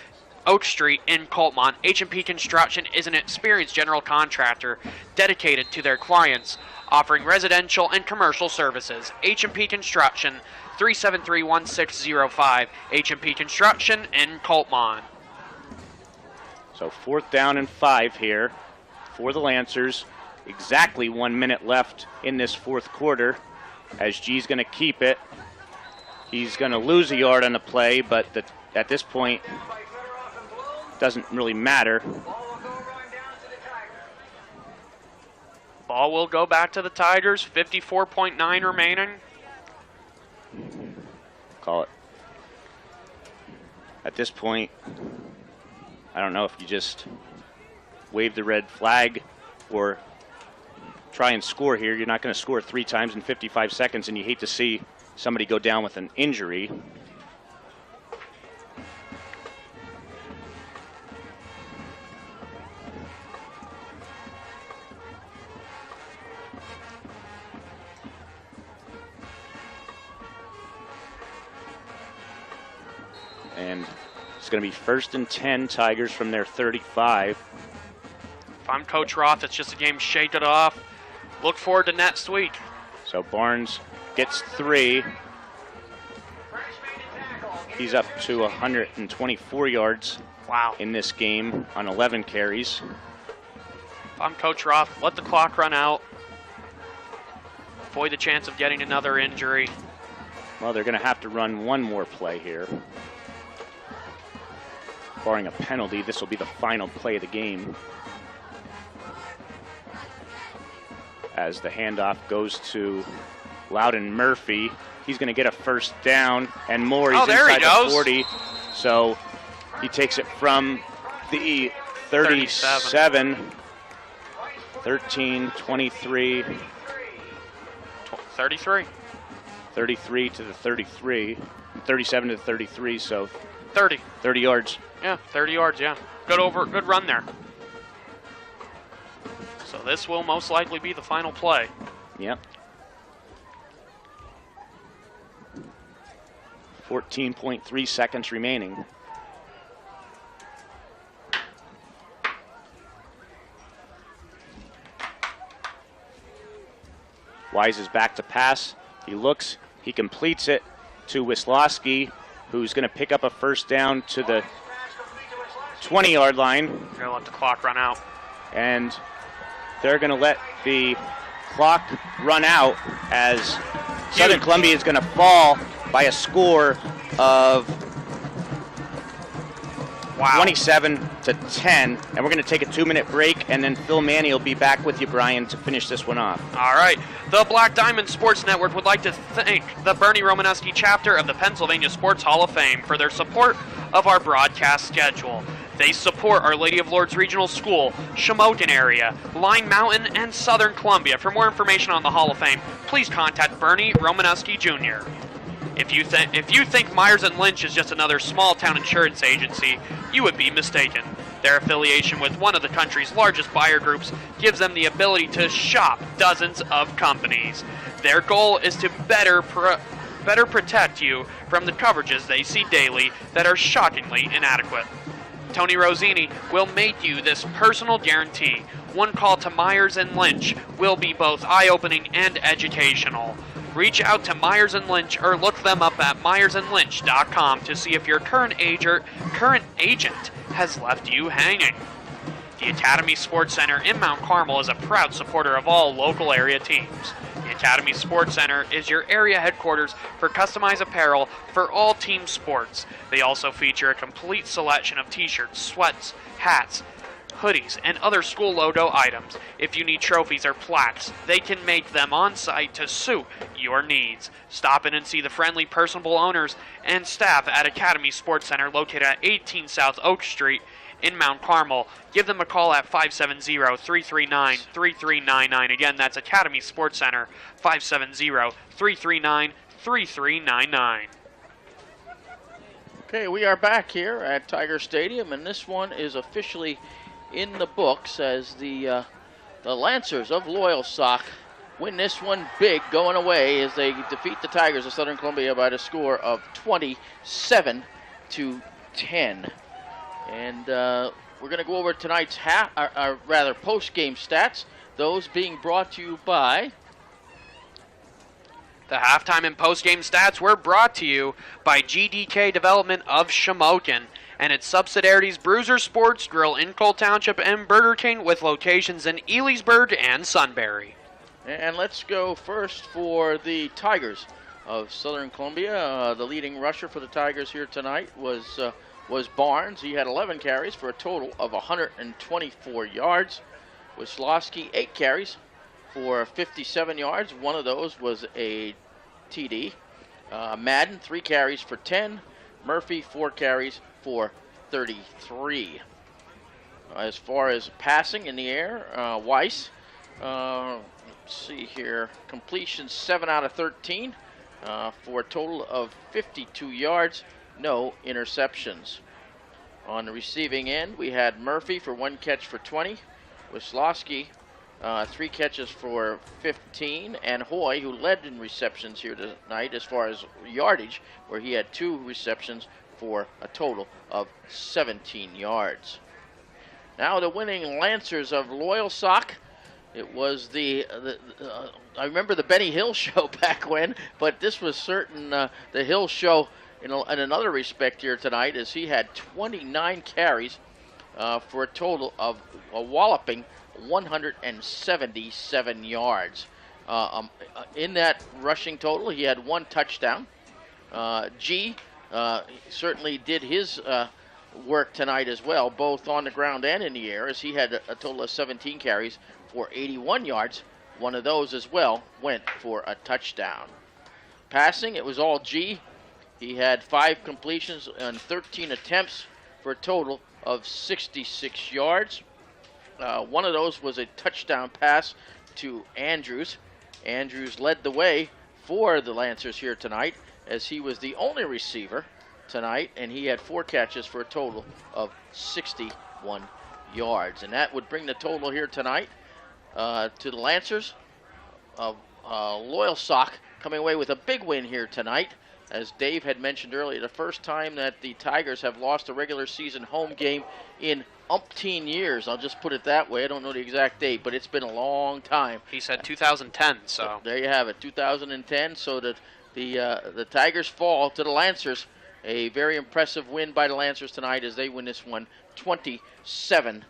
Oak Street in Coltmont. H&P Construction is an experienced general contractor dedicated to their clients, offering residential and commercial services. H&P Construction, 373-1605. H&P Construction in Coltmont. So 4th down and 5 here for the Lancers. Exactly 1 minute left in this 4th quarter as G's going to keep it. He's going to lose a yard on the play, but at this point, doesn't really matter. Ball will go back to the Tigers. 54.9 remaining. Call it. At this point, I don't know if you just wave the red flag or try and score here. You're not going to score 3 times in 55 seconds, and you hate to see somebody go down with an injury. And it's going to be 1st and 10 Tigers from their 35. If I'm Coach Roth, it's just a game, shake it off. Look forward to next week. So Barnes gets 3. He's up to 124 yards in this game on 11 carries. If I'm Coach Roth, let the clock run out. Avoid the chance of getting another injury. Well, they're going to have to run one more play here. Barring a penalty, this will be the final play of the game. As the handoff goes to Loudon Murphy. He's going to get a first down and more. He's there he inside goes. the 40. So he takes it from the 37, 13, 23. 33. 33 to the 33. 37 to the 33, so 30. 30 yards. Yeah, 30 yards, yeah. Good run there. So this will most likely be the final play. Yep. 14.3 seconds remaining. Wise is back to pass. He looks, he completes it to Wisłowski, who's going to pick up a first down to the 20-yard line. They're going to let the clock run out. And they're going to let the clock run out as Southern Columbia is going to fall by a score of 27 to 10. And we're going to take a 2-minute break, and then Phil Manny will be back with you, Brian, to finish this one off. All right. The Black Diamond Sports Network would like to thank the Bernie Romaneski chapter of the Pennsylvania Sports Hall of Fame for their support of our broadcast schedule. They support Our Lady of Lourdes Regional School, Shamokin area, Line Mountain, and Southern Columbia. For more information on the Hall of Fame, please contact Bernie Romaneski Jr. If you think Myers & Lynch is just another small-town insurance agency, you would be mistaken. Their affiliation with one of the country's largest buyer groups gives them the ability to shop dozens of companies. Their goal is to better protect you from the coverages they see daily that are shockingly inadequate. Tony Rosini will make you this personal guarantee. One call to Myers & Lynch will be both eye-opening and educational. Reach out to Myers & Lynch or look them up at myersandlynch.com to see if your current agent has left you hanging. The Academy Sports Center in Mount Carmel is a proud supporter of all local area teams. The Academy Sports Center is your area headquarters for customized apparel for all team sports. They also feature a complete selection of t-shirts, sweats, hats, hoodies, and other school logo items. If you need trophies or plaques, they can make them on site to suit your needs. Stop in and see the friendly, personable owners and staff at Academy Sports Center located at 18 South Oak Street in Mount Carmel. Give them a call at 570-339-3399. Again, that's Academy Sports Center, 570-339-3399. Okay, we are back here at Tiger Stadium, and this one is officially in the books as the Lancers of Loyalsock win this one big going away as they defeat the Tigers of Southern Columbia by the score of 27 to 10. And we're going to go over tonight's post-game stats, those being brought to you by... The halftime and post-game stats were brought to you by GDK Development of Shamokin and its subsidiaries Bruiser Sports Grill in Cole Township and Burger King with locations in Elysburg and Sunbury. And let's go first for the Tigers of Southern Columbia. The leading rusher for the Tigers here tonight was Barnes. He had 11 carries for a total of 124 yards. Wisłowski, 8 carries for 57 yards. One of those was a TD. Madden, 3 carries for 10. Murphy, 4 carries for 33. As far as passing in the air, Weiss, let's see here, completion 7 out of 13 for a total of 52 yards, no interceptions. On the receiving end, we had Murphy for 1 catch for 20. Wisłowski, 3 catches for 15, and Hoy, who led in receptions here tonight as far as yardage, where he had 2 receptions for a total of 17 yards. Now the winning Lancers of Loyalsock. It was I remember the Benny Hill show back when, but this was certain the Hill show in another respect here tonight, as he had 29 carries for a total of a walloping 177 yards. In that rushing total, he had 1 touchdown. G certainly did his work tonight as well, both on the ground and in the air, as he had a total of 17 carries for 81 yards. One of those as well went for a touchdown. Passing, it was all G. He had 5 completions and 13 attempts for a total of 66 yards. One of those was a touchdown pass to Andrews. Andrews led the way for the Lancers here tonight, as he was the only receiver tonight, and he had 4 catches for a total of 61 yards. And that would bring the total here tonight to the Lancers of Loyal Sock coming away with a big win here tonight. As Dave had mentioned earlier, the first time that the Tigers have lost a regular season home game in umpteen years. I'll just put it that way. I don't know the exact date, but it's been a long time. He said 2010, so. There you have it, 2010. So that the Tigers fall to the Lancers. A very impressive win by the Lancers tonight as they win this one 27-10.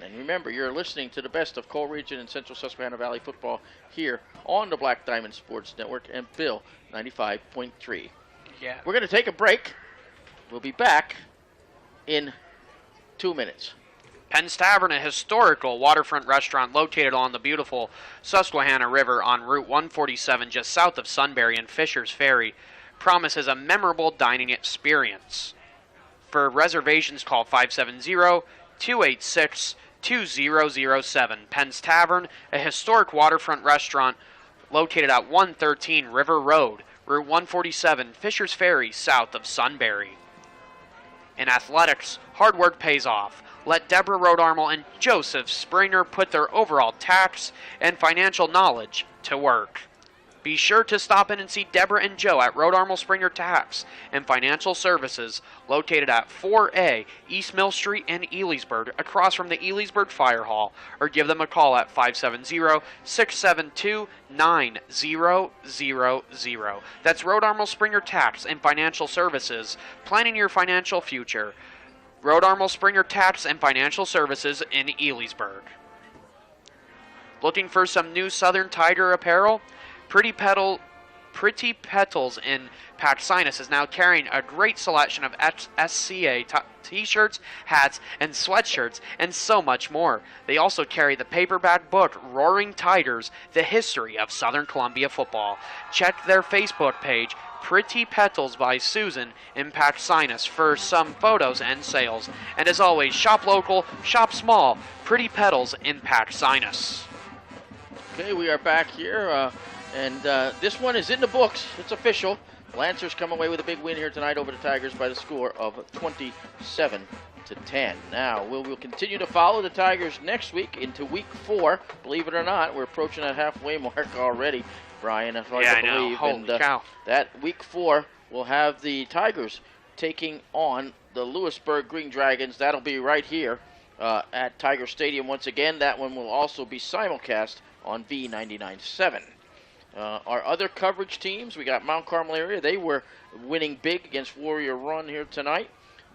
And remember, you're listening to the best of Coal Region and Central Susquehanna Valley football here on the Black Diamond Sports Network and Bill 95.3. Yeah. We're going to take a break. We'll be back in 2 minutes. Penn's Tavern, a historical waterfront restaurant located along the beautiful Susquehanna River on Route 147 just south of Sunbury and Fisher's Ferry, promises a memorable dining experience. For reservations, call 570-286-2007. Penn's Tavern, a historic waterfront restaurant located at 113 River Road, Route 147, Fisher's Ferry, south of Sunbury. In athletics, hard work pays off. Let Deborah Rodarmel and Joseph Springer put their overall tax and financial knowledge to work. Be sure to stop in and see Deborah and Joe at Rodarmel Springer Tax and Financial Services, located at 4A East Mill Street in Elysburg, across from the Elysburg Fire Hall, or give them a call at 570-672-9000. That's Rodarmel Springer Tax and Financial Services, planning your financial future. Rodarmel Springer Tax and Financial Services in Elysburg. Looking for some new Southern Tiger apparel? Pretty Petals in Paxinus is now carrying a great selection of SCA t-shirts, hats, and sweatshirts, and so much more. They also carry the paperback book, Roaring Tigers, The History of Southern Columbia Football. Check their Facebook page, Pretty Petals by Susan in Paxinus, for some photos and sales. And as always, shop local, shop small, Pretty Petals in Paxinus. Okay, we are back here. And this one is in the books. It's official. Lancers come away with a big win here tonight over the Tigers by the score of 27-10. Now, we'll continue to follow the Tigers next week into Week 4. Believe it or not, we're approaching that halfway mark already, Brian. That's hard to believe. Holy cow. That Week 4 will have the Tigers taking on the Lewisburg Green Dragons. That'll be right here at Tiger Stadium once again. That one will also be simulcast on B99.7. Our other coverage teams, we got Mount Carmel area. They were winning big against Warrior Run here tonight.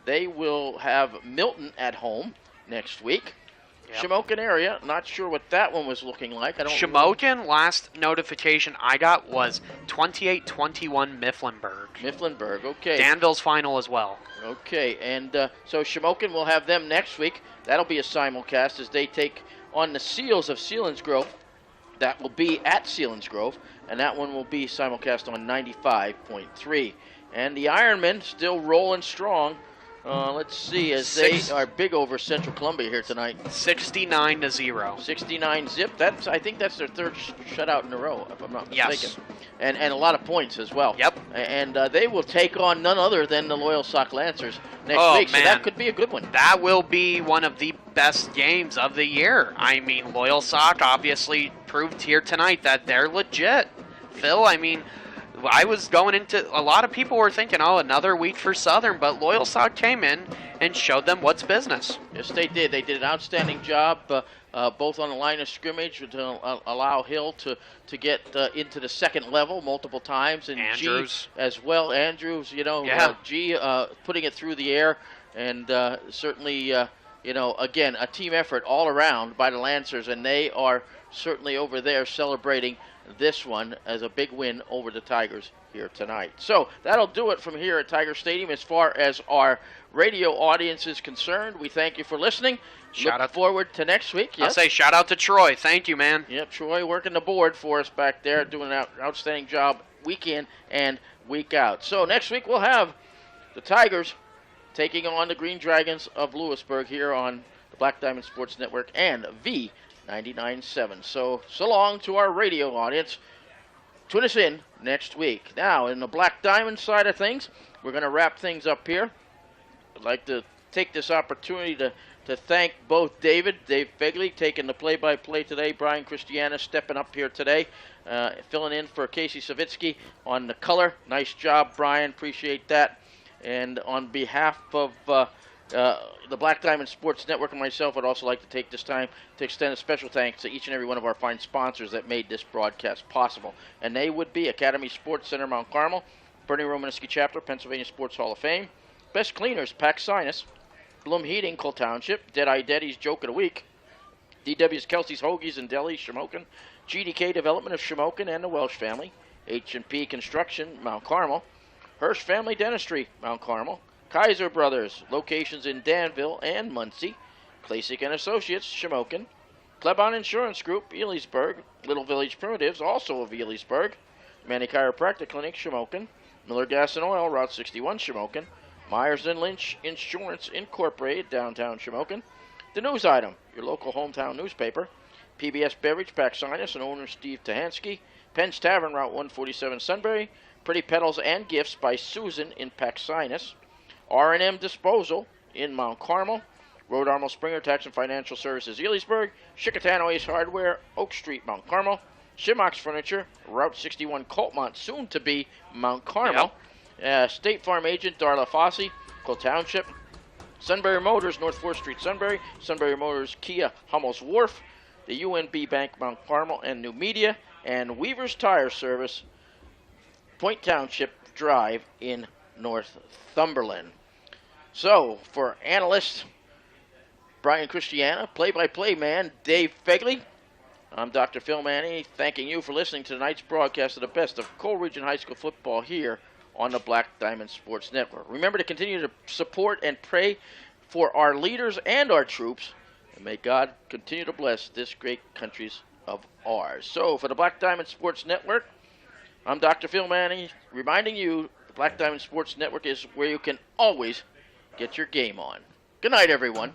They will have Milton at home next week. Yep. Shamokin area, not sure what that one was looking like. Shamokin, last notification I got was 28-21 Mifflinburg. Mifflinburg, okay. Danville's final as well. Okay, and so Shamokin will have them next week. That'll be a simulcast as they take on the Seals of Selinsgrove. That will be at Selinsgrove, and that one will be simulcast on 95.3. And the Ironmen still rolling strong. Let's see, as they are big over Central Columbia here tonight. 69-0. 69 zip. I think that's their third shutout in a row, if I'm not mistaken. Yes. And a lot of points as well. Yep. And they will take on none other than the Loyal Sock Lancers next week. So that could be a good one. That will be one of the best games of the year. I mean, Loyal Sock obviously proved here tonight that they're legit. Phil, I mean, I was going into, a lot of people were thinking, another week for Southern, but Loyal Sock came in and showed them what's business. Yes, they did. They did an outstanding job, both on the line of scrimmage to allow Hill to get into the second level multiple times, and Andrews G as well. Andrews, G putting it through the air. And certainly, again, a team effort all around by the Lancers, and they are certainly over there celebrating this one as a big win over the Tigers here tonight. So that'll do it from here at Tiger Stadium as far as our radio audience is concerned. We thank you for listening. Look forward to next week. Yes? I'll say shout out to Troy. Thank you, man. Yep, Troy working the board for us back there, doing an outstanding job week in and week out. So next week we'll have the Tigers taking on the Green Dragons of Lewisburg here on the Black Diamond Sports Network and V99.7. So long to our radio audience. Tune us in next week. Now, in the Black Diamond side of things, we're going to wrap things up here. I'd like to take this opportunity to thank both Dave Fegley, taking the play-by-play today, Brian Christiana stepping up here today, filling in for Casey Savitsky on the color. Nice job, Brian. Appreciate that. And on behalf of the Black Diamond Sports Network and myself, I'd also like to take this time to extend a special thanks to each and every one of our fine sponsors that made this broadcast possible. And they would be Academy Sports Center, Mount Carmel, Bernie Romanesky Chapter, Pennsylvania Sports Hall of Fame, Best Cleaners, Pax Sinus, Bloom Heating, Cole Township, Deadeye Deddy's Joke of the Week, DW's Kelsey's Hoagies and Deli, Shamokin, GDK Development of Shamokin and the Welsh family, H&P Construction, Mount Carmel, Hersch Family Dentistry, Mount Carmel, Kaiser Brothers, locations in Danville and Muncie, Klasik and Associates, Shamokin, Klebon Insurance Group, Elysburg, Little Village Primitives, also of Elysburg, Manny Chiropractic Clinic, Shamokin, Miller Gas and Oil, Route 61, Shamokin, Myers & Lynch Insurance Incorporated, downtown Shamokin, The News Item, your local hometown newspaper, PBS Beverage, Pax Sinus, and owner Steve Tahansky, Penn's Tavern, Route 147, Sunbury, Pretty Petals and Gifts by Susan in Pax Sinus, R&M Disposal in Mount Carmel, Road Armel Springer Tax and Financial Services, Elysburg, Chicatano Ace Hardware, Oak Street, Mount Carmel, Shimox Furniture, Route 61, Coltmont, soon to be Mount Carmel, State Farm Agent Darla Fossey, Cole Township, Sunbury Motors, North 4th Street, Sunbury, Sunbury Motors, Kia, Hummels Wharf, the UNB Bank, Mount Carmel, and New Media, and Weaver's Tire Service, Point Township Drive in Northumberland. So, for analyst Brian Christiana, play-by-play man Dave Fegley, I'm Dr. Phil Manny, thanking you for listening to tonight's broadcast of the best of Coal Region High School football here on the Black Diamond Sports Network. Remember to continue to support and pray for our leaders and our troops, and may God continue to bless this great country of ours. So, for the Black Diamond Sports Network, I'm Dr. Phil Manny, reminding you the Black Diamond Sports Network is where you can always get your game on. Good night, everyone.